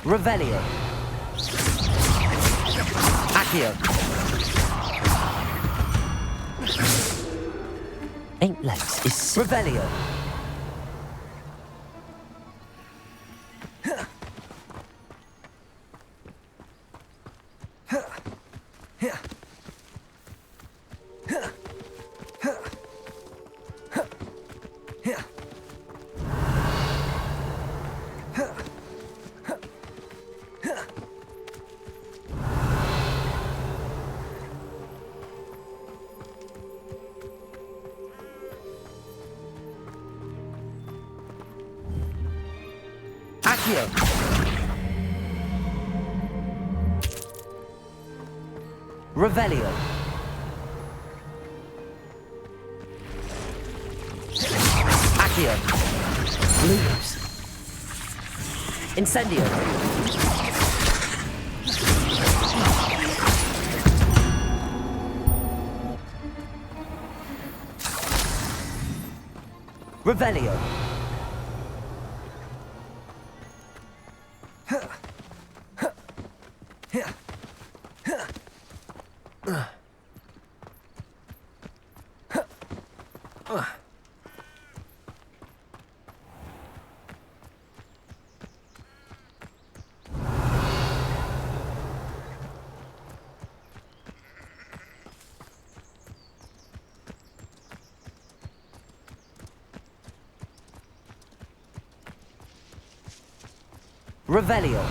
Revelio. Accio. Ain't legs is Revelio. Accio. Revelio. Accio. Lose. Incendio. Revelio. Revelio.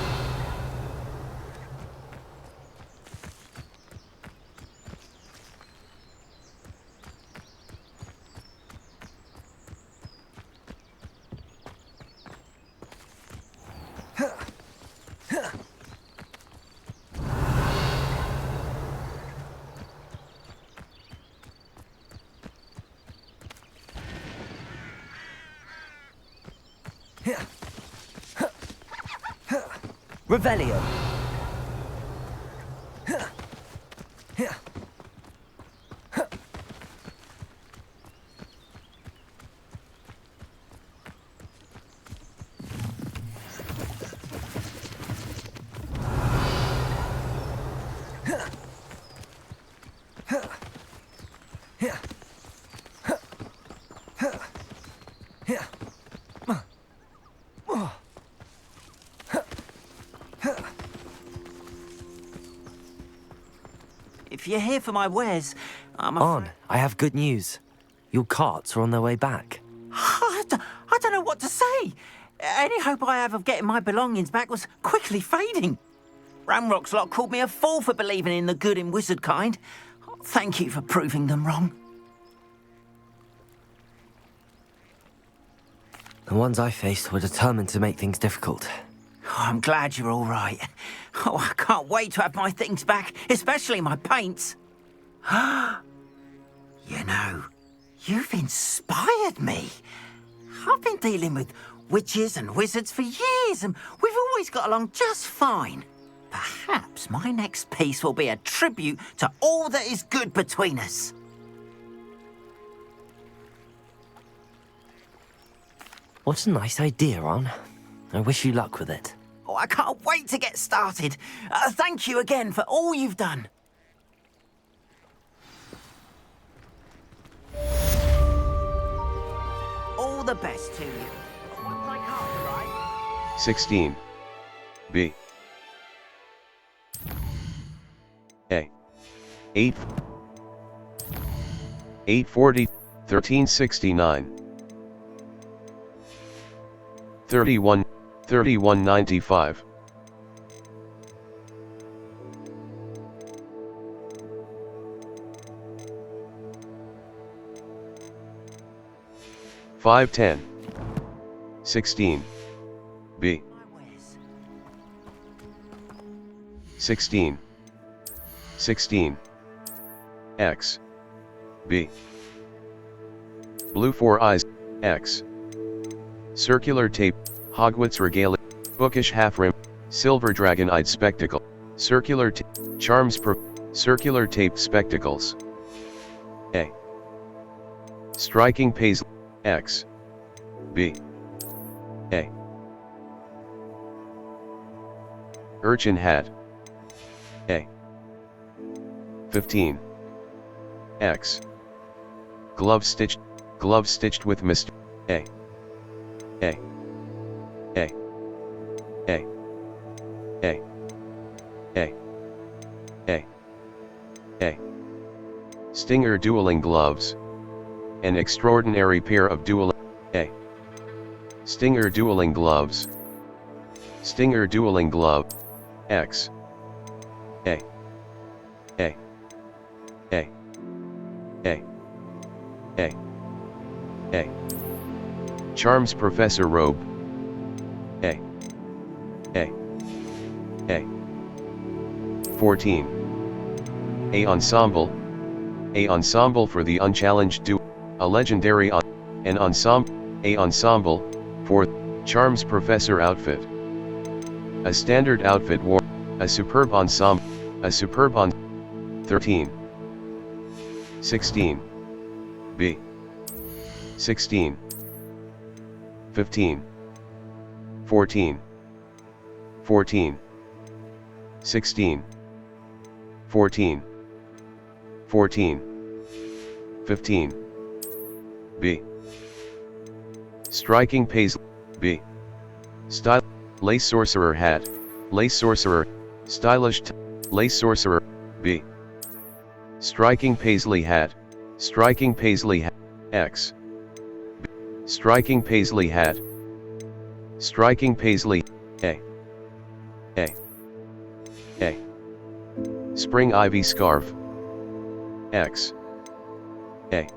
Revelio. If you're here for my wares, I'm On, I have good news. Your carts are on their way back. I don't know what to say. Any hope I have of getting my belongings back was quickly fading. Ramrock's lot called me a fool for believing in the good in wizard kind. Thank you for proving them wrong. The ones I faced were determined to make things difficult. Oh, I'm glad you're all right. Oh, I can't wait to have my things back, especially my paints. You know, you've inspired me. I've been dealing with witches and wizards for years, and we've always got along just fine. Perhaps my next piece will be a tribute to all that is good between us. What a nice idea, On. I wish you luck with it. Oh, I can't wait to get started. Thank you again for all you've done. All the best to you. Once I can't, right? 16. B. A. 8. 840. 1369. 31. 3195. 510. 16. B. 16. 16. X. B. Blue 4 eyes, X. Circular tape, Hogwarts regalia, bookish half-rim, silver dragon-eyed spectacle, circular charms circular tape spectacles. A. Striking paisley, X. B. A. Urchin hat. A. 15. X. Glove stitched with mist. A. A. A. A. A. A. A. A. Stinger dueling gloves. An extraordinary pair of dueling. A. Stinger dueling gloves. Stinger dueling glove. X. A. A. A. A. A. A. Charms Professor Robe. A. A. A. 14. A ensemble. A ensemble for the unchallenged duel. A legendary an ensemble. A ensemble for Charms Professor outfit. A standard outfit wore. A superb ensemble. A superb 13. 16. B. 16. 15. 14. 14. 16. 14. 14. 15. B. Striking paisley. B. Style. Lace sorcerer hat. Lace sorcerer. Stylish. Lace sorcerer. B. Striking paisley hat. Striking paisley hat. X. B. Striking paisley hat. Striking paisley. A. A. A. Spring ivy scarf. X. A.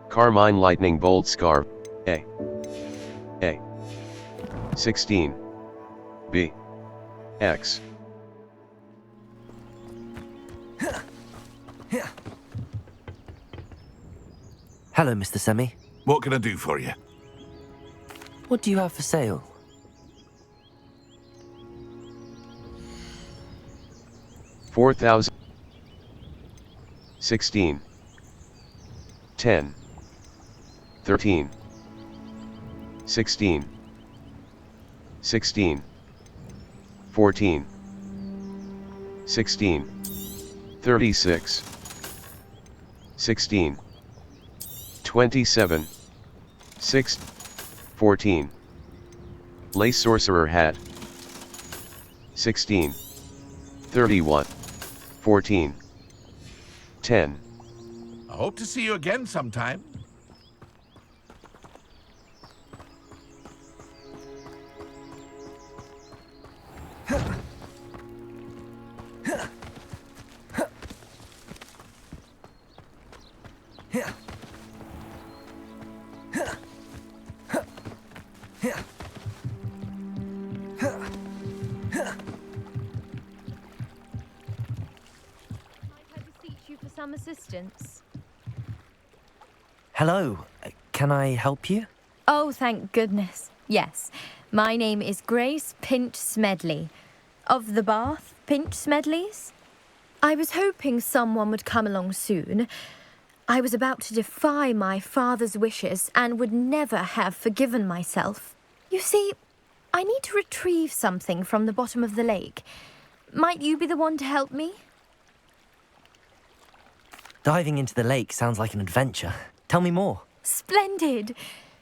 Carmine lightning bolt scarf. A. A. 16. B. X. Hello, Mr. Semi. What can I do for you? What do you have for sale? 4,000. 16. 10. 13. 16. 16. 14. 16. 36. 16. 27. 6. 14. Lace sorcerer hat. 16. 31. 14. 10. I hope to see you again sometime. Some assistance. Hello, can I help you? Oh, thank goodness. Yes. My name is Grace Pinch Smedley. Of the Bath Pinch Smedleys? I was hoping someone would come along soon. I was about to defy my father's wishes and would never have forgiven myself. You see, I need to retrieve something from the bottom of the lake. Might you be the one to help me? Diving into the lake sounds like an adventure. Tell me more. Splendid!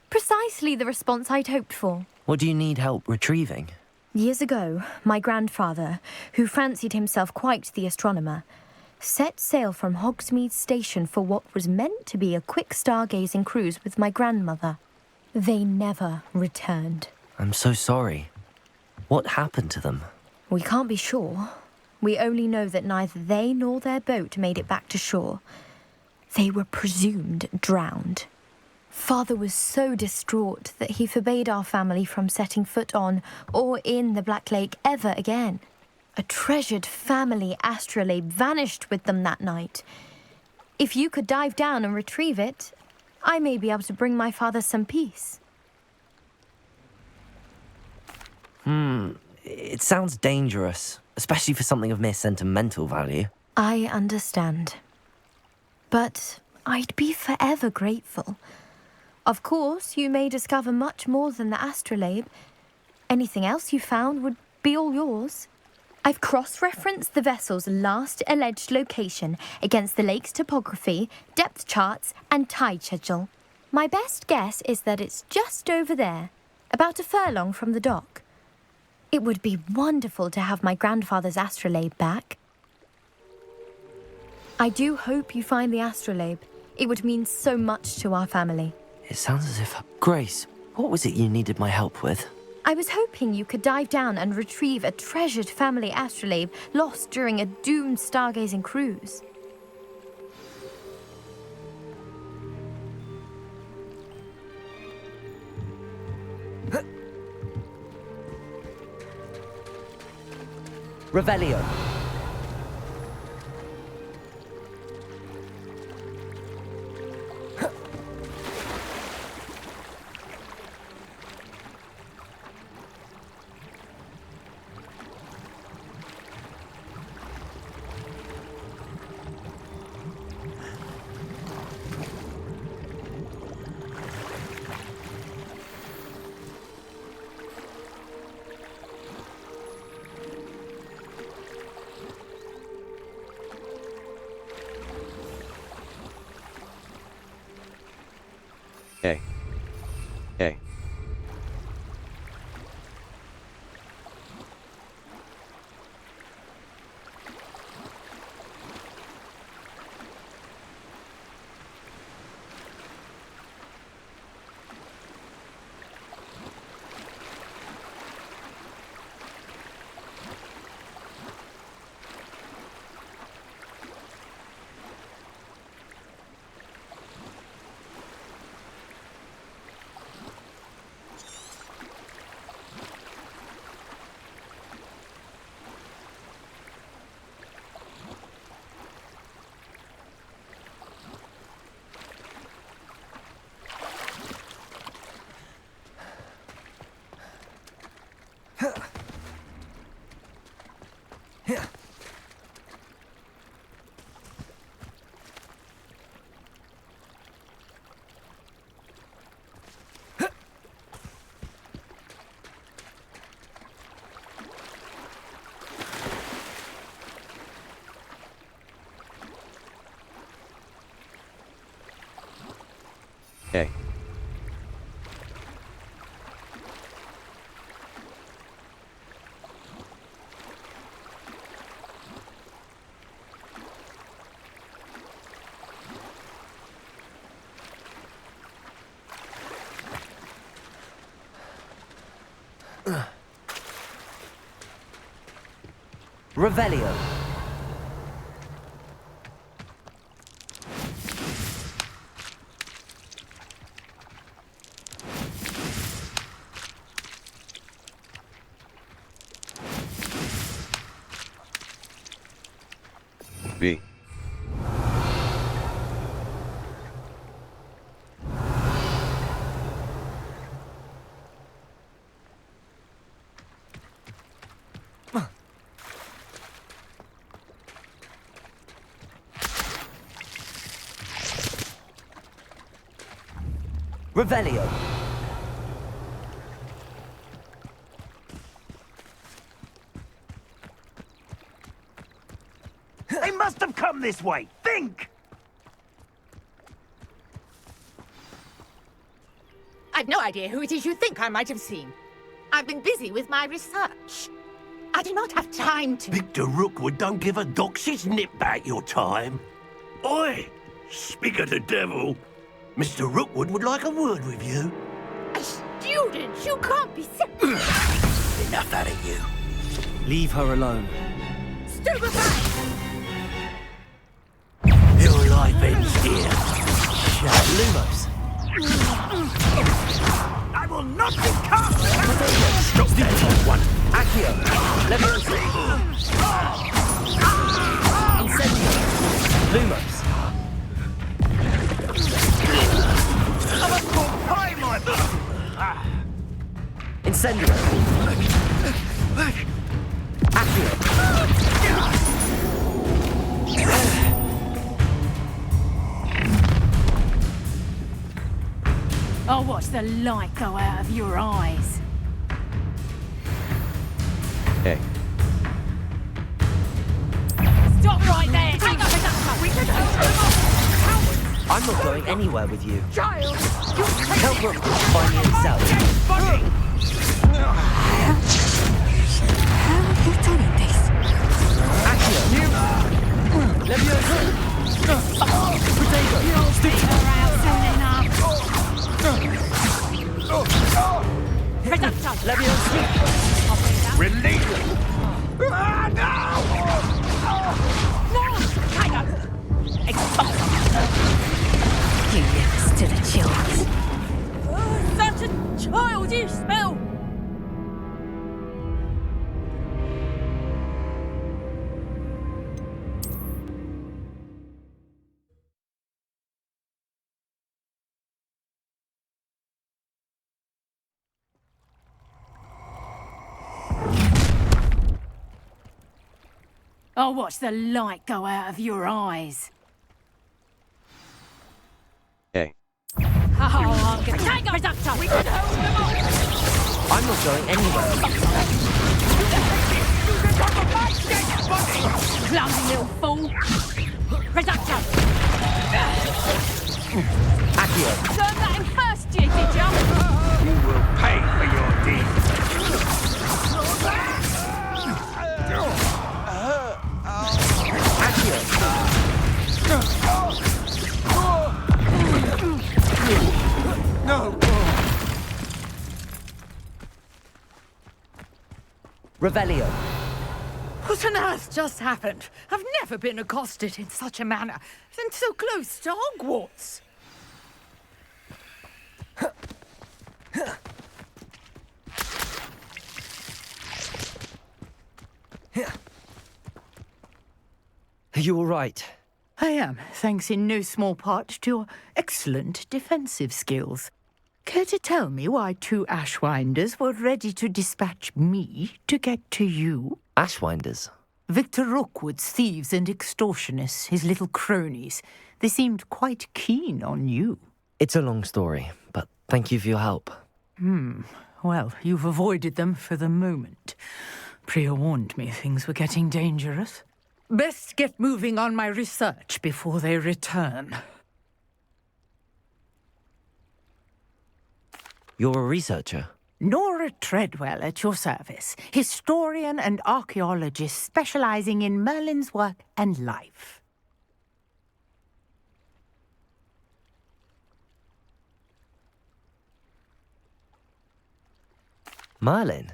Precisely the response I'd hoped for. What do you need help retrieving? Years ago, my grandfather, who fancied himself quite the astronomer, set sail from Hogsmeade Station for what was meant to be a quick stargazing cruise with my grandmother. They never returned. I'm so sorry. What happened to them? We can't be sure. We only know that neither they nor their boat made it back to shore. They were presumed drowned. Father was so distraught that he forbade our family from setting foot on or in the Black Lake ever again. A treasured family astrolabe vanished with them that night. If you could dive down and retrieve it, I may be able to bring my father some peace. It sounds dangerous, especially for something of mere sentimental value. I understand. But I'd be forever grateful. Of course, you may discover much more than the astrolabe. Anything else you found would be all yours. I've cross-referenced the vessel's last alleged location against the lake's topography, depth charts, and tide schedule. My best guess is that it's just over there, about a furlong from the dock. It would be wonderful to have my grandfather's astrolabe back. I do hope you find the astrolabe. It would mean so much to our family. It sounds as if... Grace, what was it you needed my help with? I was hoping you could dive down and retrieve a treasured family astrolabe lost during a doomed stargazing cruise. Revelio. A. A. A. Revelio. B. Revelio. They must have come this way. Think! I've no idea who it is you think I might have seen. I've been busy with my research. I do not have time to... Victor Rookwood don't give a doxy's nip back your time. Oi! Speak of the devil. Mr. Rookwood would like a word with you. A student? You can't be serious. Enough out of you. Leave her alone. Stupefy! Your life ends here. Lumos. I will not be cast! Stop that one! Accio. Leviosa. Incendio. Lumos. I must call pie my... Incendio. Accio. I'll watch the light go out of your eyes. A. Stop right there! Hang on, we can help. I'm not going anywhere with you. Child! Tell Brooke to find me himself. How have you done this? Accio. Leviosa. Potato. You'll stick around soon enough. Reducto. Leviosa. Release it! No! No! You never stood a chance. Such a childish spell! I'll watch the light go out of your eyes. A. Oh, I'm gonna take a reductor. We can hold them off. I'm not going anywhere. Clumsy little fool. Reductor. Accio. Learned that in first year, did ya? You will pay for your deeds. No. Revelio. What on earth just happened? I've never been accosted in such a manner, and so close to Hogwarts. Are you all right? I am, thanks in no small part to your excellent defensive skills. Care to tell me why two Ashwinders were ready to dispatch me to get to you? Ashwinders? Victor Rookwood's thieves and extortionists, his little cronies. They seemed quite keen on you. It's a long story, but thank you for your help. Well, you've avoided them for the moment. Priya warned me things were getting dangerous. Best get moving on my research before they return. You're a researcher? Nora Treadwell at your service, historian and archaeologist specializing in Merlin's work and life. Merlin?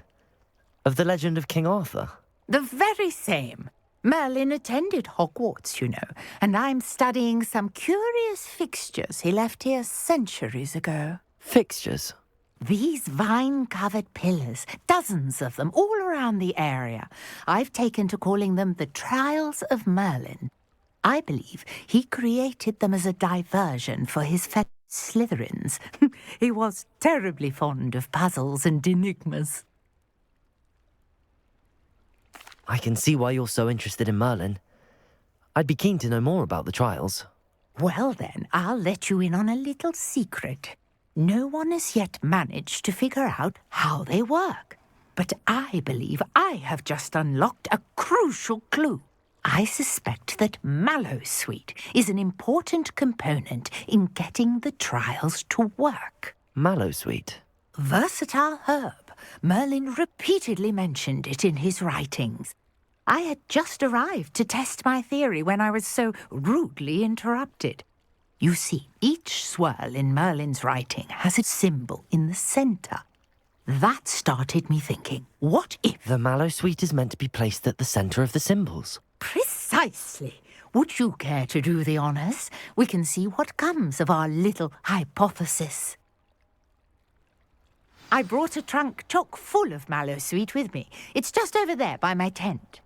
Of the legend of King Arthur? The very same. Merlin attended Hogwarts, you know, and I'm studying some curious fixtures he left here centuries ago. Fixtures? These vine-covered pillars, dozens of them, all around the area. I've taken to calling them the Trials of Merlin. I believe he created them as a diversion for his fellow Slytherins. He was terribly fond of puzzles and enigmas. I can see why you're so interested in Merlin. I'd be keen to know more about the trials. Well then, I'll let you in on a little secret. No one has yet managed to figure out how they work. But I believe I have just unlocked a crucial clue. I suspect that mallowsweet is an important component in getting the trials to work. Mallowsweet? Versatile herb. Merlin repeatedly mentioned it in his writings. I had just arrived to test my theory when I was so rudely interrupted. You see, each swirl in Merlin's writing has a symbol in the centre. That started me thinking, what if... The mallowsweet is meant to be placed at the centre of the symbols. Precisely. Would you care to do the honours? We can see what comes of our little hypothesis. I brought a trunk chock full of mallowsweet with me. It's just over there by my tent.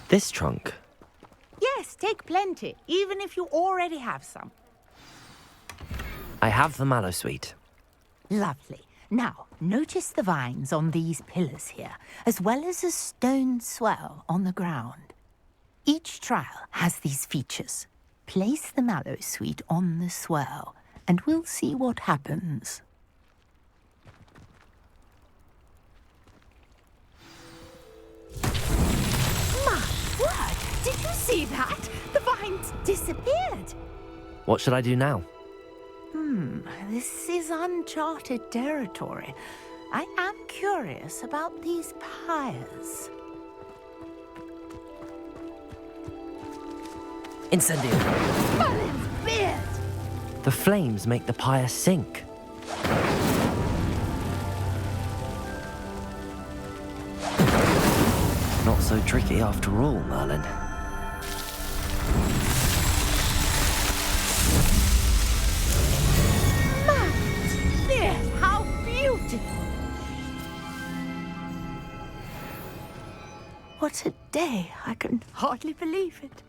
This trunk? Yes, take plenty, even if you already have some. I have the mallowsweet. Lovely. Now, notice the vines on these pillars here, as well as a stone swell on the ground. Each trial has these features. Place the mallowsweet on the swell, and we'll see what happens. My word! Did you see that? The vines disappeared! What should I do now? This is uncharted territory. I am curious about these pyres. Incendio! Merlin's beard! The flames make the pyre sink. Not so tricky after all, Merlin. How beautiful! What a day! I can hardly believe it.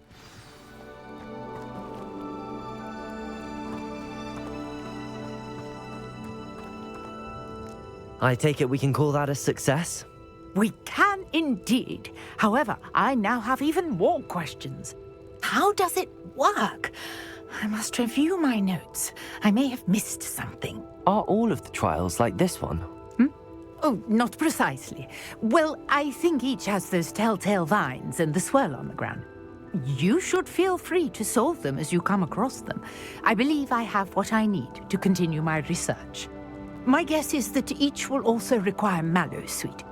I take it we can call that a success? We can indeed. However, I now have even more questions. How does it work? I must review my notes. I may have missed something. Are all of the trials like this one? Oh, not precisely. Well, I think each has those telltale vines and the swirl on the ground. You should feel free to solve them as you come across them. I believe I have what I need to continue my research. My guess is that each will also require mallowsweet,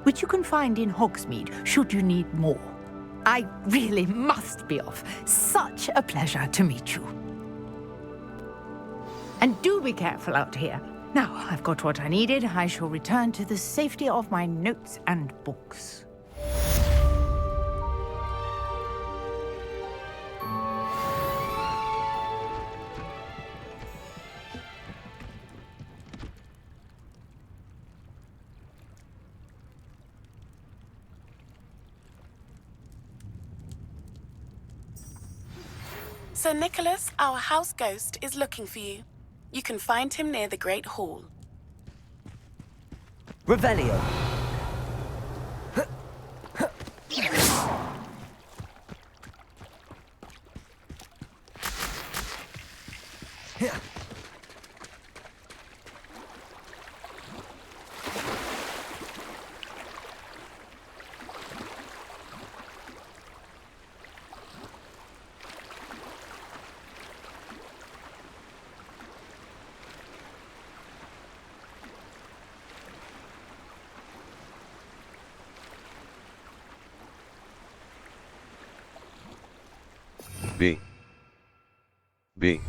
which you can find in Hogsmeade should you need more. I really must be off. Such a pleasure to meet you. And do be careful out here. Now, I've got what I needed. I shall return to the safety of my notes and books. Sir Nicholas, our house ghost, is looking for you. You can find him near the Great Hall. Revelio! B. B.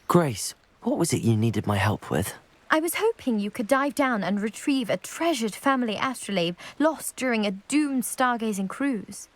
Grace, what was it you needed my help with? I was hoping you could dive down and retrieve a treasured family astrolabe lost during a doomed stargazing cruise.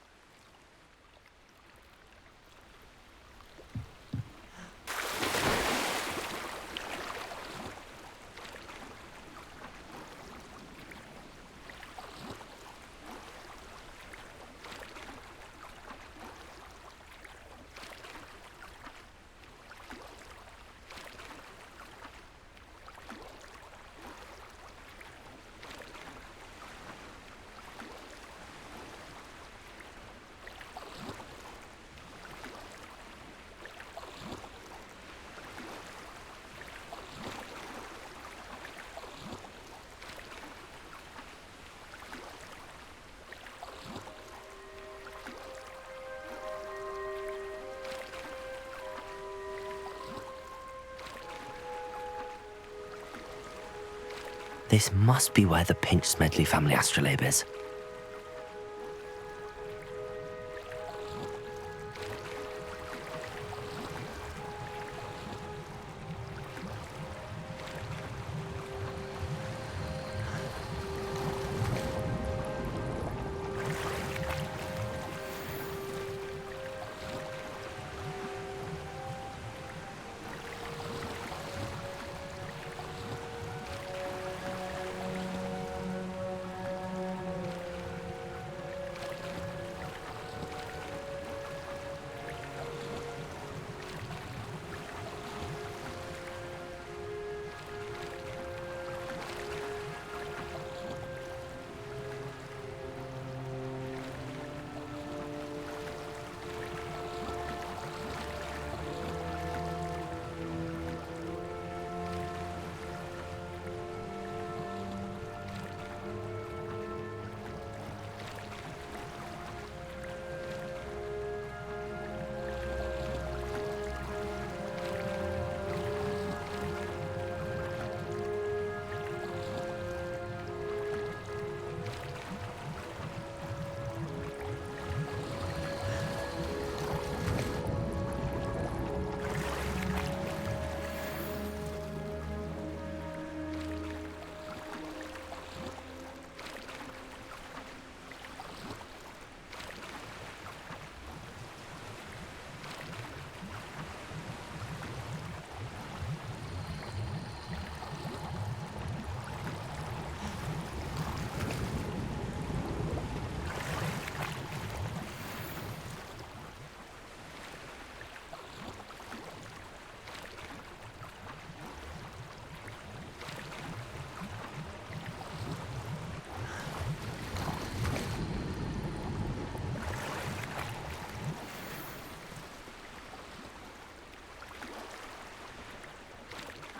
This must be where the Pinch Smedley family astrolabe is.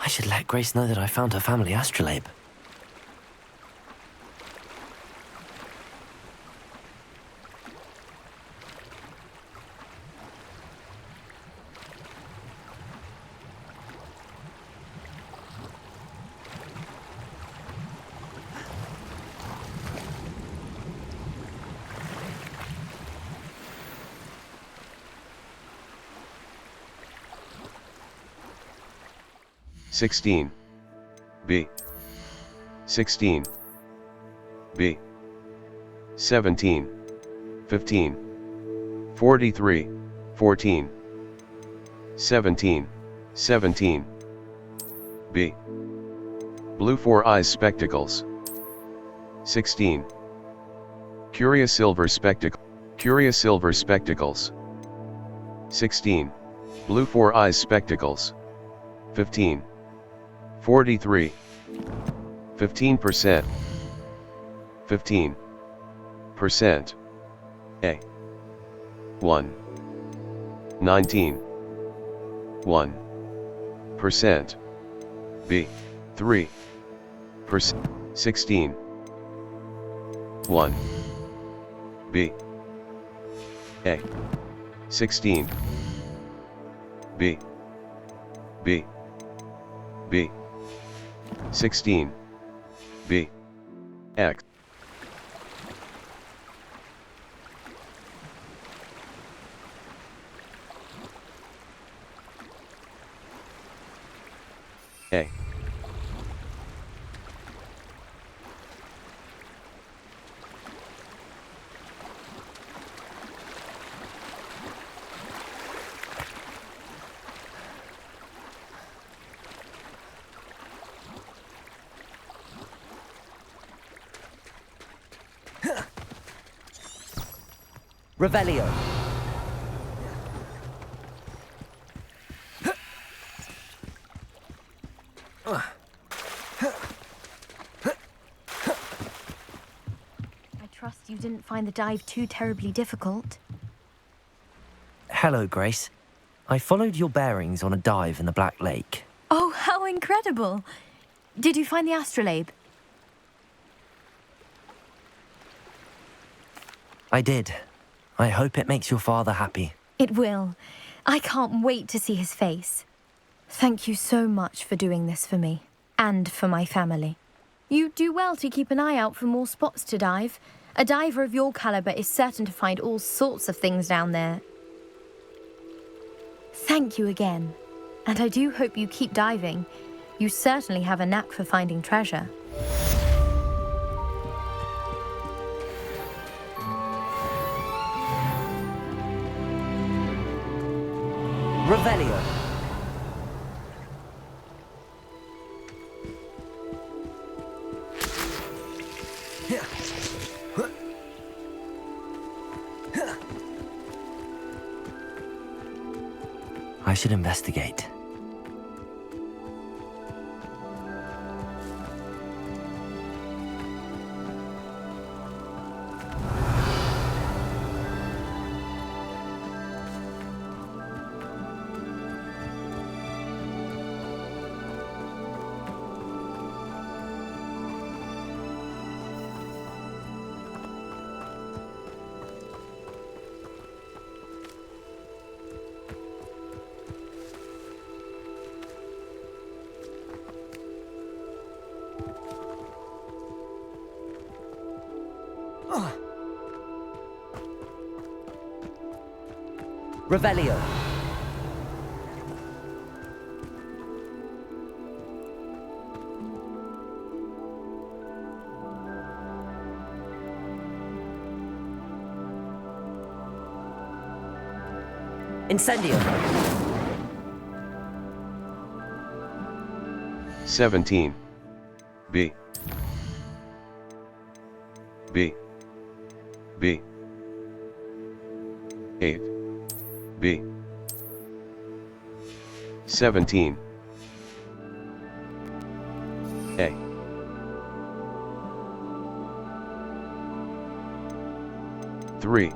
I should let Grace know that I found her family astrolabe. $16. B. $16. B. $17. $15. $43. $14. $17. $17. B. Blue 4 eyes spectacles. $16. Curious silver spectacle. Curious silver spectacles. $16. Blue 4 eyes spectacles. 15. 43. 15%. 15%. A. 1. 19. 1%. B. 3%. 16. 1. B. A. 16. B. B. B. 16. B. X. A. Revelio. I trust you didn't find the dive too terribly difficult. Hello, Grace. I followed your bearings on a dive in the Black Lake. Oh, how incredible! Did you find the astrolabe? I did. I hope it makes your father happy. It will. I can't wait to see his face. Thank you so much for doing this for me, and for my family. You do well to keep an eye out for more spots to dive. A diver of your caliber is certain to find all sorts of things down there. Thank you again, and I do hope you keep diving. You certainly have a knack for finding treasure. Revelio. I should investigate. Revelio. Incendio. 17. B. B. B. 8. B. 17. A. 3.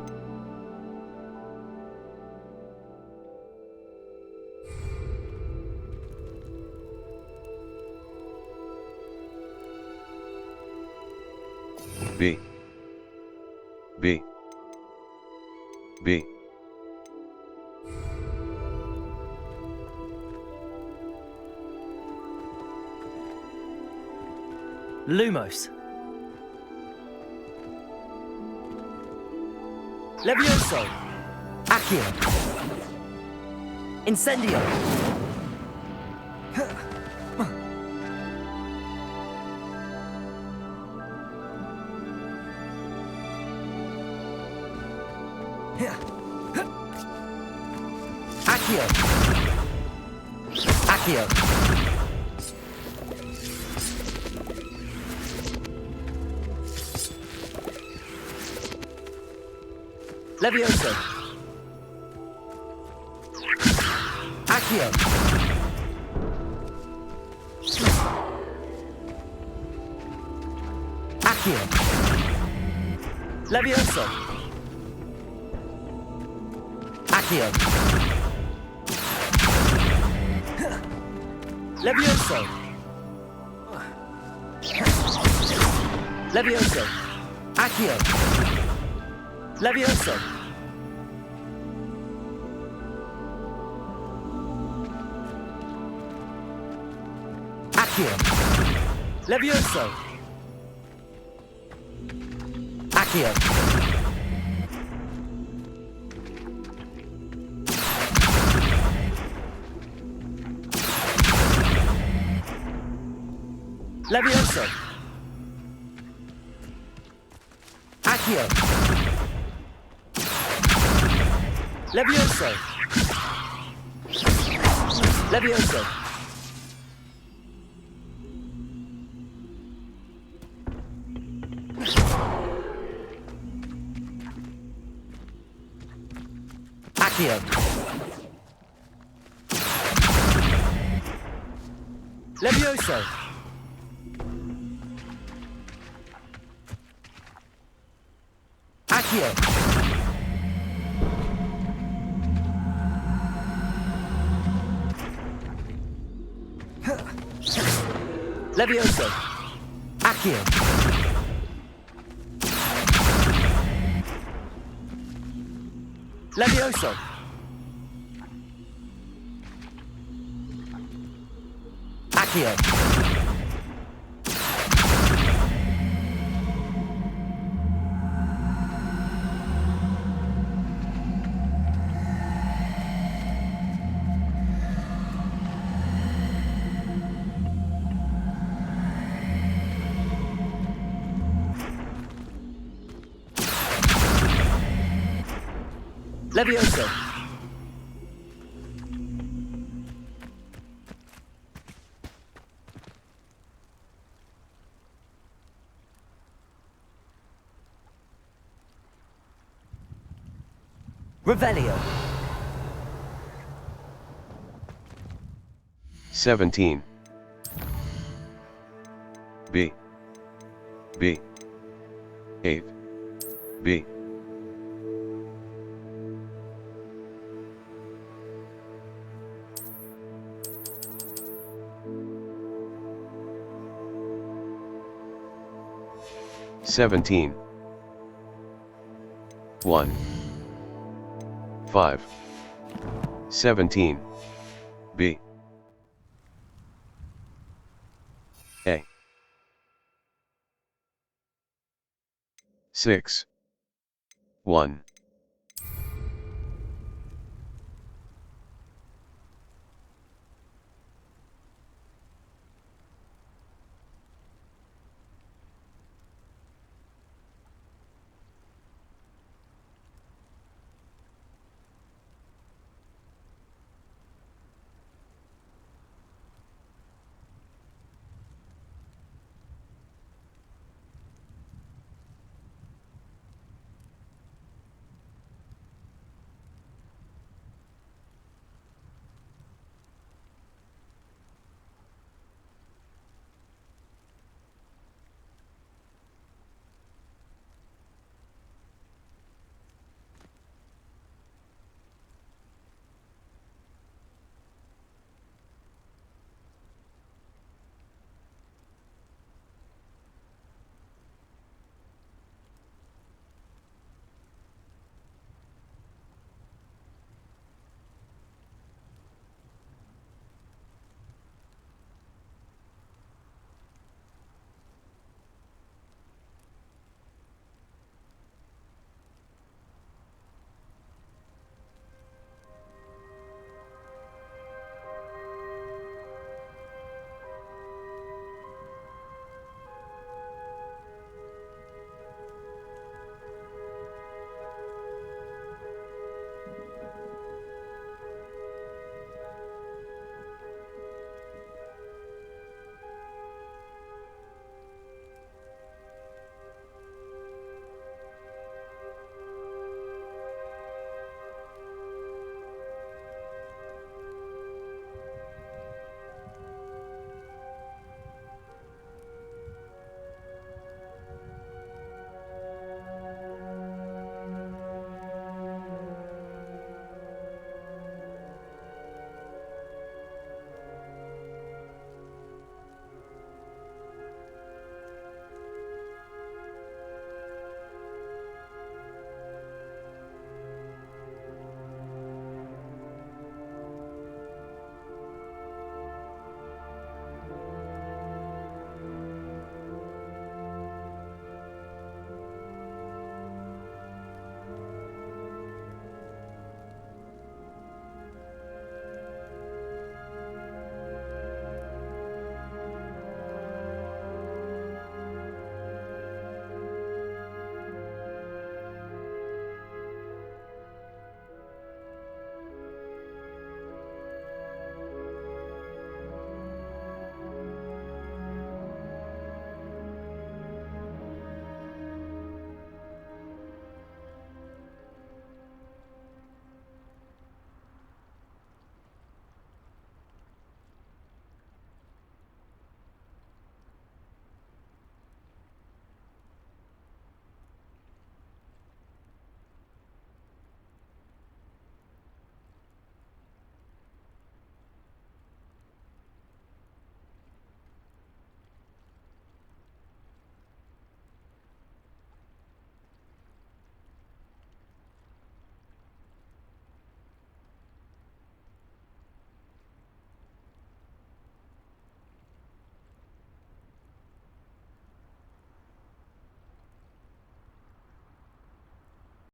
B. B. B. Lumos. Levioso. Accio. Incendio. Accio. Accio. Levioso. Accio. Accio. Levioso. Accio. Levioso. Levioso. Accio. Levioso. Accio. Levioso. Accio. Levioso. Accio. Levioso. Levioso. Accio. Levioso. Accio. Levioso. Accio. Levioso. Accio. Levioso. Revelio. 17. B. B. 8. B. Seventeen. 1. 5. 17. B. A. 6. 1.